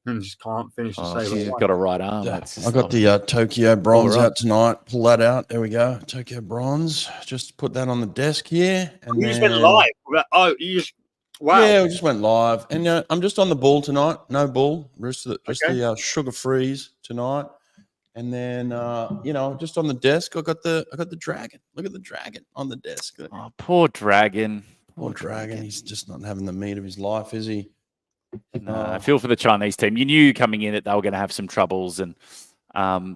and just can't finish the Oh, saber. she's got a right arm. I got the Tokyo bronze out tonight. Pull that out. There we go. Tokyo bronze. Just put that on the desk here. And you just went live. Oh, you just wow. Yeah, we just went live. And I'm just on the bull tonight. No bull. Just the sugar freeze tonight. And then just on the desk, I got the dragon. Look at the dragon on the desk. Oh, poor dragon. Poor dragon. He's just not having the meat of his life, is he? No, I feel for the Chinese team. You knew coming in that they were going to have some troubles and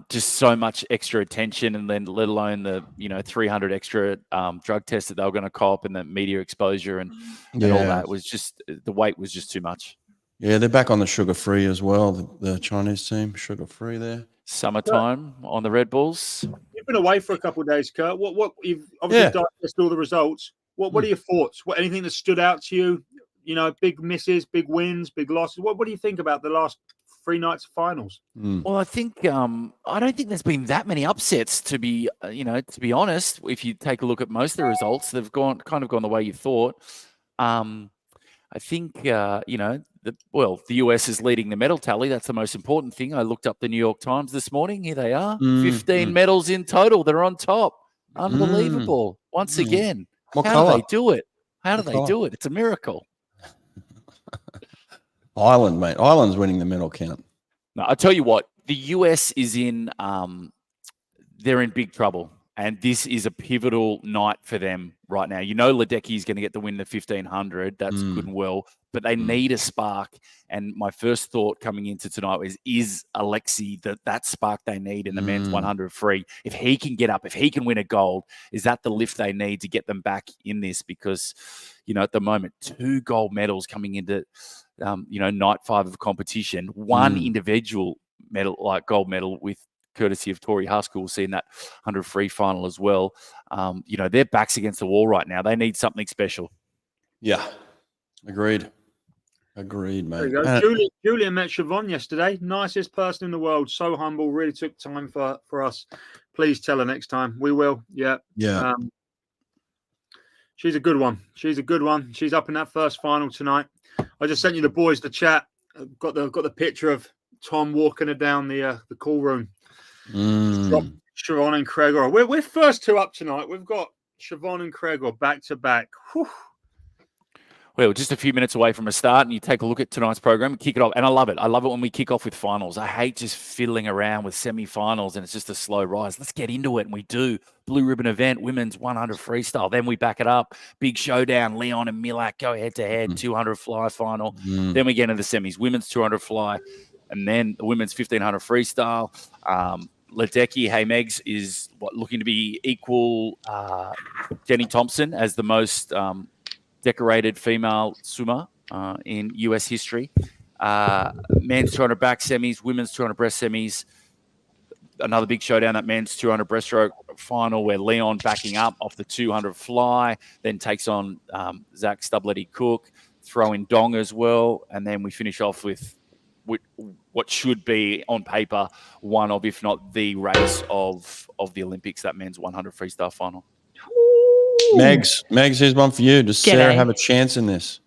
just so much extra attention, and then let alone the 300 extra drug tests that they were going to cop, and the media exposure and all that was just, the weight was just too much. Yeah, they're back on the sugar free as well. The Chinese team, sugar free there. Summertime on the Red Bulls. You've been away for a couple of days, Kurt. What you've obviously digested all the results. What are your thoughts? Anything that stood out to you? Big misses, big wins, big losses. What do you think about the last 3 nights of finals? Well, I think I don't think there's been that many upsets, to be honest. If you take a look at most of the results, they've gone the way you thought. I think the US is leading the medal tally. That's the most important thing. I looked up the New York Times this morning. Here they are, 15 medals in total. They're on top. Unbelievable. Once again, how do they do it? How do they do it? It's a miracle. Ireland, mate. Ireland's winning the medal count. No, I'll tell you what, the US is in they're in big trouble. And this is a pivotal night for them right now. Ledecky is going to get the win the 1500. That's good and well, but they need a spark. And my first thought coming into tonight is Alexei that spark they need in the men's 100 free? If he can get up, if he can win a gold, is that the lift they need to get them back in this? Because, at the moment, 2 gold medals coming into, night 5 of competition, 1 individual medal, like gold medal with courtesy of Tori Haskell. We'll see in that 100 free final as well. Their backs against the wall right now. They need something special. Yeah. Agreed, mate. Julia met Siobhan yesterday. Nicest person in the world. So humble. Really took time for us. Please tell her next time. We will. Yeah. Yeah. She's a good one. She's up in that first final tonight. I just sent you the boys the chat. I've got the picture of Tom walking her down the call room. Siobhan and Gregor. We're first 2 up tonight. We've got Siobhan and Gregor back to back. Whew. Well, just a few minutes away from a start, and you take a look at tonight's program and kick it off. And I love it. I love it when we kick off with finals. I hate just fiddling around with semi-finals and it's just a slow rise. Let's get into it, and we do. Blue ribbon event, women's 100 freestyle. Then we back it up. Big showdown. Leon and Milak go head-to-head, 200 fly final. Then we get into the semis, women's 200 fly, and then the women's 1500 freestyle. Ledecky, hey Megs, is looking to be equal Jenny Thompson as the most decorated female swimmer in US history. Men's 200 back semis, women's 200 breast semis. Another big showdown, that men's 200 breaststroke final, where Leon backing up off the 200 fly, then takes on Zach Stubletty-Cook, throw in Dong as well, and then we finish off with what should be on paper one of, if not the race of the Olympics, that men's 100 freestyle final. Megs, here's one for you. Does Sarah have a chance in this?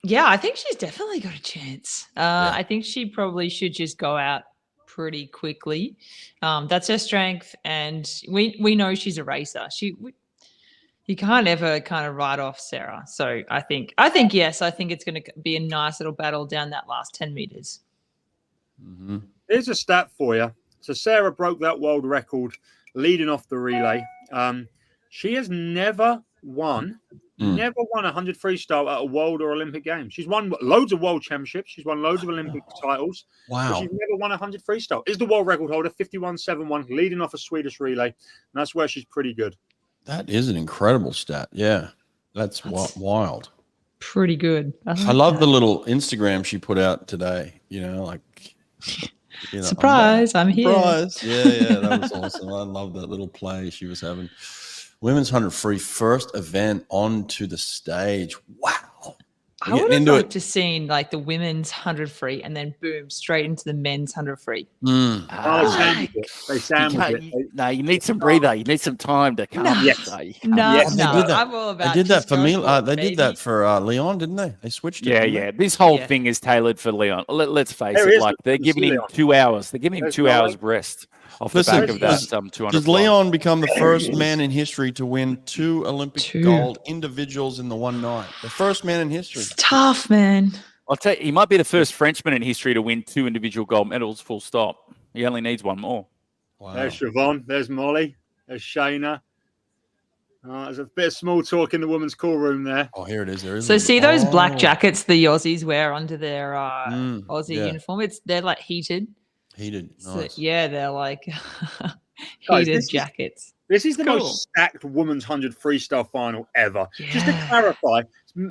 Yeah, I think she's definitely got a chance. I think she probably should just go out pretty quickly. That's her strength, and we know she's a racer. You can't ever kind of write off Sarah. So I think yes. I think it's going to be a nice little battle down that last 10 meters. Here's a stat for you. So Sarah broke that world record leading off the relay. She has never won 100 freestyle at a world or Olympic games. She's won loads of world championships. She's won loads of Olympic titles. Wow. But she's never won 100 freestyle. Is the world record holder, 51.71, leading off a Swedish relay. And that's where she's pretty good. That is an incredible stat. Yeah. That's wild. Pretty good. I love the little Instagram she put out today. Surprise, I'm here. Surprise. Yeah, that was awesome. I love that little play she was having. Women's 100 free, first event onto the stage. Wow. I Getting would have into liked it. to seen like the women's 100 free and then boom, straight into the men's 100 free. Mm. Oh, they sandwich it. They You sandwich can't- it. no, you need some breather. You need some time to come. No. Yes. You can't No, just- they did that. I'm all about They did that just for go me. for it, They did that baby. for Leon, didn't they? They switched it. Yeah, didn't yeah. they? This whole Yeah. thing is tailored for Leon. Let's face There it. is Like they're the giving him Leon. 2 hours. They're giving him There's 2 no hours way. of rest off Listen, the back of that does- 200. Does Leon become the first man in history to win 2 Olympic Two. gold individuals in the one night? The first man in history. It's tough, man. I'll tell you, he might be the first Frenchman in history to win 2 individual gold medals. Full stop. He only needs one more. Wow. There's Siobhan. There's Molly. There's Shayna. There's a bit of small talk in the women's call room there. Oh, here it is. There is. So see those black Oh, jackets the Aussies wear under their Aussie yeah. uniform? They're like heated. Heated. So, Nice. yeah, they're like Guys, heated this is- jackets. This is the Cool. most stacked women's 100 freestyle final ever. Just to Yeah. clarify,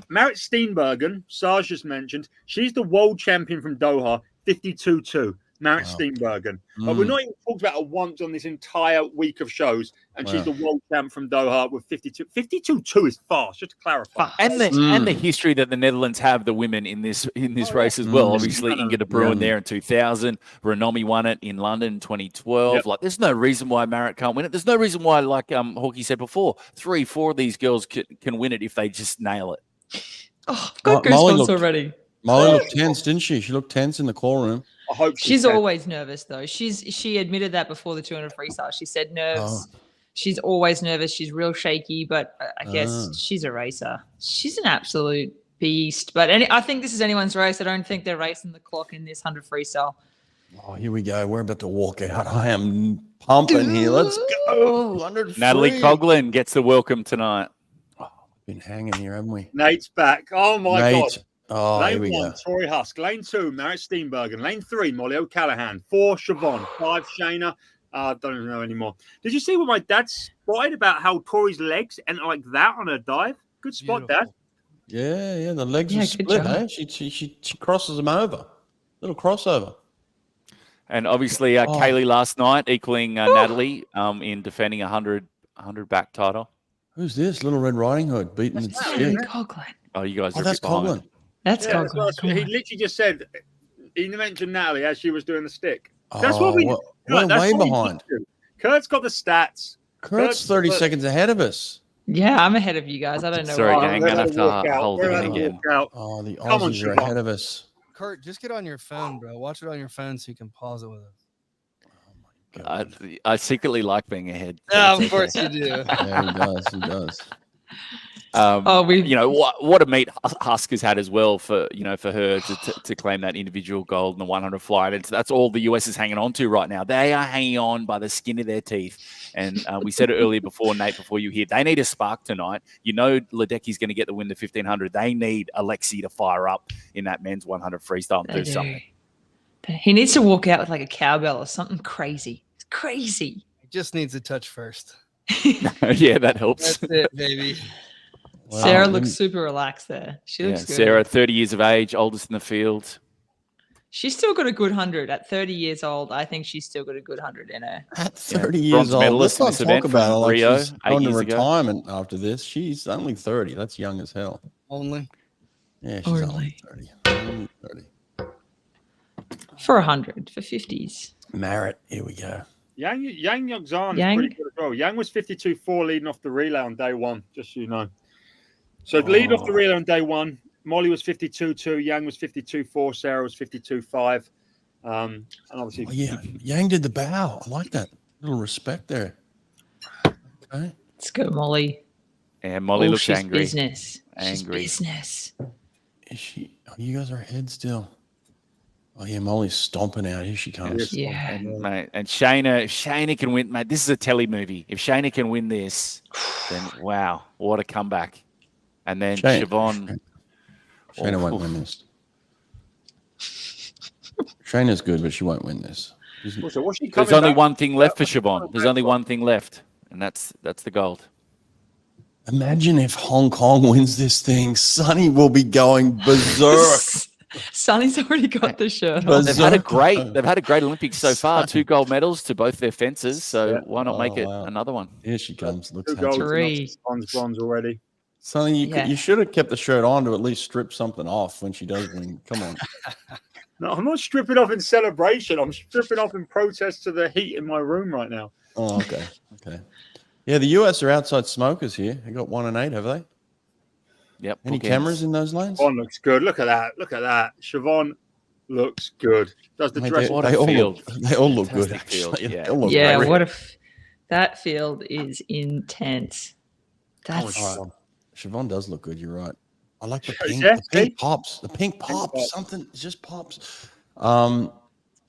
Marit Steenbergen, Saj just mentioned, she's the world champion from Doha, 52-2. Marit Wow. Steenbergen. But we're not even talked about her once on this entire week of shows, and she's the Wow. world champ from Doha with 52. 52-2 is fast, just to clarify. Fast. And the history that the Netherlands have the women in this race as well. Obviously, Inge de Bruin there in 2000. Renomi won it in London in 2012. Yep. Like, there's no reason why Marit can't win it. There's no reason why, like Hawkeye said before, 3, 4 of these girls can win it if they just nail it. Oh, I've got Molly goosebumps looked- already. Molly looked tense, didn't she? She looked tense in the call room. I hope She's always nervous though. She admitted that before the 200 freestyle. She said nerves. Oh. She's always nervous. She's real shaky, but I guess Ah. she's a racer. She's an absolute beast. But I think this is anyone's race. I don't think they're racing the clock in this 100 freestyle. Oh, here we go. We're about to walk out. I am pumping here. Let's go. 100 Natalie free. Coughlin gets the welcome tonight. Been hanging here, haven't we? Nate's back. Oh, my Nate. God. Oh, here Lane we 1, go. Tori Husk. Lane 2, Marit Steenbergen. Lane 3, Molly O'Callaghan. 4, Siobhan. 5, Shayna. I don't even know anymore. Did you see what my dad spotted about how Tori's legs enter like that on her dive? Good spot, Dad. Yeah. The legs Yeah, are good split, job. eh? She crosses them over. Little crossover. And obviously, Kaylee last night equaling Natalie in defending a 100 back title. Who's this? Little Red Riding Hood beating the That's stick. Coughlin. Oh, you guys Oh, are a that's bit behind. Coughlin. That's Yeah, Coughlin. that's Come he on. literally just said, he mentioned Natalie as she was doing the stick. That's what we. We're that's way what we behind. do. Kurt's got the stats. Kurt's 30 seconds ahead of us. Yeah, I'm ahead of you guys. I don't know Sorry, why. gang. We're Gonna have to to walk out. hold We're it gonna in again. walk out. Oh, the Come on, Aussies are Siobhan. ahead of us. Kurt, just get on your phone, bro. Watch it on your phone so you can pause it with us. I secretly like being ahead. Yeah, That's of course okay. you do. Yeah, he does. He does. You know what a meet Husk has had as well for her to claim that individual gold in the 100 fly. That's all the US is hanging on to right now. They are hanging on by the skin of their teeth. And we said it earlier before, Nate, before you hit, they need a spark tonight. You know, Ledecky's going to get the win to 1500. They need Alexi to fire up in that men's 100 freestyle and do something. He needs to walk out with like a cowbell or something crazy. It's crazy. He just needs a touch first. Yeah, that helps. That's it, baby. Wow. Sarah looks super relaxed there. She looks good. Sarah, 30 years of age, oldest in the field. She's still got a good 100 at 30 years old. I think she's still got a good 100 in her. At 30 bronze years old, medalist let's in not this talk event about her from like Rio she's 8 going to years ago. retirement after this. She's only 30. That's young as hell. Only. Yeah, she's only Only. 30. Only 30. For 100, for 50s. Marit, here we go. Yang Yokzan is Yang? pretty good as well. Yang was 52-4 leading off the relay on day one, just so you know. So lead off the relay on day one. Molly was 52-2, Yang was 52-4, Sarah was 52-5. And obviously, Oh, yeah, Yang did the bow. I like that. Little respect there. Okay. Let's go, Molly. And Molly looks she's angry. Business. Angry. She's business. Is she? Oh, you guys are ahead still. Oh, yeah, Molly's stomping out. Here she comes. Yeah. And mate, and Shayna can win, mate. This is a telly movie. If Shayna can win this, then wow, what a comeback! And then Siobhan. Shayna won't win this. Shayna's good, but she won't win this. so what's she There's coming only back? one thing left for Siobhan. There's only one thing left, and that's the gold. Imagine if Hong Kong wins this thing. Sonny will be going berserk. Sonny's already got the shirt on. They've had a great Olympics so far. 2 gold medals to both their fences. So why not make it another one? Here she comes. Looks 2 golds, happy. Three. bronze already. Something Yeah. you should have kept the shirt on to at least strip something off when she does win. Come on. No, I'm not stripping off in celebration. I'm stripping off in protest to the heat in my room right now. Oh, okay. Okay. Yeah, the US are outside smokers here. They got 1 and 8, have they? Yep. Any bookends. cameras in those lanes? Siobhan looks good. Look at that. Look at that. Siobhan looks good. Does the Mate, dress? What a they all field. look, they all look good, Fantastic field, actually. yeah. They all look Yeah, great. what if that field is intense? That's All right. Siobhan does look good. You're right. I like the pink. Yeah, The pink see? pops. The pink pops. pops. Something it just pops.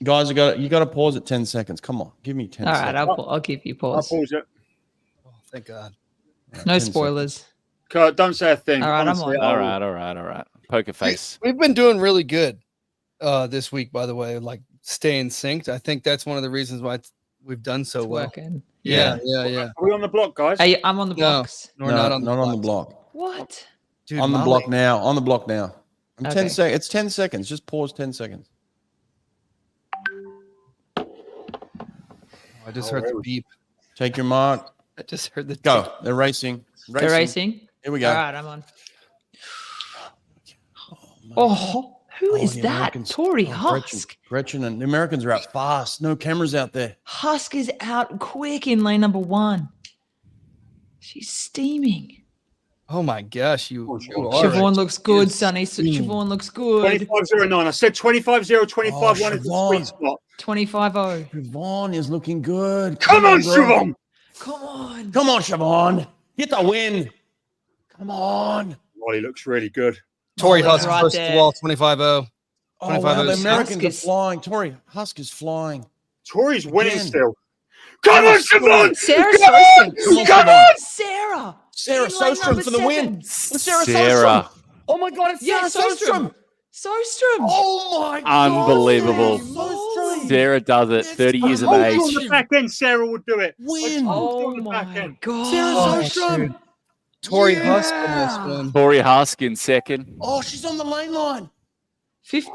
Guys, you got to pause at 10 seconds. Come on, give me 10 all seconds. right. I'll give you I'll pause. pause it. Oh, thank God. Right, No 10 spoilers. Kurt, don't say a thing. All right, I'm Honestly, on. I All will- right. All right. Poker face. We've been doing really good this week, by the way, like staying synced. I think that's one of the reasons why we've done so It's well. working. Yeah. Are we on the block, guys? Hey, I'm on the No, blocks. we're No, not on the block. What? Dude, On the Molly, block now. On the block now. I'm 10 Okay. seconds. It's 10 seconds. Just pause 10 seconds. I just heard the beep. Take your mark. I just heard the Go. They're racing. They're racing. Here we go. All right, I'm on. Oh, who is the that? Americans. Tori Oh, Husk. Gretchen and the Americans are out fast. No cameras out there. Husk is out quick in lane number 1. She's steaming. Oh my gosh, you are Siobhan right. looks good, Sonny. Siobhan looks good. 25.09. I said 25.0, 25.1 is the Siobhan. sweet spot. 25.0. Siobhan is looking good. Come on, bro. Siobhan. Come on. Come on, Siobhan. Get the win. Come on. Molly looks really good. Tori Molly's Husk right first there. the wall, 25-0. Oh, wow. 25-0. The Americans Husk are is- flying. Tori Husk is flying. Tori's winning Again. still. Come on, Siobhan. Sarah Come Sostrom. on, come on. Sarah. Sarah In lane Sostrom number for the win. 7. It's Sarah Sarah. Sostrom. Oh my God, it's Yeah, Sarah Sostrom. Sostrom. Sostrom. Oh my God. Unbelievable. Sostrom. Sarah does it. 30 years of I told age. you on the back end, Sarah would do it. Win. I told you Oh on the back my end. God. Sarah Sostrom. Tori Yeah. Husk in this one. Tori Husk in second. Oh, she's on the lane line.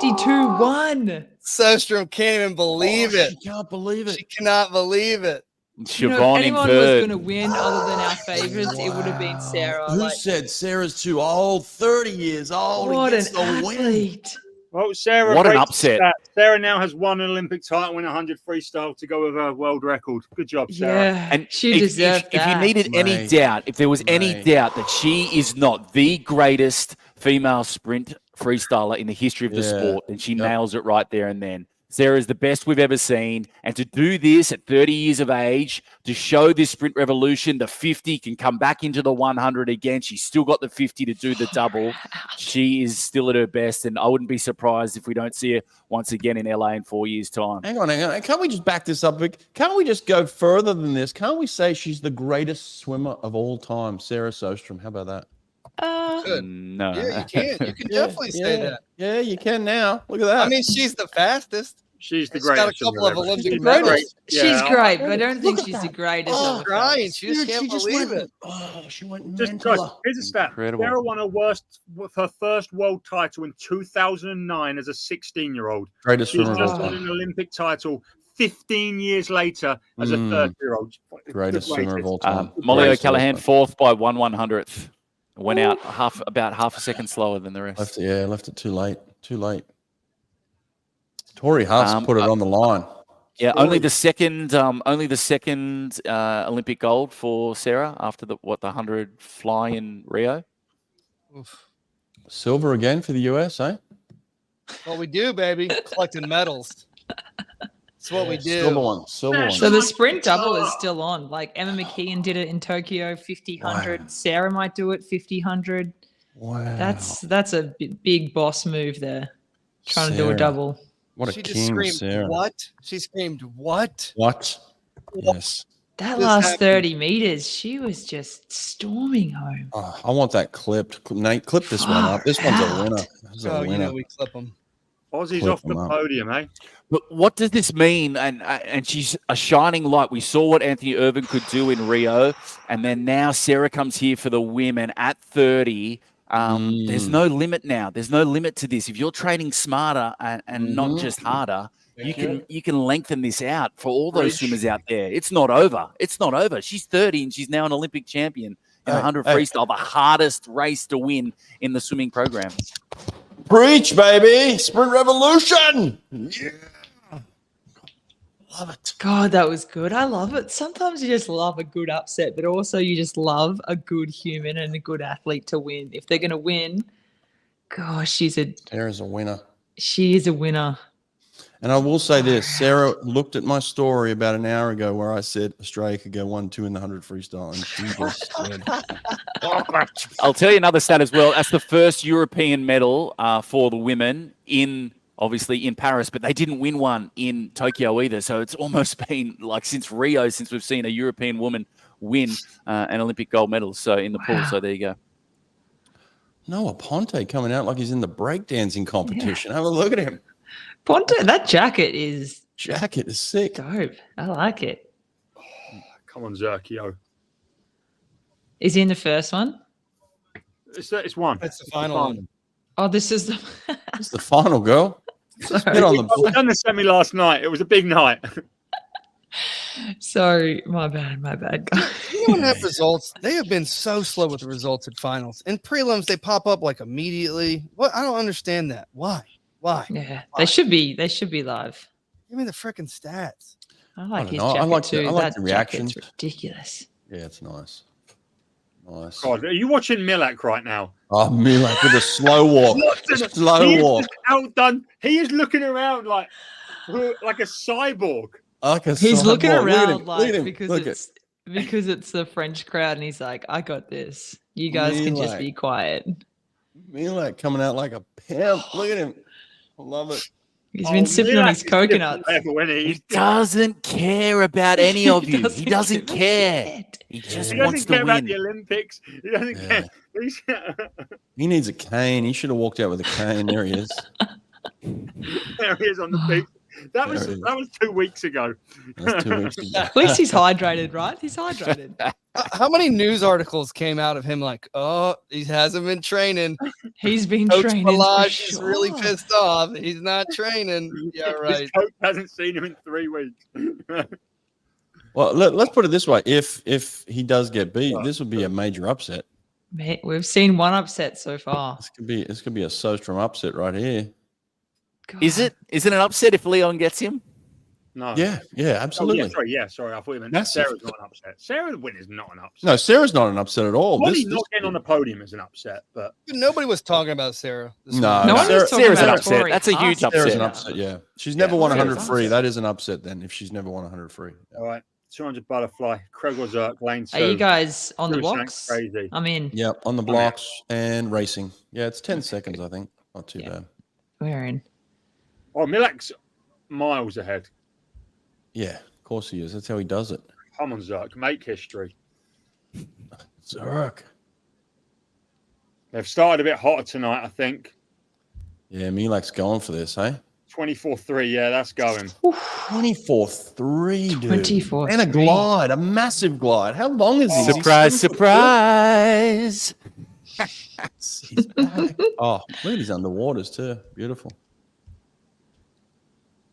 52-1. Sostrom can't even believe it. She can't believe it. She cannot believe it. You know, if Siobhan in anyone was third. going to win other than our favorites, it would have been Sarah. Who Like, said Sarah's too old? 30 years old. what an Gets the win. athlete. Well, Sarah, What an great upset. stat. Sarah now has won an Olympic title in 100 freestyle to go with her world record. Good job, Sarah. Yeah, And she if, deserved if that. you needed any Mate. doubt, if there was any Mate. doubt that she is not the greatest female sprint freestyler in the history of the Yeah. sport, then she Yep. nails it right there and then. Sarah's the best we've ever seen. And to do this at 30 years of age, to show this sprint revolution, the 50 can come back into the 100 again. She's still got the 50 to do the double. She is still at her best. And I wouldn't be surprised if we don't see her once again in LA in 4 years' time. Hang on. Can't we just back this up? Can't we just go further than this? Can't we say she's the greatest swimmer of all time, Sarah Sostrom? How about that? Good. No. Yeah, you can. You can definitely say that. Yeah, you can now. Look at that. I mean, she's the fastest. She's the She's got a greatest. couple of ever. Olympic She's medals. great. She's Yeah, great, but I don't Look think at she's that. the greatest. Oh, of crying. us. She just can't believe it. Oh, she went Just mental. guys, here's a stat. Incredible. Sarah won her first world title in 2009 as a 16-year-old. Greatest She's swimmer of just all won time. an Olympic title 15 years later as a Mm. 30-year-old. Greatest swimmer of all time. Molly Greatest O'Callaghan, swimmer. fourth by 1/100th. Went out about half a second slower than the rest. Left it too late. Too late. Tori Husk put it on the line. Yeah, only the second Olympic gold for Sarah after the 100 fly in Rio. Oof. Silver again for the US, eh? What we do, baby, collecting medals. That's what we do. Silver one. Silver one. So the sprint double is still on. Like Emma McKeon did it in Tokyo, 50-100. Wow. Sarah might do it 50-100. Wow. That's a big boss move there. Trying to do a Sarah. double. What a She just king, screamed, Sarah. "What?" She screamed, "What?" What? Yes. That This last happened. 30 meters, she was just storming home. Oh, I want that clipped. Nate, clip this one up. This one's a winner. This is a Oh, you winner. know we clip them. Aussie's Clip off the them up. podium, eh? But what does this mean? And she's a shining light. We saw what Anthony Irvin could do in Rio, and then now Sarah comes here for the women at 30. There's no limit now. There's no limit to this. If you're training smarter and not just harder, you can lengthen this out for all those swimmers out there. It's not over. It's not over. She's 30 and she's now an Olympic champion. in 100 freestyle, the hardest race to win in the swimming program. Preach, baby. Sprint revolution. Yeah. Love it. God, that was good. I love it. Sometimes you just love a good upset, but also you just love a good human and a good athlete to win. If they're going to win, gosh, Sarah's a winner. she is a winner. And I will say this, Sarah looked at my story about an hour ago where I said Australia could go 1-2 in the 100 freestyle. And she just said, I'll tell you another stat as well. That's the first European medal for the women obviously in Paris, but they didn't win one in Tokyo either. So it's almost been like since Rio, since we've seen a European woman win an Olympic gold medal. So in the pool. So there you go. Noah Ponte coming out like he's in the breakdancing competition. Have a look at him. Ponte, that jacket is sick. dope. I like it. Oh, come on, Zerkio. Is he in the first one? It's one. That's the final one. Oh, this is the. It's the final, girl. Get on the We done the semi last night. It was a big night. Sorry, my bad, guys. Anyone have results? They have been so slow with the results at finals. In prelims, they pop up like immediately. What? I don't understand that. Why? Yeah, they should be live. Give me the freaking stats. I like his know. jacket I like too. I like That the reactions. jacket's ridiculous. Yeah, it's nice. Nice. God, are you watching Milak right now? Oh, Milak with a slow walk. Slow walk. Outdone. He is looking around like a cyborg. He's looking around like because it's the French crowd, and he's like, "I got this. You guys can just be quiet." Milak coming out like a pimp. Look at him. I love it. He's been sipping on his coconuts. He doesn't care about any of you. He doesn't care. He just wants to win. About the Olympics. He doesn't care. He needs a cane. He should have walked out with a cane. There he is. There he is on the beach. That was 2 weeks ago. That's 2 weeks ago. At least he's hydrated, right? He's hydrated. How many news articles came out of him like, oh, he hasn't been training. He's been Coach training. Balazs is really pissed off. He's not training. Yeah, right. His coach hasn't seen him in 3 weeks. Well, let's put it this way: if he does get beat, this would be a major upset. Mate, we've seen one upset so far. This could be a Sostrom upset right here. God. Is it an upset if Leon gets him? No. Yeah, absolutely. Sorry. I thought you meant Massive. Sarah's not an upset. Sarah's win is not an upset. No, Sarah's not an upset at all. Probably not getting on the podium is an upset, but Nobody was talking about Sarah. No, No one was talking Sarah's an about upset. Tori That's a huge Haas. Sarah's an upset. upset. Yeah, she's never won Sarah's 100 free. upset. That is an upset then if she's never won 100 free. all right. 200 butterfly, Craig or Zerk, lane 2. Are you guys on the Bruce blocks? Crazy. I'm in. Yep, on the blocks and racing. Yeah, it's 10 seconds, I think. Not too bad. We're in. Oh, Milak's miles ahead. Yeah, of course he is. That's how he does it. Come on, Zerk, make history. Zerk. They've started a bit hotter tonight, I think. Yeah, Milak's going for this, hey? 24-3, yeah, that's going. 24-3, dude. 24-3. And a glide, a massive glide. How long is he? Surprise, surprise. He's back. Oh, look at his underwaters too. Beautiful.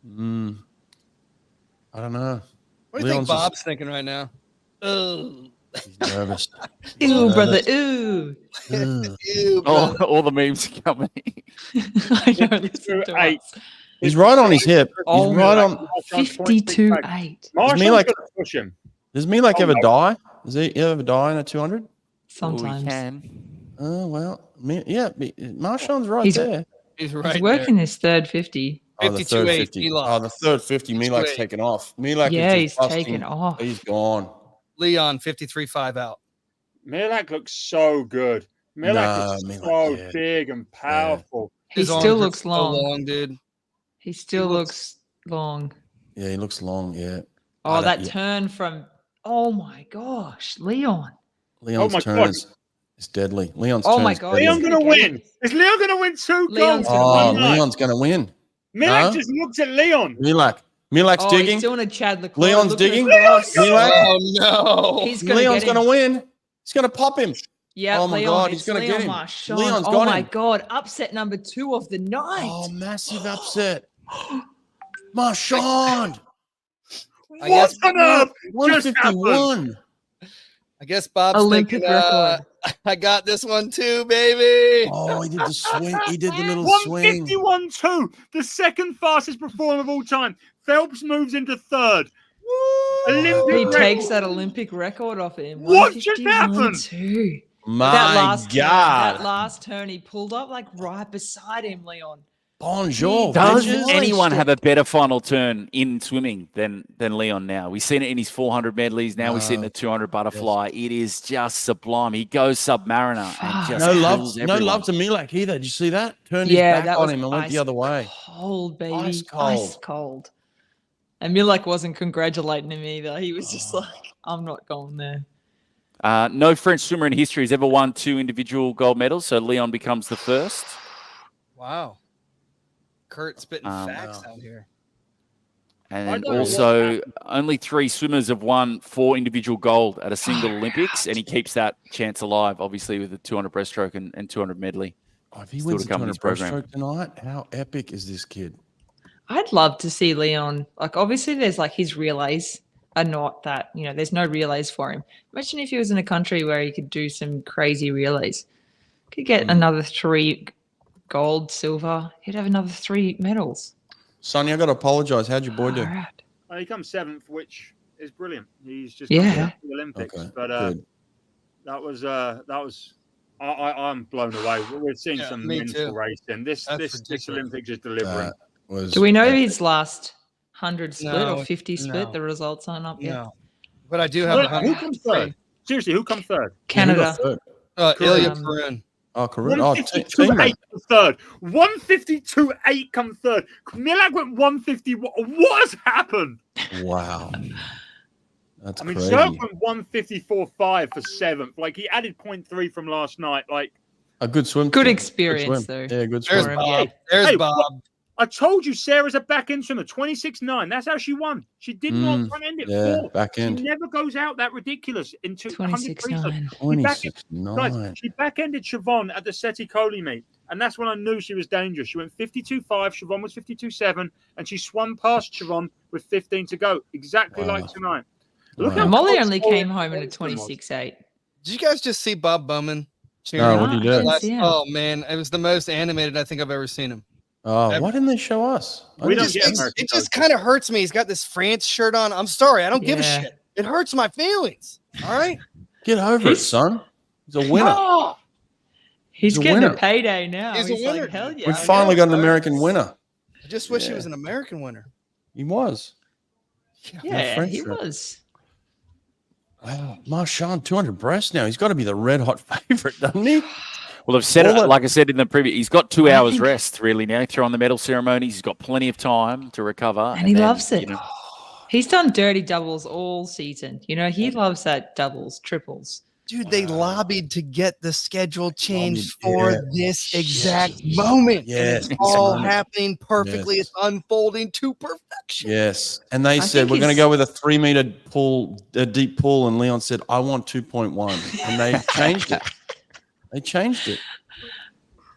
I don't know. What do you Leon's think Bob's thinking right now? Oh, He's nervous. Ooh, brother, ooh. ew, bro. All the memes are coming. I know. Listen to 8. us. He's right on his hip. He's Oh, right on. 52-8. Marshall's Milak- going to push him. Does Milak ever die? Does he ever die in a 200? Sometimes. We can. Oh, well. Yeah, Marchand's right He's- there. He's right He's working his third 50. Oh, the third 52-8, 50. Milak. Oh, the third 50. Milak's 52-8. taken off. Milak Yeah, is he's just busting. taken off. He's gone. Leon 53-5 out. Milak looks so good. Milak is Milak, so yeah. big and powerful. He His arms still are looks so long. dude. He still He looks long. Yeah, he looks long. Yeah. Oh, that yeah. turn from. Oh my gosh, Leon. Leon's my turn God. is deadly. Leon's Oh turn my is God, deadly. Leon's Leon's going to gonna win. Is Leon going to win 2 Leon's goals? gonna Oh, win. Leon's going to win. Milak No? just looks at Leon. Milak's Oh, digging. he's doing a Chad Leclerc. Leon's Look at digging. across. Milak. Oh, no. He's gonna Leon's get going to him. win. He's going to pop him. Yeah, Oh my Leon, God, he's it's gonna Leon get him. Marchand. Leon's oh got my him. God, upset number 2 of the night. Oh, massive upset. Marchand. I guess What on earth just happened? 151. I guess Bob's Olympic thinking, record. I got this one too, baby. Oh, he did the swing. He did the little swing. 151.2, the second fastest performer of all time. Phelps moves into third. Olympic He record. takes that Olympic record off him. What just happened? 151.2. My That last turn, God. that last turn, he pulled up like right beside him, Leon. Bonjour. Does bitches. anyone have a better final turn in swimming than Leon now? We've seen it in his 400 medleys. Now we see it in the 200 butterfly. It is just sublime. He goes submariner and just No kills love everyone. to Milak either. Did you see that? Turned his Yeah, back that on was him and went the other way. Cold, baby. Ice cold. Ice cold. And Milak wasn't congratulating him either. He was just like, I'm not going there. No French swimmer in history has ever won 2 individual gold medals, so Leon becomes the first. Wow. Kurt spitting facts out here. And also, only 3 swimmers have won 4 individual gold at a single Olympics, and he keeps that chance alive, obviously, with the 200 breaststroke and 200 medley. Oh, if he Still wins to the come in 200 his program. breaststroke tonight, how epic is this kid? I'd love to see Leon. Like, obviously, there's like his relays are not that, there's no relays for him. Imagine if he was in a country where he could do some crazy relays. Could get another 3 gold, silver. He'd have another 3 medals. Sonny, I got to apologize. How'd your boy do? All right. He comes 7th, which is brilliant. He's just Yeah. the Olympics. Okay, But good. that was I'm blown away. We're seeing some me mental too. racing. This ridiculous. Olympics is delivering. Do we know his last 100 split No, or 50 split? no. The results aren't up yet. No. But I do have a Who 100. comes third? Seriously, who comes third? Canada. Ilya Perun. Oh, Corinne. Oh, 152.8 teammate. comes third. 152.8 comes third. Milak went 150. What has happened? Wow. That's I mean, crazy. Sherk went 154.5 for 7th. Like, he added 0.3 from last night. Like, A good swim. Good team. experience, swim. though. Yeah, good There's swim. Bob. There's Hey, Bob. I told you Sarah's a back end swimmer, 26.9. That's how she won. She did not front end it. Yeah, 4. back end. She never goes out that ridiculous into 26.9. 26.9. Guys, she back-ended Siobhan at the Seti Coley meet, and that's when I knew she was dangerous. She went 52.5, Siobhan was 52.7, and she swam past Siobhan with 15 to go, exactly Wow. like tonight. Wow. how Molly close only Molly came home in a Thompson was. 26.8. Did you guys just see Bob Bowman? No, what did he I do? didn't see him. Oh, man. It was the most animated I think I've ever seen him. Oh, why didn't they show us? We don't It get just, American it just coaches. kind of hurts me. He's got this France shirt on. I'm sorry. I don't give a Yeah. shit. It hurts my feelings. All right? Get over it, son. He's a winner. He's He's a getting winner. a payday now. He's a winner. like, hell yeah. We I finally know, got an right? American winner. I just wish he Yeah. was an American winner. He was. Yeah, French he shirt. was. Wow. Marchand, 200 breasts now. He's got to be the red hot favorite, doesn't he? Well, I've said All it, that- like I said in the preview, he's got 2 I hours think- rest, really, now. Throw on the medal ceremonies. He's got plenty of time to recover. And he then, loves it. you know, He's done dirty doubles all season. He loves that doubles, triples. Dude, they lobbied to get the schedule changed Lobbied, for this exact moment. Yes, And this it's all moment. happening perfectly. Yes. It's unfolding to perfection. Yes. And they I said, think we're going to he's- go with a 3-meter pool, a deep pool. And Leon said, I want 2.1. And they changed it. They changed it.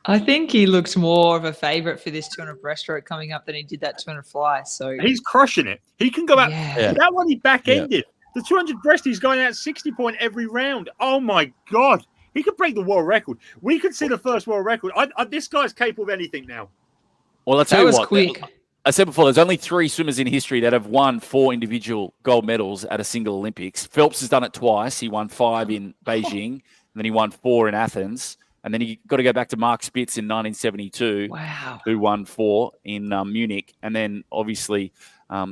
I think he looks more of a favorite for this 200 breaststroke coming up than he did that 200 fly. So He's crushing it. He can go out. Yeah. That one he back-ended. The 200 breast, he's going out 60 point every round. Oh, my God. He could break the world record. We could see the first world record. This guy's capable of anything now. well, I'll tell that you was what. quick. I said before, there's only 3 swimmers in history that have won 4 individual gold medals at a single Olympics. Phelps has done it twice. He won 5 in Beijing, and then he won 4 in Athens. And then you got to go back to Mark Spitz in 1972, Wow. who won 4 in Munich. And then obviously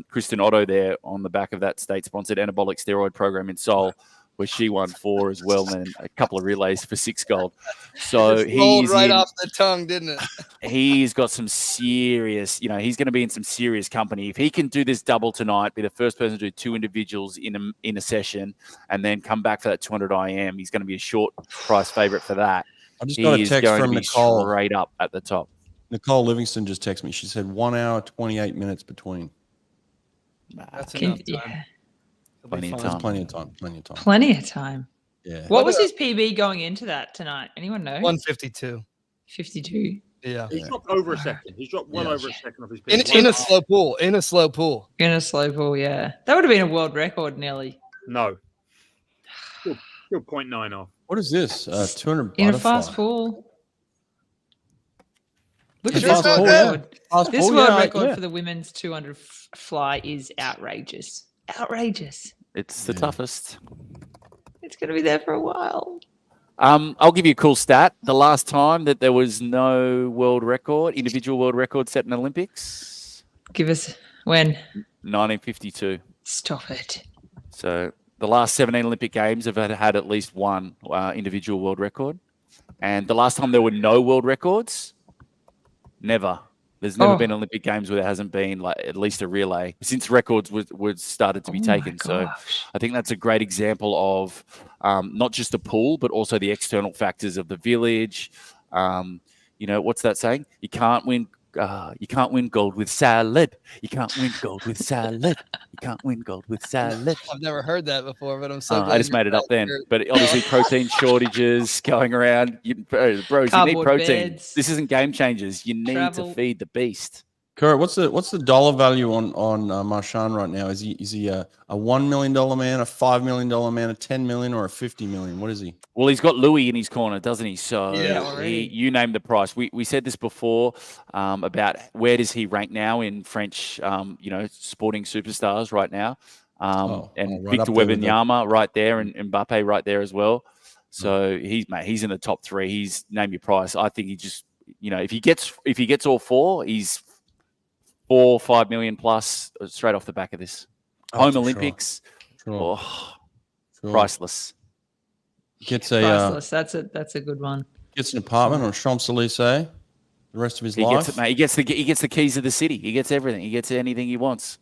Kristen Otto there on the back of that state-sponsored anabolic steroid program in Seoul, where she won 4 as well, and then a couple of relays for 6 gold. So Just rolled he's right in- off the tongue, didn't it? he's got some serious, he's going to be in some serious company. If he can do this double tonight, be the first person to do 2 individuals in a session, and then come back for that 200 IM, he's going to be a short price favorite for that. I just got a He is text going from to be Nicole. straight up at the top. Nicole Livingston just texted me. She said 1 hour, 28 minutes between. That's Can- enough time. yeah. It'll be Plenty of fine. time. Plenty of time. Plenty of time. Plenty of time. Yeah. What was his PB going into that tonight? Anyone know? 152. 52. Yeah. He's dropped over a second. He's dropped well Yeah. over a second of his In PB. a slow pool. In a slow pool. In a slow pool, yeah. That would have been a world record, Nelly. No. Still 0.9 off. What is this? 200 In a butterfly. fast fall. Look at It's this fast world fall, yeah. record. Fast This fall, world yeah, record yeah. for the women's 200 fly is outrageous. Outrageous. It's the toughest. It's going to be there for a while. I'll give you a cool stat. The last time that there was no world record, individual world record set in Olympics, Give us when? 1952. Stop it. So the last 17 Olympic Games have had at least one individual world record. And the last time there were no world records, never. There's never been Olympic Games where there hasn't been like at least a relay since records were started to be taken. So I think that's a great example of not just the pool, but also the external factors of the village. You know, what's that saying? You can't win gold with salad. You can't win gold with salad. You can't win gold with salad. I've never heard that before, but I'm so glad I just made it up then. But obviously protein shortages going around. Bros, you need Cardboard protein. beds. This isn't game changers. You need Travel. to feed the beast. Kurt, what's the dollar value on Marchand right now? Is he a $1 million man, a $5 million man, a 10 million, or a 50 million? What is he? Well, he's got Louis in his corner, doesn't he? So Yeah, you named the price. We said this before about where does he rank now in French, sporting superstars right now. And right Victor up there with Wembanyama right there, and Mbappe right there as well. So he's in the top three. He's name your price. I think he just, if he gets all four, he's 4 or 5 million plus straight off the back of this. Home Olympics, priceless. Gets Priceless. That's a good one. Gets an apartment on Champs-Elysees the rest of his life. Gets it, mate. He gets the keys of the city. He gets everything. He gets anything he wants,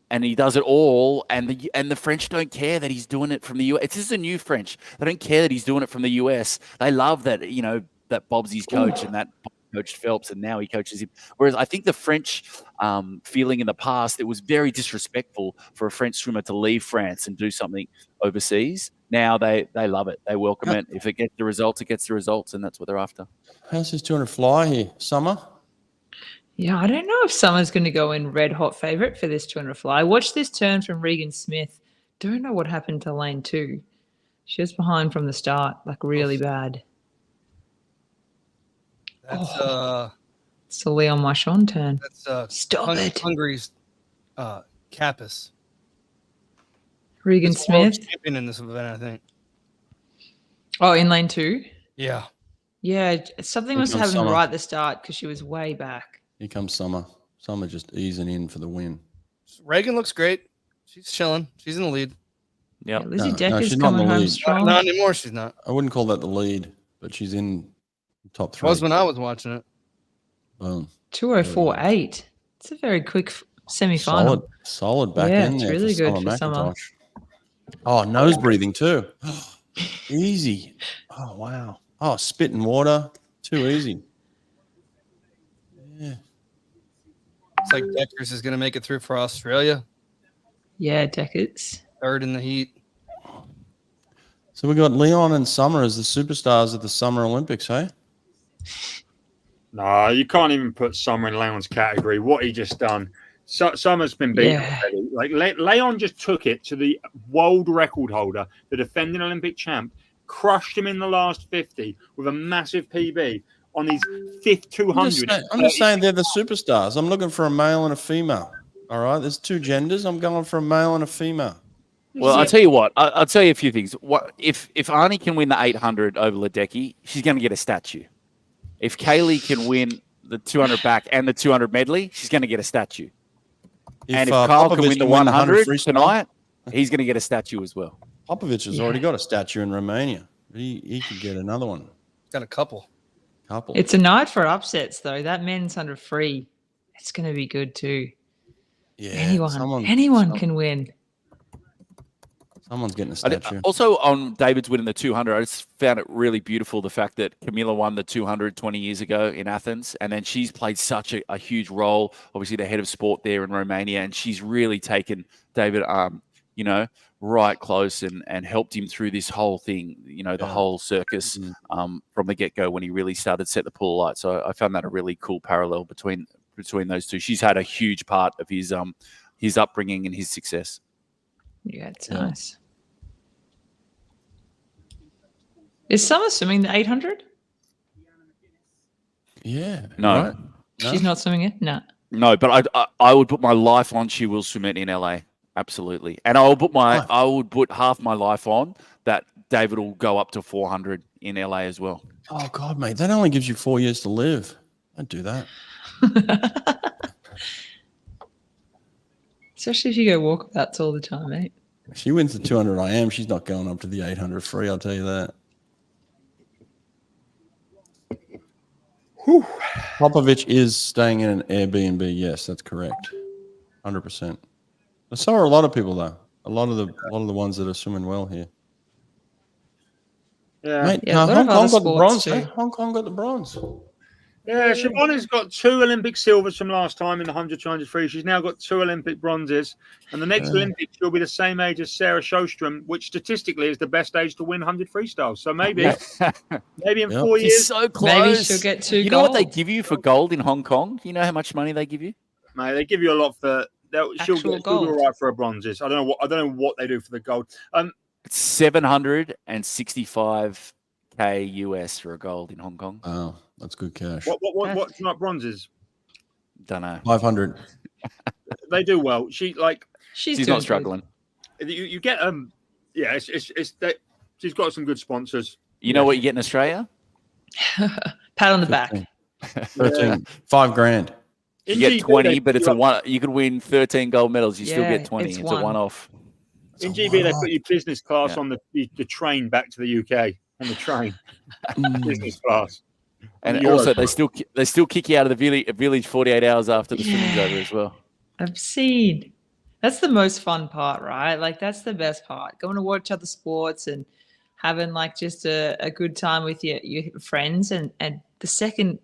and he does it all. And the French don't care that he's doing it from the US. This is a new French. They don't care that he's doing it from the US. They love that that Bob's his coach and that coached Phelps, and now he coaches him. Whereas I think the French feeling in the past, it was very disrespectful for a French swimmer to leave France and do something overseas. Now they love it. They welcome it. If it gets the results, it gets the results, and that's what they're after. How's his 200 fly here? Summer? Yeah, I don't know if Summer's going to go in red hot favorite for this 200 fly. I watched this turn from Regan Smith. Don't know what happened to lane 2. She was behind from the start, like really bad. That's it's a Leon Marchand turn. That's Stop it. Hungary's Kappas. Regan Smith. Champion in this event, I think. Oh, in lane 2? Yeah. Yeah, something must have happened right at the start because she was way back. Here comes Summer. Summer just easing in for the win. Reagan looks great. She's chilling. She's in the lead. Yep. Yeah, Lizzie No, Decker's she's not in coming the home lead. strong. Not anymore. She's not. I wouldn't call that the lead, but she's in top 3. Was when I was watching it. Boom. 2:04.8. It's a very quick semi-final. Solid back Yeah, in it's there. really for good for Summer. McIntosh. Oh, nose breathing too. Easy. Oh, wow. Oh, spit in water. Too easy. Yeah. It's like Deckers is going to make it through for Australia. Yeah, Decker's. 3rd in the heat. So we got Leon and Summer as the superstars of the Summer Olympics, hey? No, you can't even put Summer in Leon's category. What he just done. Summer's been beaten already. Like Leon just took it to the world record holder, the defending Olympic champ, crushed him in the last 50 with a massive PB on his 5th 200. I'm just saying they're the superstars. I'm looking for a male and a female. All right, there's 2 genders. I'm going for a male and a female. Well, I'll tell you what. I'll tell you a few things. What if Arnie can win the 800 over Ledecky, she's going to get a statue. If Kaylee can win the 200 back and the 200 medley, she's going to get a statue. And if Kyle can win the 100 tonight, he's going to get a statue as well. Popovich has already got a statue in Romania. He could get another one. Got a couple. It's a night for upsets, though. That men's 100 free, it's going to be good too. Yeah, anyone can win. Someone's getting a statue. Also, on David's winning the 200, I just found it really beautiful the fact that Camilla won the 200 20 years ago in Athens, and then she's played such a huge role, obviously the head of sport there in Romania, and she's really taken David, right close and helped him through this whole thing, the whole circus from the get-go when he really started to set the pool light. So I found that a really cool parallel between those two. She's had a huge part of his upbringing and his success. Yeah, it's nice. Is Summer swimming the 800? Yeah. No. Right? No? She's not swimming it? No. No, but I would put my life on she will swim it in LA. Absolutely. And I would put half my life on that David will go up to 400 in LA as well. Oh, God, mate. That only gives you 4 years to live. Don't do that. Especially if you go walkabouts all the time, mate. If she wins the 200 IM, she's not going up to the 800 free, I'll tell you that. Whew. Popovich is staying in an Airbnb. Yes, that's correct. 100%. So are a lot of people, though. A lot of the ones that are swimming well here. Yeah. Mate, Yeah, a lot of Hong Kong other got the bronze. sports Eh? too. Hong Kong got the bronze. Yeah, Siobhan's got 2 Olympic silvers from last time in the 100, 200 free. She's now got 2 Olympic bronzes. And the next Olympics, she'll be the same age as Sarah Sjostrom, which statistically is the best age to win 100 freestyles. So maybe in 4 She's years, so close. Maybe she'll get 2 You know what they gold. give you for gold in Hong Kong? You know how much money they give you? mate, they give you a lot for that. She'll Actual do all gold. right for her bronzes. I don't know what they do for the gold. It's 765K US for a gold in Hong Kong. Oh, that's good cash. What's not bronzes? Don't know. 500. They do well. She's She's She's doing not good. struggling. you get yeah, it's that she's got some good sponsors. You know what you get in Australia? Pat on the back. 13. 5 grand. You In get GB, 20, they but put it's you a up- one. You could win 13 gold medals. You still Yeah, get 20. it's It's one. a one-off. In GB, they put you business class Yeah. on the train back to the UK on the train, business class. And Euro also, class. they still kick you out of the village 48 hours after the swimming's over as well. Obscene. That's the most fun part, right? Like that's the best part. Going to watch other sports and having like just a good time with your friends and the second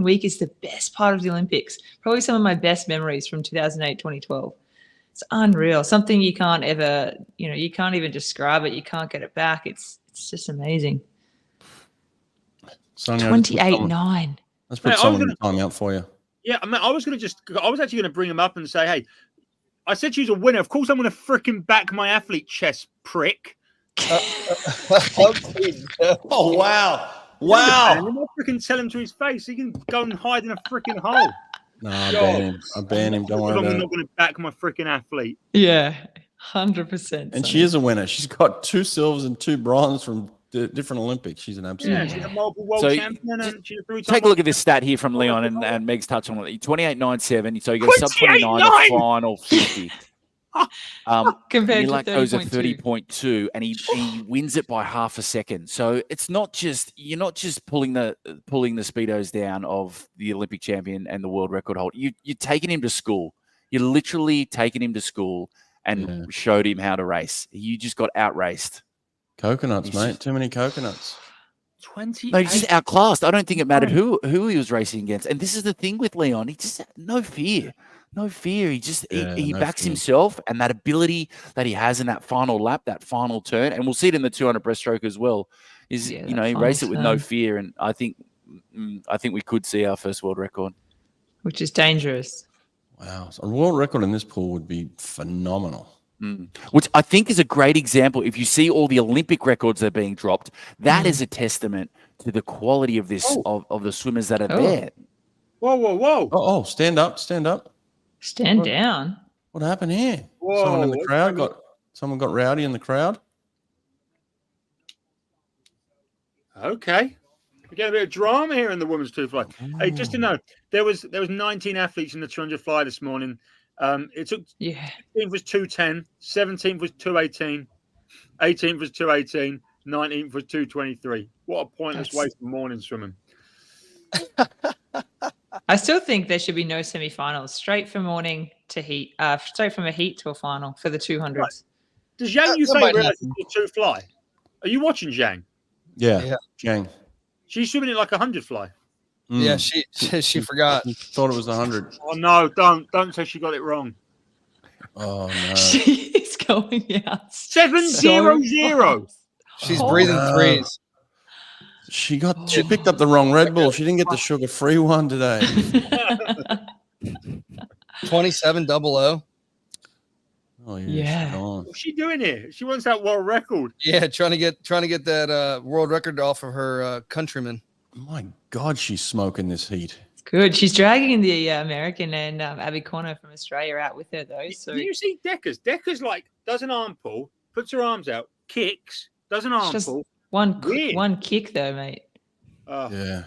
week is the best part of the Olympics. Probably some of my best memories from 2008, 2012. It's unreal. Something you can't ever, you can't even describe it. You can't get it back. It's just amazing. Sonia, 28-9. Let's put Mate, I was someone in timeout for you. Yeah, I mean, I was actually going to bring him up and say, hey, I said she's a winner. Of course, I'm going to fricking back my athlete, chess prick. Oh, wow. I'm not freaking tell him to his face. He can go and hide in a freaking hole. No, I ban him. I ban him. Don't worry I'm about not it. going to back my freaking athlete. Yeah, 100%. And she is a winner. She's got 2 silvers and 2 bronze from different Olympics. She's an absolute Yeah, winner. she's a multiple world So, champion and she's a 3-time. Take a look at this stat here from Leon and Meg's touch on it. 28.97. So you got a sub 29 28.9! final 50. Compared Milak to goes at 30.2. 30.2 and he wins it by half a second. So it's not just you're not just pulling the speedos down of the Olympic champion and the world record holder. You're taking him to school. You're literally taking him to school and showed him how to race. You just got outraced. Coconuts, He's mate. just- Too many coconuts. 20. No, he's just outclassed. I don't think it mattered who he was racing against. And this is the thing with Leon. He just no fear. No fear. He just he no backs fear. himself and that ability that he has in that final lap, that final turn, and we'll see it in the 200 breaststroke as well. Is Yeah, he that raced it final with no turn. fear, and I think we could see our first world record. Which is dangerous. Wow. So a world record in this pool would be phenomenal. Which I think is a great example. If you see all the Olympic records that are being dropped, that is a testament to the quality of this of the swimmers that are there. Whoa. Oh, stand up. Stand up. Stand down. What happened here? Whoa, Someone in the what's crowd going someone got rowdy in the crowd. Okay. We get a bit of drama here in the women's 2 fly. Hey, just to know, there was 19 athletes in the 200 fly this morning. It took Yeah. 16th was 210, 17th was 218, 18th was 218, 19th was 223. What a pointless That's- waste of morning swimming. I still think there should be no semifinals. Straight from morning to heat. Straight from a heat to a final for the 200s. Does Zhang Yufei might realize it's a 2 fly? Are you watching Zhang? Yeah. Jang. She's swimming it like a 100 fly. Yeah, she forgot. Thought it was 100. Oh no, don't say she got it wrong. Oh no. She's going out. 7-0-0. She's Oh, breathing no. threes. She picked up the wrong Red Bull. She didn't get the sugar-free one today. 27-00. Oh Yeah. she's gone. What's she doing here? She wants that world record. Yeah, trying to get that world record off of her countryman. My God, she's smoking this heat. It's good. She's dragging the American and Abby Corner from Australia out with her though. So Did you see Decker's? Decker's like does an arm pull, puts her arms out, kicks, does an arm just pull. one Weird. kick though, mate. Yeah.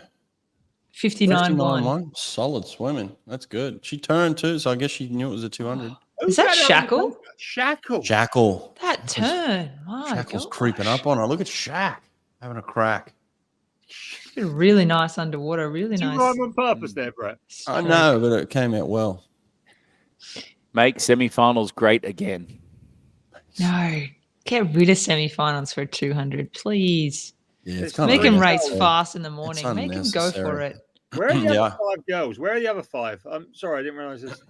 59-1. Solid swimming. That's good. She turned too, so I guess she knew it was a 200. Is that Shackle? Shackle. That turn. My Shackle's gosh. creeping up on her. Look at Shaq having a crack. It's been really nice underwater. Really You nice. rhyme on purpose there, Brett. I know, but it came out well. Make semifinals great again. No. Get rid of semifinals for a 200, please. Yeah, it's Make Make kind him of race fast in the morning. Make him go for unnecessary. it. Where are the Yeah. other 5 girls? Where are the other 5? I'm sorry, I didn't realize this.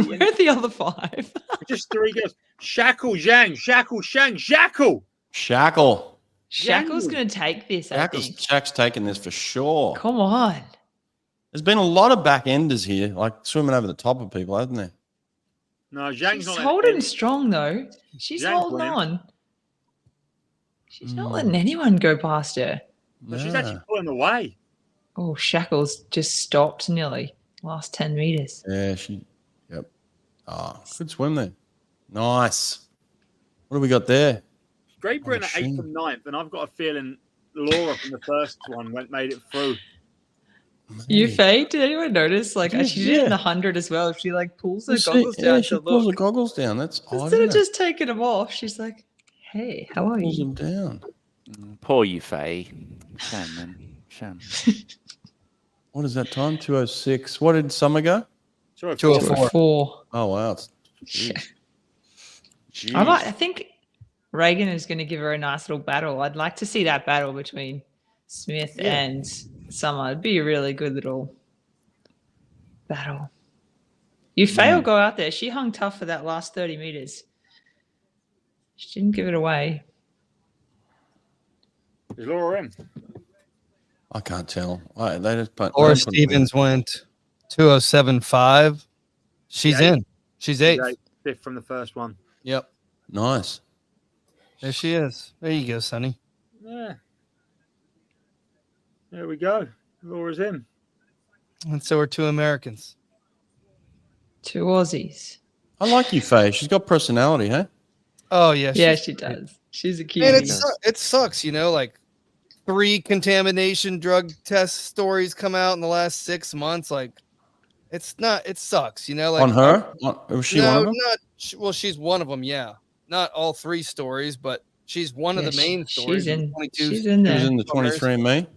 Where are the other 5? Just 3 girls. Shackle, Zhang, Shackle, Shang, Shackle. Shackle. Shackle's going to take this, I think. Shaq's taking this for sure. Come on. There's been a lot of back enders here, like swimming over the top of people, hasn't there? No, Zhang's She's not holding strong, though. She's Zhang's holding winning. on. She's not letting anyone go past her. No, she's actually pulling away. Oh, Shackle's just stopped nearly. Last 10 meters. Yeah, yep. Good swim there. Nice. What do we got there? Great Britain at 8th machine. and 9th, and I've got a feeling Laura from the first one made it through. You fade? Did anyone notice? Like, Yeah, she did it in yeah. the 100 as well. She like pulls her You see- goggles down she to pulls look. the goggles down. That's odd. Instead of isn't it? just taking them off, she's like, "Hey, how are Pulls you?" them down. Poor you, Faye. Shame, man. Shame. What is that time? 2:06. What did Summer go? 204. 4. Oh wow. I think Reagan is going to give her a nice little battle. I'd like to see that battle between Smith and Summer. It'd be a really good little battle. You fail, go out there. She hung tough for that last 30 meters. She didn't give it away. Is Laura in? I can't tell. They just put. Laura they put- Stevens went 207.5. She's Yeah. in. She's 8th. 5th from the first one. Yep. Nice. There she is. There you go, Sonny. Yeah. There we go. Laura's in. And so are 2 Americans. 2 Aussies. I like you, Faye. She's got personality, huh? Oh yeah. Yeah, she does. She's a cute. And it sucks, like 3 contamination drug test stories come out in the last 6 months. Like, it sucks, like On her? Was she one of them? Well, she's one of them. Yeah, not all 3 stories, but she's one of the main stories. She's in. 22 She's in She was there. in the 23andMe.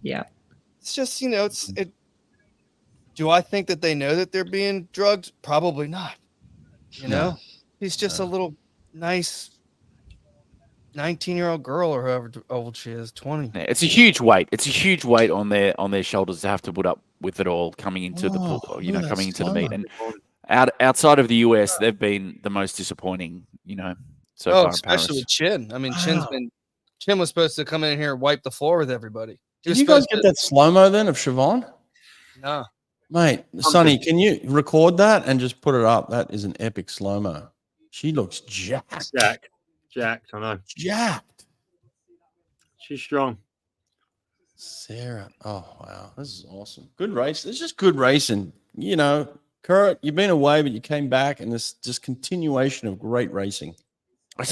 Yeah. It's just, do I think that they know that they're being drugged? Probably not. He's just a little nice 19-year-old girl or however old she is, 20. Yeah, it's a huge weight. It's a huge weight on their shoulders to have to put up with it all coming into the pool, look at that coming into the meet. stomach. And outside of the US, they've been the most disappointing, so far in Especially Paris. with Chin. I mean, Chin was supposed to come in here and wipe the floor with everybody. He Did was you guys supposed get that slow-mo then of Siobhan? No. Mate, Sonny, can you record that and just put it up? That is an epic slow-mo. She looks jacked. Jacked, I know. Jacked. She's strong. Sarah. Oh, wow. This is awesome. Good race. This is just good racing. Kurt, you've been away, but you came back, and this just continuation of great racing. I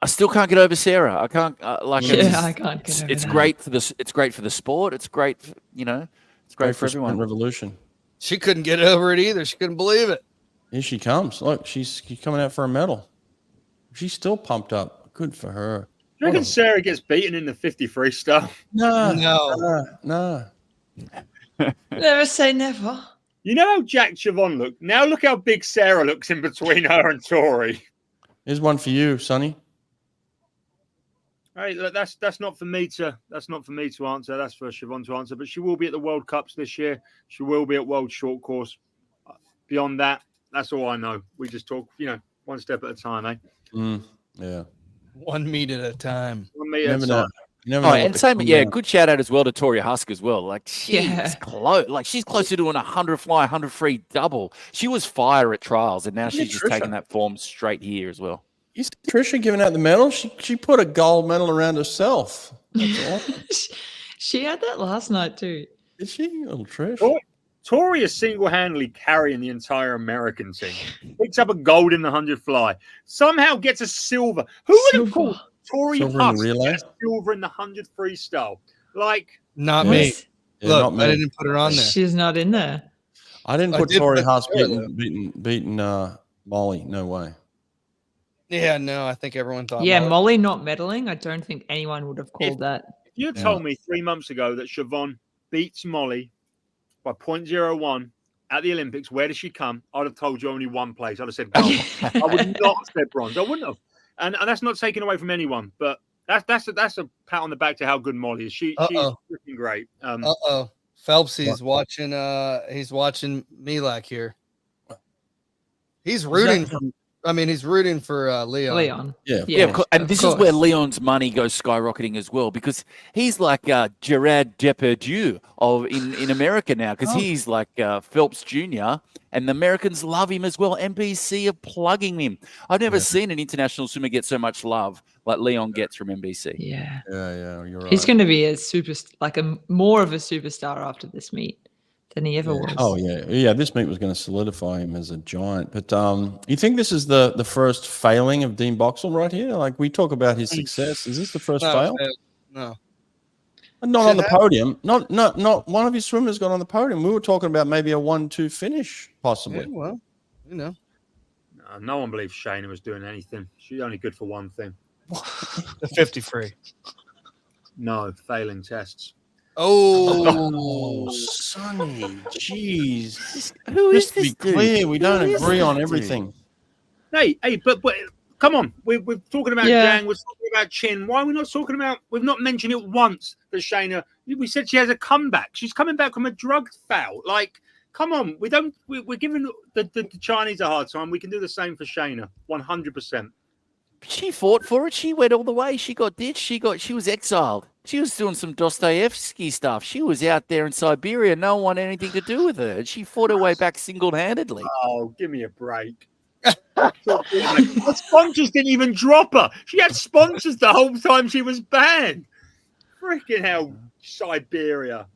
still can't get over Sarah. I can't I can't get over it's that. great for the it's great for the sport. It's great for, it's great for everyone. Sprint Revolution. She couldn't get over it either. She couldn't believe it. Here she comes. Look, she's coming out for a medal. She's still pumped up. Good for her. Do you reckon Sarah gets beaten in the 50 freestyle? No. Never say never. You know how Jack Siobhan looked? Now look how big Sarah looks in between her and Tori. Here's one for you, Sonny. Hey, look, that's not for me to answer. That's for Siobhan to answer. But she will be at the World Cups this year. She will be at World Short Course. Beyond that, that's all I know. We just talk, one step at a time, eh? Yeah. 1 meet at a time. 1 meter at a Never time. know. You never Oh, know what and they same, come yeah, out. good shout out as well to Tori Husk as well. Like she's Yeah. close, like she's closer to an 100 fly, 100 free double. She was fire at trials, and now Look at she's just Trisha. taking that form straight here as well. You see Trisha giving out the medal? She put a gold medal around herself. That's awesome. She had that last night too. Did she? Little Trish. Tori is single-handedly carrying the entire American team. Picks up a gold in the 100 fly. Somehow gets a silver. Who would have called Tori Silver in the Husk relay? get a silver in the 100 freestyle? Like, Not Yeah. me. Yeah, Look, not me. I didn't put her on there. She's not in there. I didn't I put did Tori put Husk Sarah, beating Molly. No way. Yeah, no, I think everyone thought. Yeah, Molly. Molly not medaling. I don't think anyone would have called that. if you had told me 3 months ago that Siobhan beats Molly by 0.01 at the Olympics, where does she come? I'd have told you only one place. I'd have said gold. I would not have said bronze. I wouldn't have. And that's not taken away from anyone, but that's a pat on the back to how good Molly is. She's freaking great. Phelpsy's watching. He's watching Milak here. He's rooting for. I mean, he's rooting for Leon. Yeah. And this is where Leon's money goes skyrocketing as well, because he's like Gerard Depardieu in America now, because he's like Phelps Jr. and the Americans love him as well. NBC are plugging him. I've never seen an international swimmer get so much love like Leon gets from NBC. Yeah. Yeah, you're right. He's going to be a more of a superstar after this meet than he ever was. Oh yeah. This meet was going to solidify him as a giant. But you think this is the first failing of Dean Boxall right here? Like, we talk about his success. Is this the first fail? No. Not on the podium. Not one of his swimmers got on the podium. We were talking about maybe a 1-2 finish, possibly. Yeah, well, you know. No one believes Shayna was doing anything. She's only good for one thing. The 50 free. No, failing tests. Oh, Sonny, jeez. Who is Just to be this dude? clear, we don't agree on everything. Hey, but come on. We're talking about Yeah. Jang. We're talking about Chin. Why are we not talking about? We've not mentioned it once that Shayna. We said she has a comeback. She's coming back from a drug foul. Like, come on. We're giving the Chinese a hard time. We can do the same for Shayna. 100%. She fought for it. She went all the way. She got ditched. She was exiled. She was doing some Dostoevsky stuff. She was out there in Siberia. No one wanted anything to do with her. And she fought her way back single-handedly. Oh, give me a break. The sponsors didn't even drop her. She had sponsors the whole time she was banned. Freaking hell, Siberia.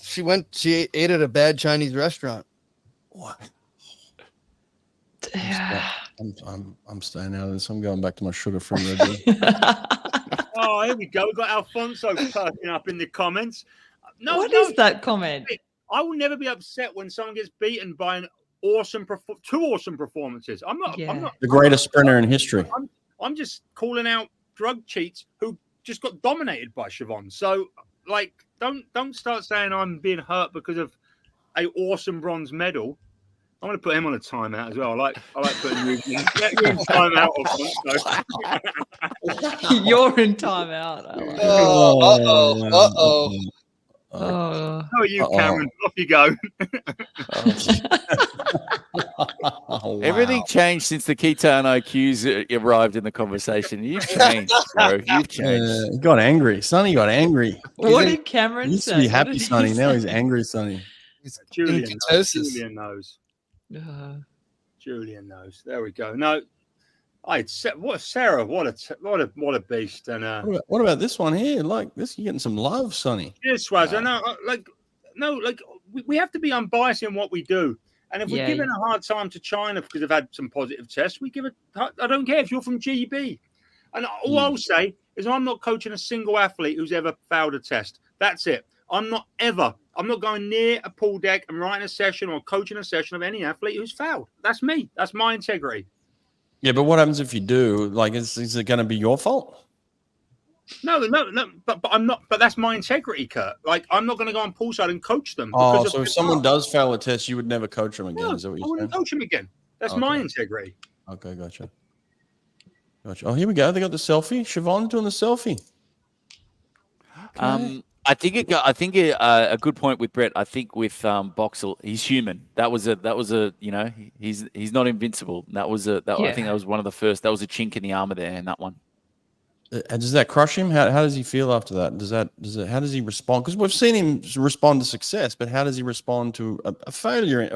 she ate at a bad Chinese restaurant. What? Yeah. I'm staying out of this. I'm going back to my sugar-free Red Bull. Oh, here we go. We've got Alfonso perking up in the comments. What is that comment? I will never be upset when someone gets beaten by two awesome performances. I'm not. The greatest sprinter in history. I'm just calling out drug cheats who just got dominated by Siobhan. So, like, don't start saying I'm being hurt because of a awesome bronze medal. I'm going to put him on a timeout as well. I like putting you in timeout. You're in timeout. How are you, Cameron? Off you go. Wow. Everything changed since the ketone IQs arrived in the conversation. You've changed, bro. You've changed. He got angry. Sonny got angry. What did Cameron He used say? to be What happy, did he Sonny. Now say? he's angry, Sonny. Julian ketosis. knows. Uh, Julian knows. There we go. No, Sarah. What a beast. And What about this one here? Like this, you're getting some love, Sonny. yes, Swaz. We have to be unbiased in what we do. And if we're giving a hard time to China because they've had some positive tests, we give it. I don't care if you're from GB. And all I'll say is I'm not coaching a single athlete who's ever failed a test. That's it. I'm not going near a pool deck and writing a session or coaching a session of any athlete who's failed. That's me. That's my integrity. Yeah, but what happens if you do? Like, is it going to be your fault? No. But I'm not. But that's my integrity, Kurt. Like, I'm not going to go on poolside and coach them. Oh, so if someone does fail a test, you would never coach them again. No, Is that what I you're saying? wouldn't coach them again. That's my integrity. Okay, gotcha. Oh, here we go. They got the selfie. Siobhan doing the selfie. Okay. I think a good point with Brett. I think with Boxall, he's human. That was a he's not invincible. I think that was one of the first. That was a chink in the armor there in that one. Does that crush him? How does he feel after that? How does he respond? Because we've seen him respond to success, but how does he respond to a failure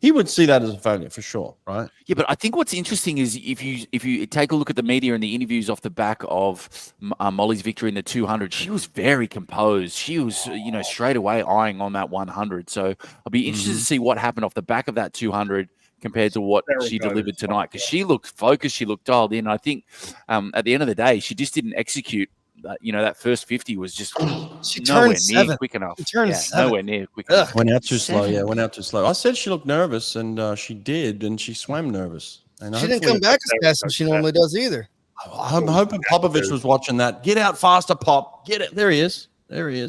he would see that as a failure for sure, right? Yeah, but I think what's interesting is if you take a look at the media and the interviews off the back of Molly's victory in the 200, she was very composed. She was, straight away eyeing on that 100. So I'll be interested to see what happened off the back of that 200 compared to what she delivered tonight, because she looked focused, she looked dialed in. I think at the end of the day, she just didn't execute. That first 50 was just nowhere near quick enough. Nowhere near quick enough. Went out too slow. Yeah, went out too slow. I said she looked nervous, and she did, and she swam nervous. And she didn't come back as fast as she normally does either. I'm hoping Popovich was watching that. Get out faster, Pop. Get it. There he is.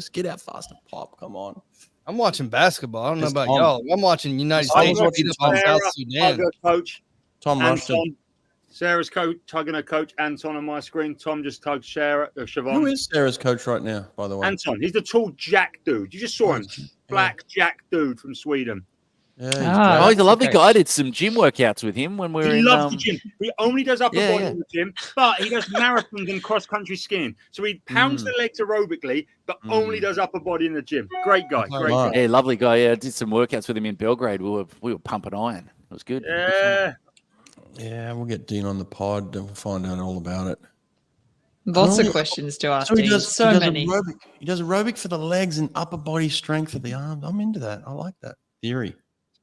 Get out faster, Pop. Come on. I'm watching basketball. I don't know about y'all. I'm watching United States beat up on South Sudan. Coach Tom Marchand. Sarah's coach tugging her coach Anton on my screen. Tom just tugged Siobhan. Who is Sarah's coach right now, by the way? Anton. He's the tall Jack dude. You just saw him. Black Jack dude from Sweden. Yeah, he's a lovely guy. I did some gym workouts with him when we were in. He loves the gym. He only does upper body in the gym, but he does marathons and cross-country skiing. So he pounds the legs aerobically, but only does upper body in the gym. Great guy. Great guy. Yeah, lovely guy. Yeah, I did some workouts with him in Belgrade. We were pumping iron. It was good. Yeah. Yeah, we'll get Dean on the pod and we'll find out all about it. Lots of questions to ask. Dean. So many. He does aerobic for the legs and upper body strength for the arms. I'm into that. I like that theory.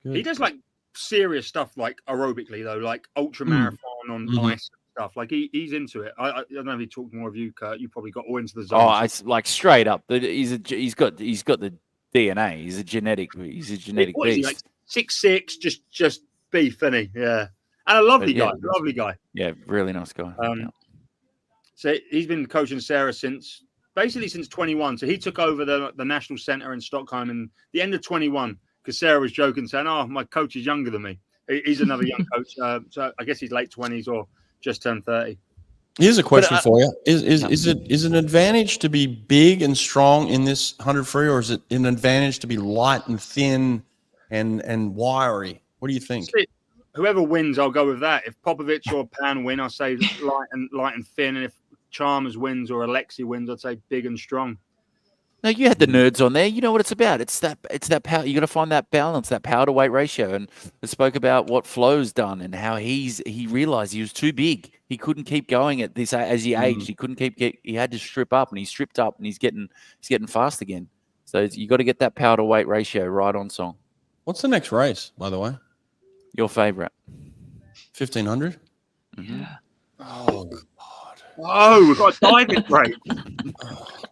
Good. He does like serious stuff, like aerobically though, like ultra marathon on ice and stuff. Like he's into it. I don't know if he talked more of you, Kurt. You probably got all into the zone. Oh, I like straight up. He's got the DNA. He's a genetic beast. He, like 6'6", just beef, isn't he? Yeah, and a lovely guy. Lovely guy. Yeah, really nice guy. So he's been coaching Sarah since 21. So he took over the national center in Stockholm in the end of 21. Because Sarah was joking, saying, "Oh, my coach is younger than me." He's another young coach, so I guess he's late 20s or just turned 30. Here's a question for you: Is it an advantage to be big and strong in this 100 free, or is it an advantage to be light and thin and wiry? What do you think? Whoever wins, I'll go with that. If Popovich or Pan win, I'll say light and thin, and if Chalmers wins or Alexi wins, I'd say big and strong. No, you had the nerds on there. You know what it's about. It's that power. You got to find that balance, that power to weight ratio. And I spoke about what Flo's done and how he realized he was too big. He couldn't keep going at this as he aged. He couldn't he had to strip up, and he stripped up, and he's getting fast again. So you got to get that power to weight ratio right on song. What's the next race, by the way? Your favorite? 1500. Yeah. Oh God. Oh, we've got a diving break.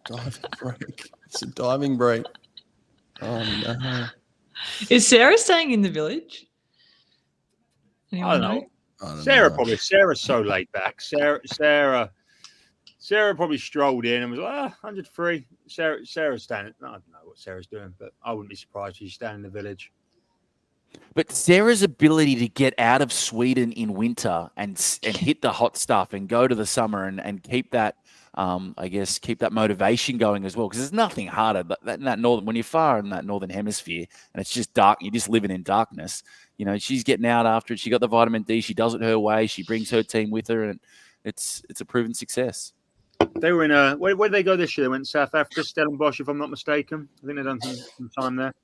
Diving break. It's a diving break. Oh no. Is Sarah staying in the village? I don't know. Sarah probably. Sarah's so laid back. Sarah probably strolled in and was like, 103. Sarah's standing. I don't know what Sarah's doing, but I wouldn't be surprised if she's standing in the village. But Sarah's ability to get out of Sweden in winter and hit the hot stuff and go to the summer and keep that, keep that motivation going as well. Because there's nothing harder than that when you're far in that northern hemisphere and it's just dark, you're just living in darkness. She's getting out after it. She got the vitamin D. She does it her way. She brings her team with her, and it's a proven success. They were in where did they go this year? They went to South Africa, Stellenbosch, if I'm not mistaken. I think they've done some time there.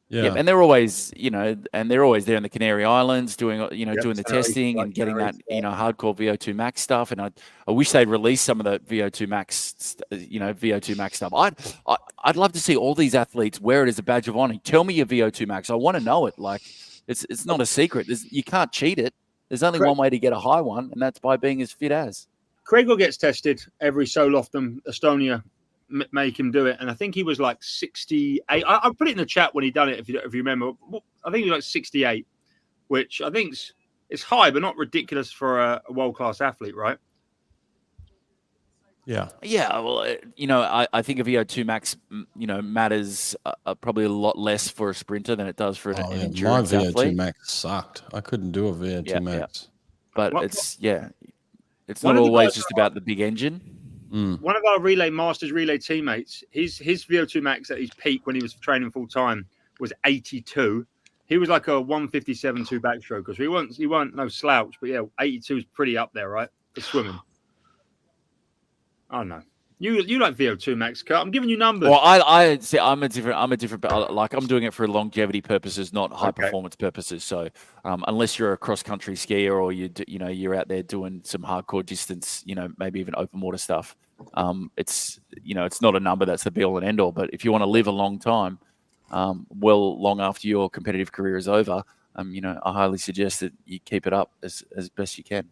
Yeah, and they're always, they're always there in the Canary Islands doing the testing and getting that, hardcore VO2 max stuff. And I wish they'd release some of the VO2 max, VO2 max stuff. I'd love to see all these athletes wear it as a badge of honor. Tell me your VO2 max. I want to know it. Like it's not a secret. You can't cheat it. There's only one way to get a high one, and that's by being as fit as. Gregor gets tested every so often. Estonia make him do it, and I think he was like 68. I put it in the chat when he done it. If you remember, I think he was like 68, which I think it's high, but not ridiculous for a world-class athlete, right? Yeah. Well, I think a VO2 max, matters probably a lot less for a sprinter than it does for an endurance athlete. My VO2 max sucked. I couldn't do a VO2 max. But it's not always just about the big engine. One of our Masters relay teammates, his VO2 max at his peak when he was training full time was 82. He was like a 157.2 backstroker. So he weren't no slouch, but 82 is pretty up there, right? For swimming. Oh no. You like VO2 max, Kurt. I'm giving you numbers. Well, I see. I'm a different. Like I'm doing it for longevity purposes, not high performance purposes. So, unless you're a cross country skier or you're out there doing some hardcore distance, maybe even open water stuff. It's not a number that's the be all and end all. But if you want to live a long time, long after your competitive career is over, I highly suggest that you keep it up as best you can.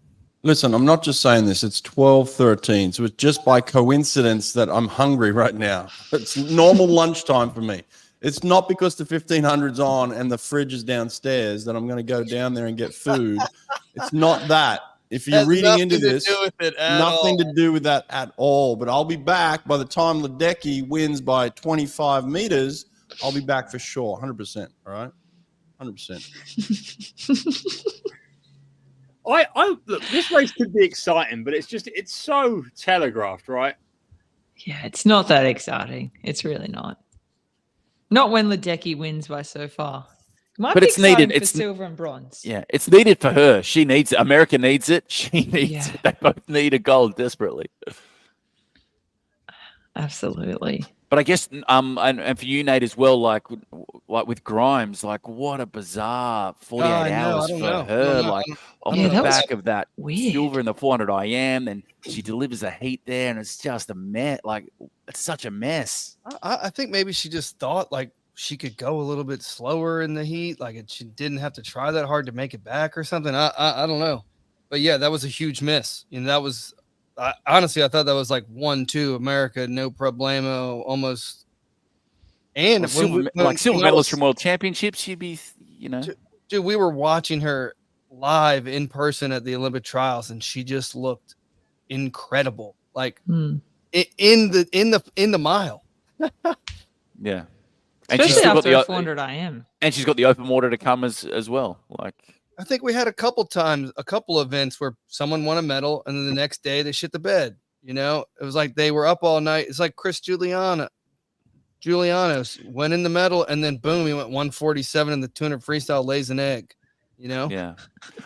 Listen, I'm not just saying this. It's 12:13, so it's just by coincidence that I'm hungry right now. It's normal lunchtime for me. It's not because the 1500's on and the fridge is downstairs that I'm going to go down there and get food. It's not that. If you're reading into this, nothing to do with that at all. But I'll be back by the time Ledecky wins by 25 meters. I'll be back for sure, 100%. All right, 100%. I look, this race could be exciting, but it's so telegraphed, right? Yeah, it's not that exciting. It's really not. Not when Ledecky wins by so far. But it's needed. It's silver and bronze. Yeah, it's needed for her. She needs it. America needs it. She needs it. They both need a gold desperately. Absolutely. But I guess, and for you, Nate, as well, like with Grimes, like what a bizarre 48 hours for her. Like on the back of that silver in the 400 IM, and she delivers a heat there, and it's just a mess. Like it's such a mess. I think maybe she just thought like she could go a little bit slower in the heat, like she didn't have to try that hard to make it back or something. I don't know, but yeah, that was a huge miss. That was. Honestly, I thought that was like 1-2 America, no problemo, almost. And silver medalist from World Championships, she'd be, Dude, we were watching her live in person at the Olympic trials, and she just looked incredible, like in the mile. Yeah, and especially after the 400 IM, and she's got the open water to come as well, like. I think we had a couple events where someone won a medal and then the next day they shit the bed. It was like they were up all night. It's like Chris Giulianos went in the medal and then boom, he went 147 in the 200 freestyle, lays an egg. Yeah.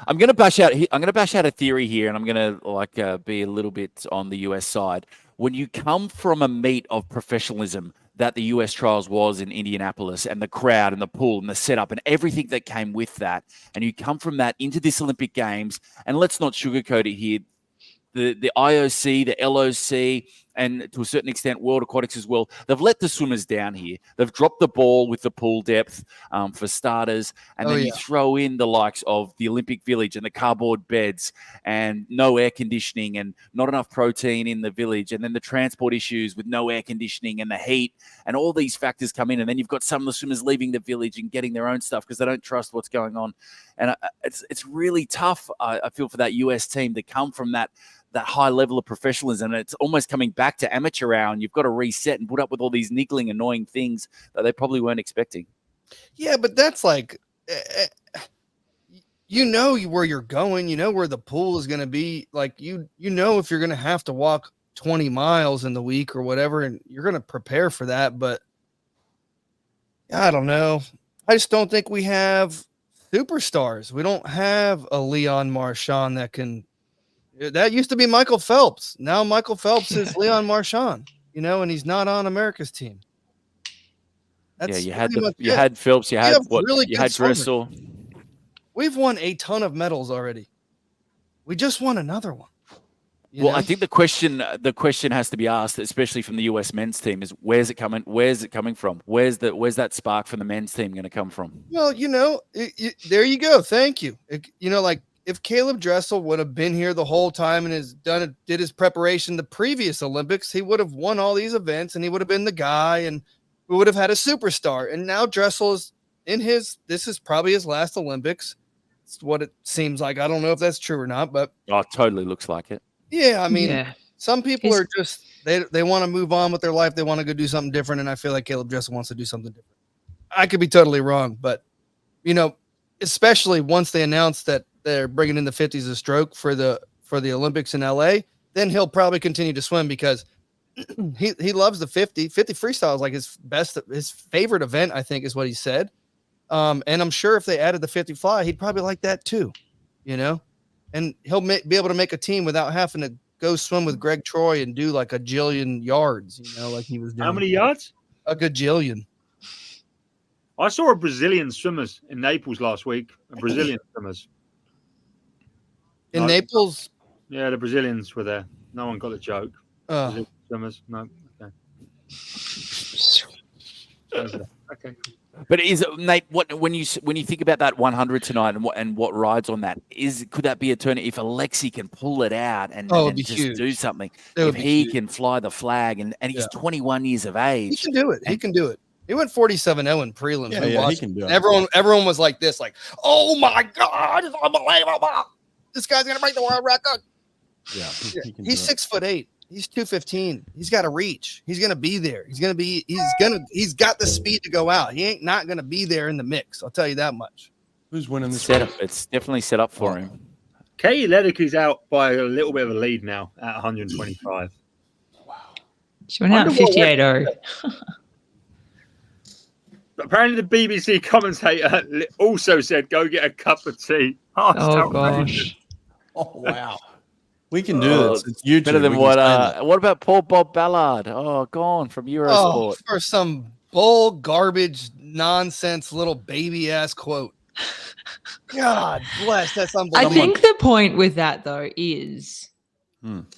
I'm gonna bash out a theory here, and I'm gonna be a little bit on the US side. When you come from a meet of professionalism that the US trials was in Indianapolis, and the crowd and the pool and the setup and everything that came with that, and you come from that into this Olympic Games, and let's not sugarcoat it here, the IOC, the LOC, and to a certain extent World Aquatics as well, they've let the swimmers down here. They've dropped the ball with the pool depth for starters, and then you throw in the likes of the Olympic Village and the cardboard beds and no air conditioning and not enough protein in the village, and then the transport issues with no air conditioning and the heat, and all these factors come in, and then you've got some of the swimmers leaving the village and getting their own stuff because they don't trust what's going on. And it's really tough, I feel, for that US team to come from that high level of professionalism. And it's almost coming back to amateur hour, and you've got to reset and put up with all these niggling, annoying things that they probably weren't expecting. Yeah, but that's like, where you're going, where the pool is going to be. Like, if you're going to have to walk 20 miles in the week or whatever, and you're going to prepare for that. But I don't know. I just don't think we have superstars. We don't have a Leon Marchand that used to be Michael Phelps. Now Michael Phelps is Leon Marchand, and he's not on America's team. You had Phelps, you had Dressel. We've won a ton of medals already. We just won another one. I think the question has to be asked, especially from the US men's team, is where's it coming from? Where's that spark from the men's team going to come from? Well, there you go. Thank you. If Caleb Dressel would have been here the whole time and did his preparation the previous Olympics, he would have won all these events and he would have been the guy, and we would have had a superstar. And now Dressel is this is probably his last Olympics. It's what it seems like. I don't know if that's true or not, but it totally looks like it. Yeah, I mean, some people are just they want to move on with their life. They want to go do something different, and I feel like Caleb Dressel wants to do something different. I could be totally wrong, but especially once they announce that they're bringing in the 50s of stroke for the Olympics in LA, then he'll probably continue to swim because he loves the 50 freestyle is like his favorite event, I think is what he said. And I'm sure if they added the 50 fly, he'd probably like that too, and he'll be able to make a team without having to go swim with Greg Troy and do like a jillion yards, like he was doing. How many yards? A gajillion. I saw a Brazilian swimmers in Naples last week. Brazilian swimmers. In Naples? Yeah, the Brazilians were there. No one got the joke. Brazilian swimmers? No. Okay. Okay. But is it, Nate? When you think about that 100 tonight and what rides on that, could that be a turn if Alexi can pull it out and just huge. do something? If he can fly the flag and he's 21 years of age, he can do it. He can do it. He went 47-0 in prelims. Yeah, he can do it. Everyone was like this, like, oh my God, it's unbelievable. This guy's gonna break the world record. Yeah, he's 6'8". He's 215. He's got to reach. He's gonna be there. He's got the speed to go out. He ain't not gonna be there in the mix. I'll tell you that much. Who's winning this setup? It's definitely set up for him. Katie Ledecky's out by a little bit of a lead now at 125. Wow. She went out 58-0. Apparently, the BBC commentator also said, "Go get a cup of tea." Oh gosh! Oh wow! We can do this. It's YouTube. Better than what about Paul Bob Ballard? Oh, gone from Eurosport. For some bull garbage nonsense little baby ass quote. God bless. That's unbelievable. I think the point with that though is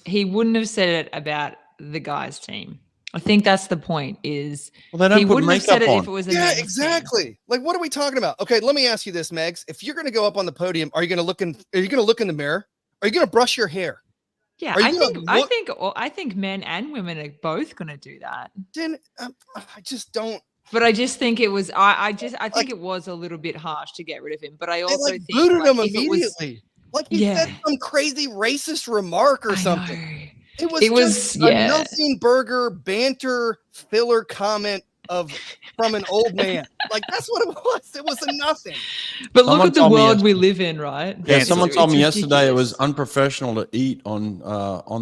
he wouldn't have said it about the guys' team. I think that's the point. Is he wouldn't have said it if it was a men's exactly. team. Like, what are we talking about? Okay, let me ask you this, Megs. If you're going to go up on the podium, are you going to look in the mirror? Are you going to brush your hair? Yeah, I think men and women are both going to do that. Then I just don't. But I just think it was. I think it was a little bit harsh to get rid of him. But I also think booted him immediately. He said some crazy racist remark or something. Know. It was a nothing burger banter filler comment from an old man. Like, that's what it was. It was a nothing. But look at the world we live in, right? Yeah, someone told me yesterday it was unprofessional to eat on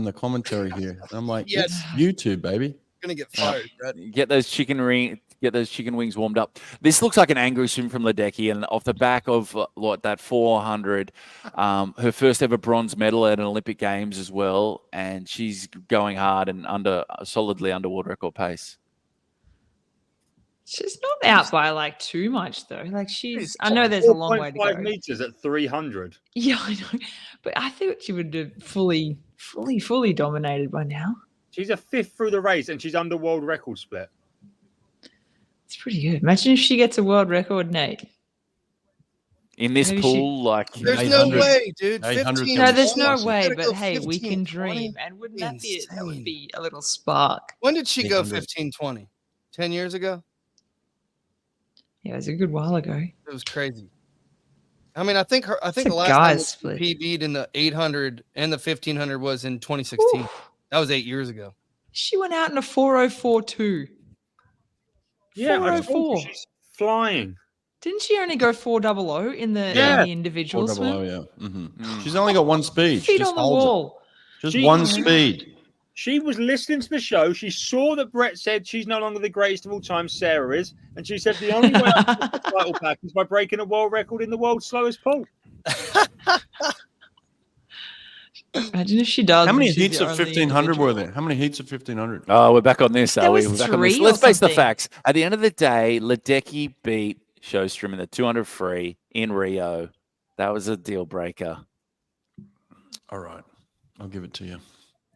the commentary here. And I'm like, yes, YouTube, baby. You're gonna get fired, Brett. Get those chicken wings warmed up. This looks like an angry swim from Ledecky, and off the back of that 400, her first ever bronze medal at an Olympic Games as well, and she's going hard and solidly under world record pace. She's not out by like too much though. Like I know there's a long way to go. 5 meters at 300. Yeah, I know, but I thought she would have fully dominated by now. She's a 5th through the race, and she's under world record split. It's pretty good. Imagine if she gets a world record, Nate. In this pool, there's no way, dude. 15, no, there's no way. But hey, 15, we can dream, and wouldn't that be? That would be a little spark. When did she go 15-20? 10 years ago. Yeah, it was a good while ago. It was crazy. I mean, I think the last time PB'd in the 800 and the 1500 was in 2016. Oof. That was 8 years ago. She went out in a 4:04.2. Yeah, 4:04. She's flying. Didn't she only go 4:00 in the individual swim? 4:00, yeah. Mm-hmm. She's only got one speed. Feet on the wall. Just one speed. She was listening to the show. She saw that Brett said she's no longer the greatest of all time. Sarah is. And she said the only way I can get the title back is by breaking a world record in the world's slowest pool. Imagine if she does. How many heats of 1500 were there? How many heats of 1500? Oh, we're back on this, are we? Let's face the something. facts. At the end of the day, Ledecky beat Sjostrom in the 200 free in Rio. That was a deal breaker. All right. I'll give it to you.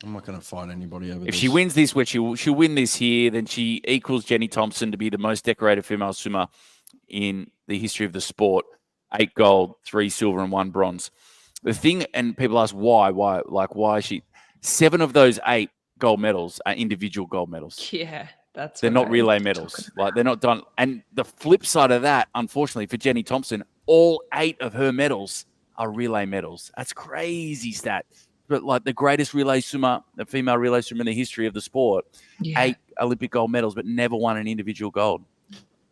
I'm not going to fight anybody over this. If she wins this, which she'll win this here, then she equals Jenny Thompson to be the most decorated female swimmer in the history of the sport. 8 gold, 3 silver, and 1 bronze. The thing, and people ask why is she? 7 of those 8 gold medals are individual gold medals. Yeah, they're not relay medals. Like, they're not done. And the flip side of that, unfortunately for Jenny Thompson, all 8 of her medals are relay medals. That's crazy stat. But like the greatest relay swimmer, the female relay swimmer in the history of the sport, 8 Olympic gold medals, but never won an individual gold.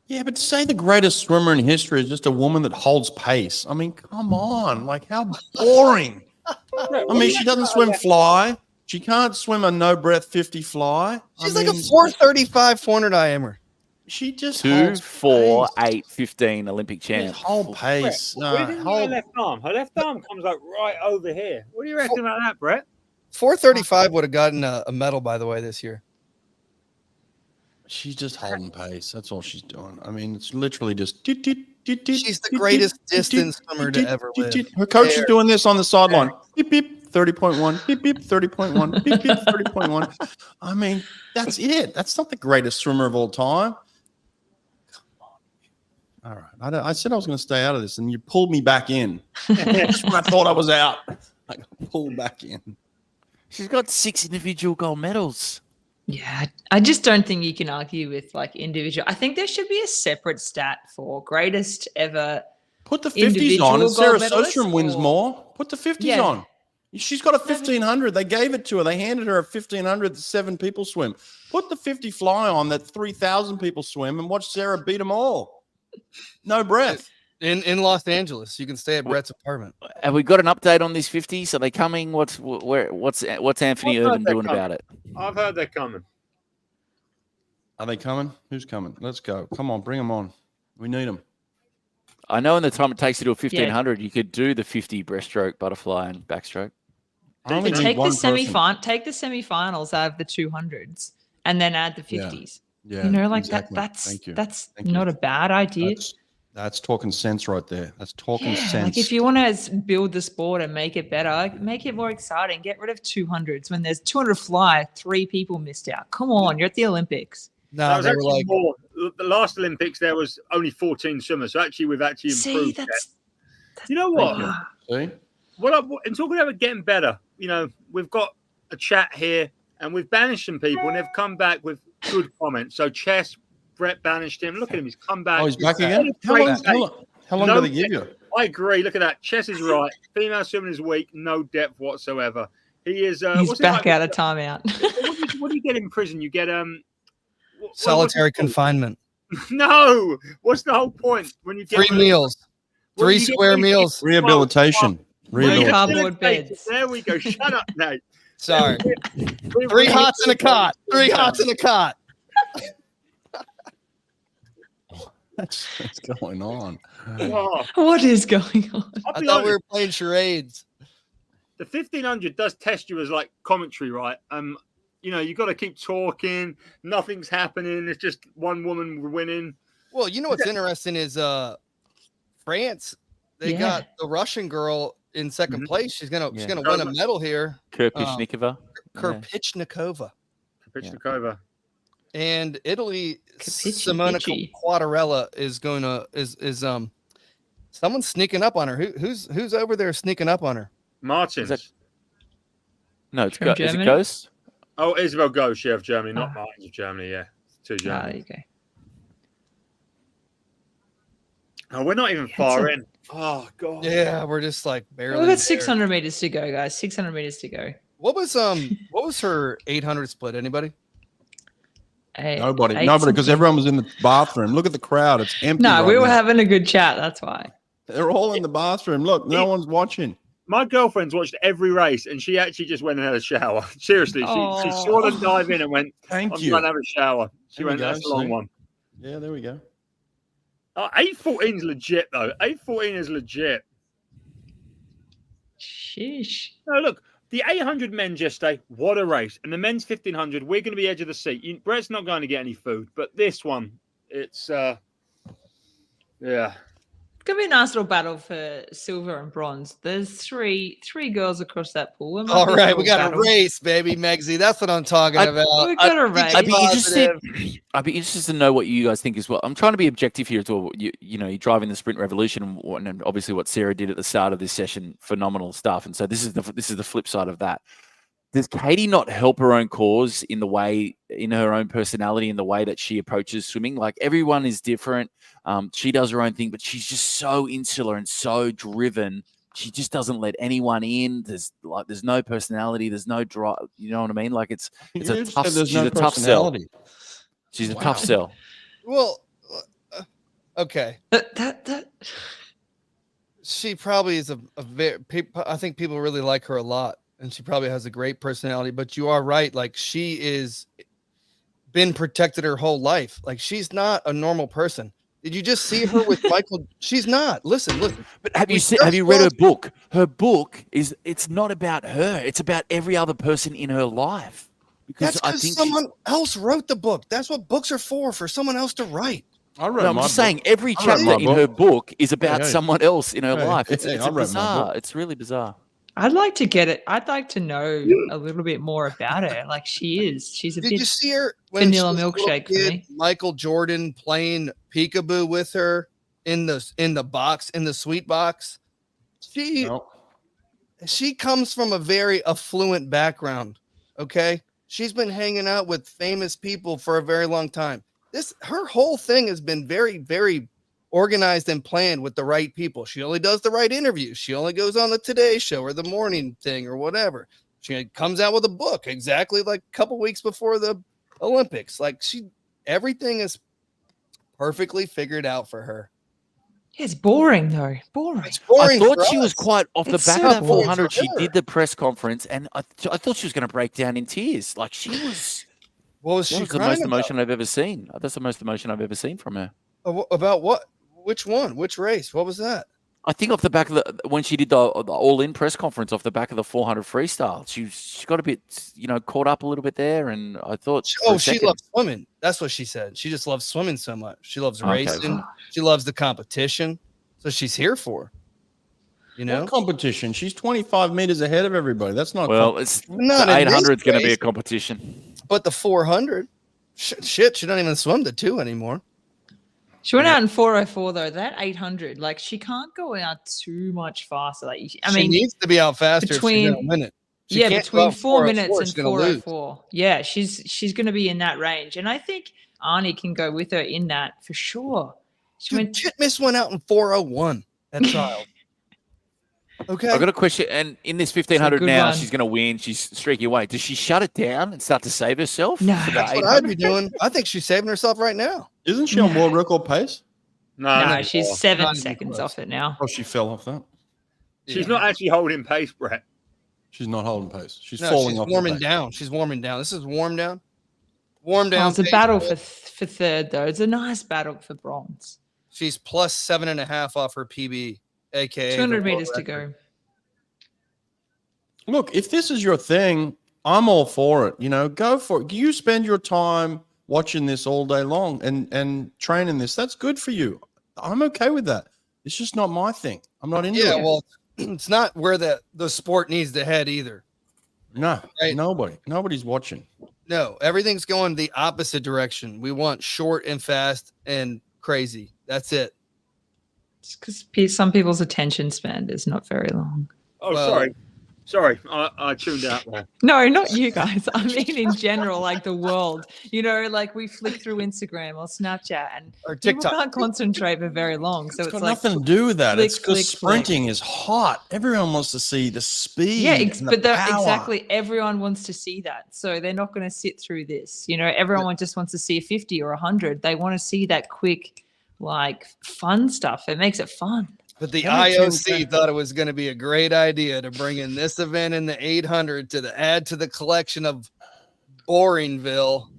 Yeah, but to say the greatest swimmer in history is just a woman that holds pace. I mean, come on. Like, how boring. I mean, she doesn't swim fly. She can't swim a no-breath 50 fly. She's like a 435 400 IMer. She just 2, 4, 8, 15 Olympic champ. Hold pace. Where did her left arm? Her left arm comes like right over here. What do you reckon about that, Brett? 4:35 would have gotten a medal, by the way, this year. She's just holding pace. That's all she's doing. I mean, it's literally just. She's the greatest distance swimmer to ever live. Her coach is doing this on the sideline. Beep, beep, 30.1. Beep, beep, 30.1. Beep, beep, 30.1. I mean, that's it. That's not the greatest swimmer of all time. Come on. All right. I said I was going to stay out of this, and you pulled me back in. That's when I thought I was out. I got pulled back in. She's got 6 individual gold medals. Yeah, I just don't think you can argue with like individual. I think there should be a separate stat for greatest ever. Put the 50s on, and Sarah medalist, Sostrom wins more. Put the 50s on. She's got a 1500. They gave it to her. They handed her a 1500 that 7 people swim. Put the 50 fly on that 3,000 people swim and watch Sarah beat them all. No breath. In Los Angeles, you can stay at Brett's apartment. Have we got an update on these 50s? Are they coming? What's Anthony Irvin doing about it? I've heard they're coming. Are they coming? Who's coming? Let's go. Come on, bring them on. We need them. I know in the time it takes to do a 1500, you could do the 50 breaststroke, butterfly, and backstroke. I Take the semifinals out of the 200s and then add the 50s. Yeah, you know, like exactly. that's Thank not you. a bad idea. That's talking sense right there. That's talking sense. Like if you want to build the sport and make it better, make it more exciting. Get rid of 200s. When there's 200 fly, 3 people missed out. Come on, you're at the Olympics. No, they were like more. The last Olympics there was only 14 swimmers. So actually, we've actually improved. You know what? See? And talking about getting better, you know, we've got a chat here and we've banished some people and they've come back with good comments. So Chess, Brett banished him. Look at him. He's come back. Oh, he's back again? How long do they give you? I agree. Look at that. Chess is right. Female swimming is weak. No depth whatsoever. He is. He's back out of timeout. What do you get in prison? You get solitary confinement. No. What's the whole point when you get 3 meals, 3 square meals, rehabilitation, cardboard beds? There we go. Shut up, Nate. Sorry. 3 hots in a cot. 3 hots in a cot. What's going on? Oh, What is going on? I thought we were playing charades. The 1500 does test you as like commentary, right? You know, you got to keep talking. Nothing's happening. It's just one woman winning. Well, you know what's interesting is France. They got the Russian girl in second place. She's gonna win a medal here. Kirpichnikova. Kirpichnikova. Kirpichnikova. And Italy, Simona Quattarella is going to is someone's sneaking up on her. Who's over there sneaking up on her? Marchand. No, is it Ghost? Oh, Isabel Ghost, of Germany, not Martins of Germany. Yeah, 2 Germany. Okay. Oh, we're not even far in. Oh God. Yeah, we're just like barely. We've got 600 meters to go, guys. 600 meters to go. What was her 800 split? Anybody? Nobody, because everyone was in the bathroom. Look at the crowd; it's empty. No, we were having a good chat. That's why. They're all in the bathroom. Look, no one's watching. My girlfriend's watched every race, and she actually just went and had a shower. Seriously, she saw them dive in and went, "Thank I'm you." going to have a shower. She went, "That's a long one." Yeah, there we go. 8:14 is legit, though. 8:14 is legit. Sheesh. No, look, the 800 men yesterday, what a race. And the men's 1500, we're going to be edge of the seat. Brett's not going to get any food, but this one, it's, yeah. It's going to be a nice little battle for silver and bronze. There's three girls across that pool. All right, we got a race, baby, Megsy. That's what I'm talking about. We got a race. I'd be interested to know what you guys think as well. I'm trying to be objective here as well. You know, you're driving the sprint revolution, and obviously what Sarah did at the start of this session, phenomenal stuff. And so this is the flip side of that. Does Katie not help her own cause in her own personality, in the way that she approaches swimming? Like, everyone is different. She does her own thing, but she's just so insular and so driven. She just doesn't let anyone in. There's no personality. There's no drive. You know what I mean? Like, it's a tough. She's a tough sell. She's a tough sell. Well, okay. She probably is a very. I think people really like her a lot. And she probably has a great personality, but you are right. Like, she is been protected her whole life. Like, she's not a normal person. Did you just see her with Michael? She's not. Listen. But have you read her book? Her book it's not about her. It's about every other person in her life. Because That's because someone else wrote the book. That's what books are for someone else to write. I'm just saying every chapter in her book is about someone else in her life. It's bizarre. It's really bizarre. I'd like to get it. I'd like to know a little bit more about her. Like she's a Did bit you see her when vanilla she was a little milkshake for kid, me. Michael Jordan playing peekaboo with her in the box, in the sweet box? She comes from a very affluent background. Okay. She's been hanging out with famous people for a very long time. Her whole thing has been very, very organized and planned with the right people. She only does the right interviews. She only goes on the Today Show or the morning thing or whatever. She comes out with a book exactly like a couple weeks before the Olympics. Like everything is perfectly figured out for her. It's boring though. Boring. It's boring. I thought she was quite off the back of that boring 400. for She her. did the press conference, and I thought she was going to break down in tears. Like she was. What was she That was the crying most about? emotion I've ever seen. That's the most emotion I've ever seen from her. About what? Which one? Which race? What was that? I think off the back of when she did the all-in press conference off the back of the 400 freestyle, she got a bit, caught up a little bit there, and I thought, She loves swimming. That's what she said. She just loves swimming so much. She loves racing. She loves the competition. So she's here for. What competition? She's 25 meters ahead of everybody. That's not. Well, it's not the 800 is going to be a competition, but the 400, shit, she don't even swim the 2 anymore. She went out in 4:04 though. That 800, like she can't go out too much faster. Like she needs to be out faster between, if she's gonna win it. Between 4 minutes and 4:04. Yeah, she's going to be in that range, and I think Arnie can go with her in that for sure. Chitmis went out in 4:01 at trial. Okay, I got a question, and in this 1500 now, she's going to win. She's streaking away. Does she shut it down and start to save herself? No, that's what I'd be doing. I think she's saving herself right now. Isn't she on world record pace? No, she's 7 seconds off it now. Oh, she fell off that. She's not actually holding pace, Brett. She's not holding pace. She's falling off. Warming down. She's warming down. This is warm down. Warm down. It's a battle for third though. It's a nice battle for bronze. She's plus 7.5 off her PB, aka 200 meters to go. Look, if this is your thing, I'm all for it. Go for it. You spend your time watching this all day long and training this. That's good for you. I'm okay with that. It's just not my thing. I'm not into it. Yeah, well, it's not where the sport needs to head either. No, right? Nobody's watching. No, everything's going the opposite direction. We want short and fast and crazy. That's it. It's because some people's attention span is not very long. Oh, sorry, I tuned out there. No, not you guys. I mean, in general, like the world. Like we flick through Instagram or Snapchat, and or people TikTok. Can't concentrate for very long. So it's got like nothing to do with that. flick, it's because flick, sprinting is hot. Everyone wants to see the speed. Yeah, and but the power. exactly. Everyone wants to see that, so they're not going to sit through this. Everyone just wants to see a 50 or 100. They want to see that quick, like fun stuff. It makes it fun. But the IOC thought it was going to be a great idea to bring in this event in the 800 to add to the collection of Boringville.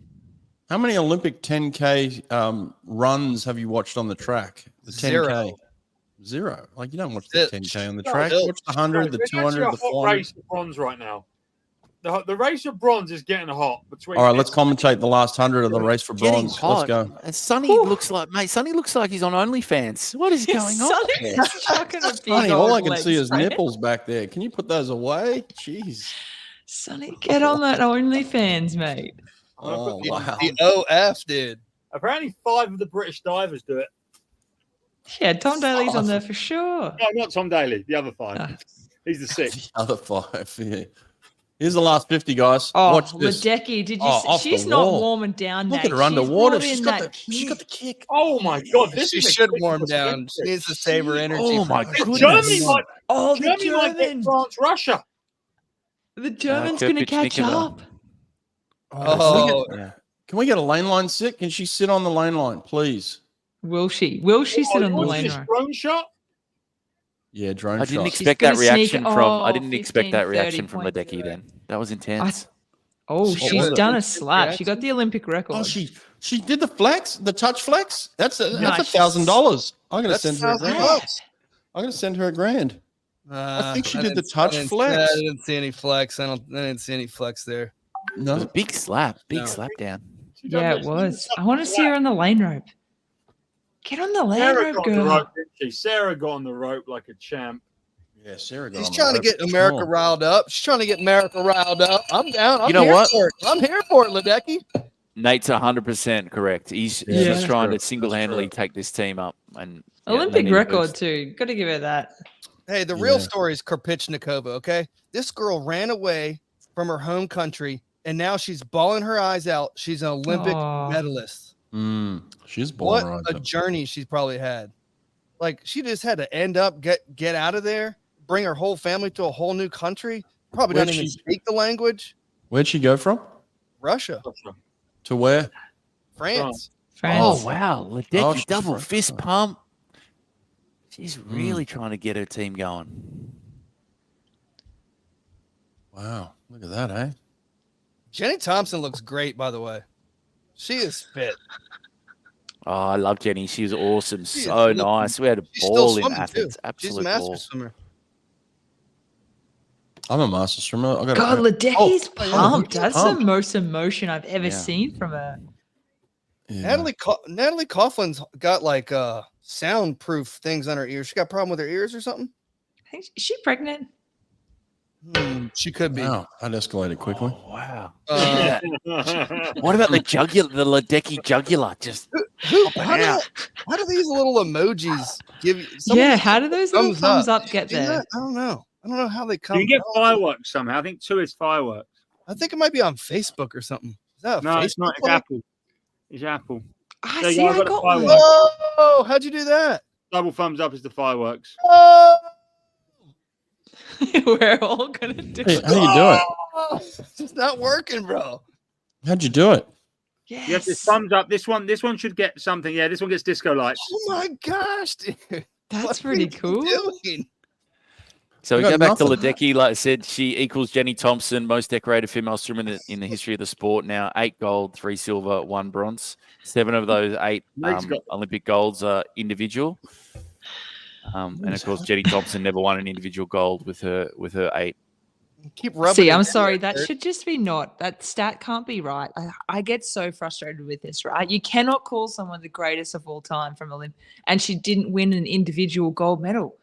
How many Olympic 10K runs have you watched on the track? The 10K? Zero. Like you don't watch the 10K on the track. You watch the 100, the 200, the 400. Race of bronze right now. The race of bronze is getting hot. All right, let's commentate the last 100 of the race for bronze. Let's go. And Sonny looks like he's on OnlyFans. What is going on? Sonny, all I can see is nipples back there. Can you put those away? Jeez. Sonny, get on that OnlyFans, mate. Oh, wow. The OF did. Apparently 5 of the British divers do it. Yeah, Tom Daly's on there for sure. No, not Tom Daly. The other 5. He's the 6th. The other 5, yeah. Here's the last 50, guys. Oh, watch this. Ledecky, did you see? She's not warming down. Look Nate. at her underwater. She's She's got the kick. Oh my god, she should warm down. She needs to save her energy. Oh my goodness. Germany might German. get France, Russia. The German's going to catch up. Can we get a lane line sit? Can she sit on the lane line, please? Will she? Will she sit on the lane line? Drone shot? Yeah, drone shot. I didn't expect that reaction from. I didn't expect that reaction from Ledecky. Then that was intense. Oh, She she's did. done a slap. She got the Olympic record. Oh, she did the flex, the touch flex. That's Nice. $1,000. I'm gonna That's send her a grand. Yeah. I'm gonna send her a grand. I think she did the didn't- touch I didn't- flex. I didn't see any flex. I didn't see any flex there. It was a No, big slap. Big No. slap down. Yeah, it was. I want to see her on the lane rope. Get on the lane Sarah rope, got on the girl. rope, didn't she? Sarah got on the rope like a champ. yeah, Sarah. got She's on the trying to rope get for America sure. riled up. She's trying to get America riled up. I'm down. I'm You know here what? for it. I'm here for it, Ledecky. Nate's 100% correct. He's Yeah, just that's trying true. to single-handedly That's take this team up. And Olympic they need a record boost. too. Got to give her that. Hey, the real Yeah. story is Karpichnikova, okay? This girl ran away from her home country, and now she's bawling her eyes out. She's an Olympic Aw. medalist. She's What born a journey she's probably had. Like, she just had to end up, get out of there, bring her whole family to a whole new country. Probably Where'd don't even she- speak the language. Where'd she go from? Russia, To where? France. France. Oh, wow. Ledecky Oh, she's double right. fist pump. She's really trying to get her team going. Wow, look at that, eh? Jenny Thompson looks great, by the way. She is fit. Oh, I love Jenny. She was awesome. She is So looking- nice. We had a She's still ball in swimming, too. Athens. She's Absolute a master ball. swimmer. I'm a master swimmer. I got God, Ledecky's Oh, yeah, pumped. she's That's pumped. the most emotion I've ever Yeah. seen from her. Natalie Coughlin's got like soundproof things on her ears. She got a problem with her ears or something? I think is she pregnant? She could be. Wow, that escalated quickly. Oh, wow. Uh, What about the jugular, the Ledecky jugular? Just how do these little emojis give you? some of Yeah, these how do those little thumbs up get do that? there? I don't know. I don't know how they come. You can get fireworks somehow. I think 2 is fireworks. I think it might be on Facebook or something. Is that a No, Facebook it's not. It's link? Apple. It's Apple. Ah, There you see, go, I I've got the got one. fireworks. Oh, how'd you do that? Double thumbs up is the fireworks. Oh, We're all gonna do Hey, it. how you do it? it's just not working, bro. How'd you do it? Yes. You have this thumbs up. This one should get something. Yeah, this one gets disco lights. Oh my gosh, dude. That's What pretty are you cool. doing? So we I go got back to nothing. Ledecky. Like I said, she equals Jenny Thompson, most decorated female swimmer in the history of the sport. Now 8 gold, 3 silver, 1 bronze. 7 of those 8 Nate's got- Olympic golds are individual. And of course, Jenny Thompson never won an individual gold with her 8. Keep rubbing. See, it I'm in sorry. there, That Kurt. should just be not. That stat can't be right. I get so frustrated with this, right? You cannot call someone the greatest of all time from Olymp, and she didn't win an individual gold medal.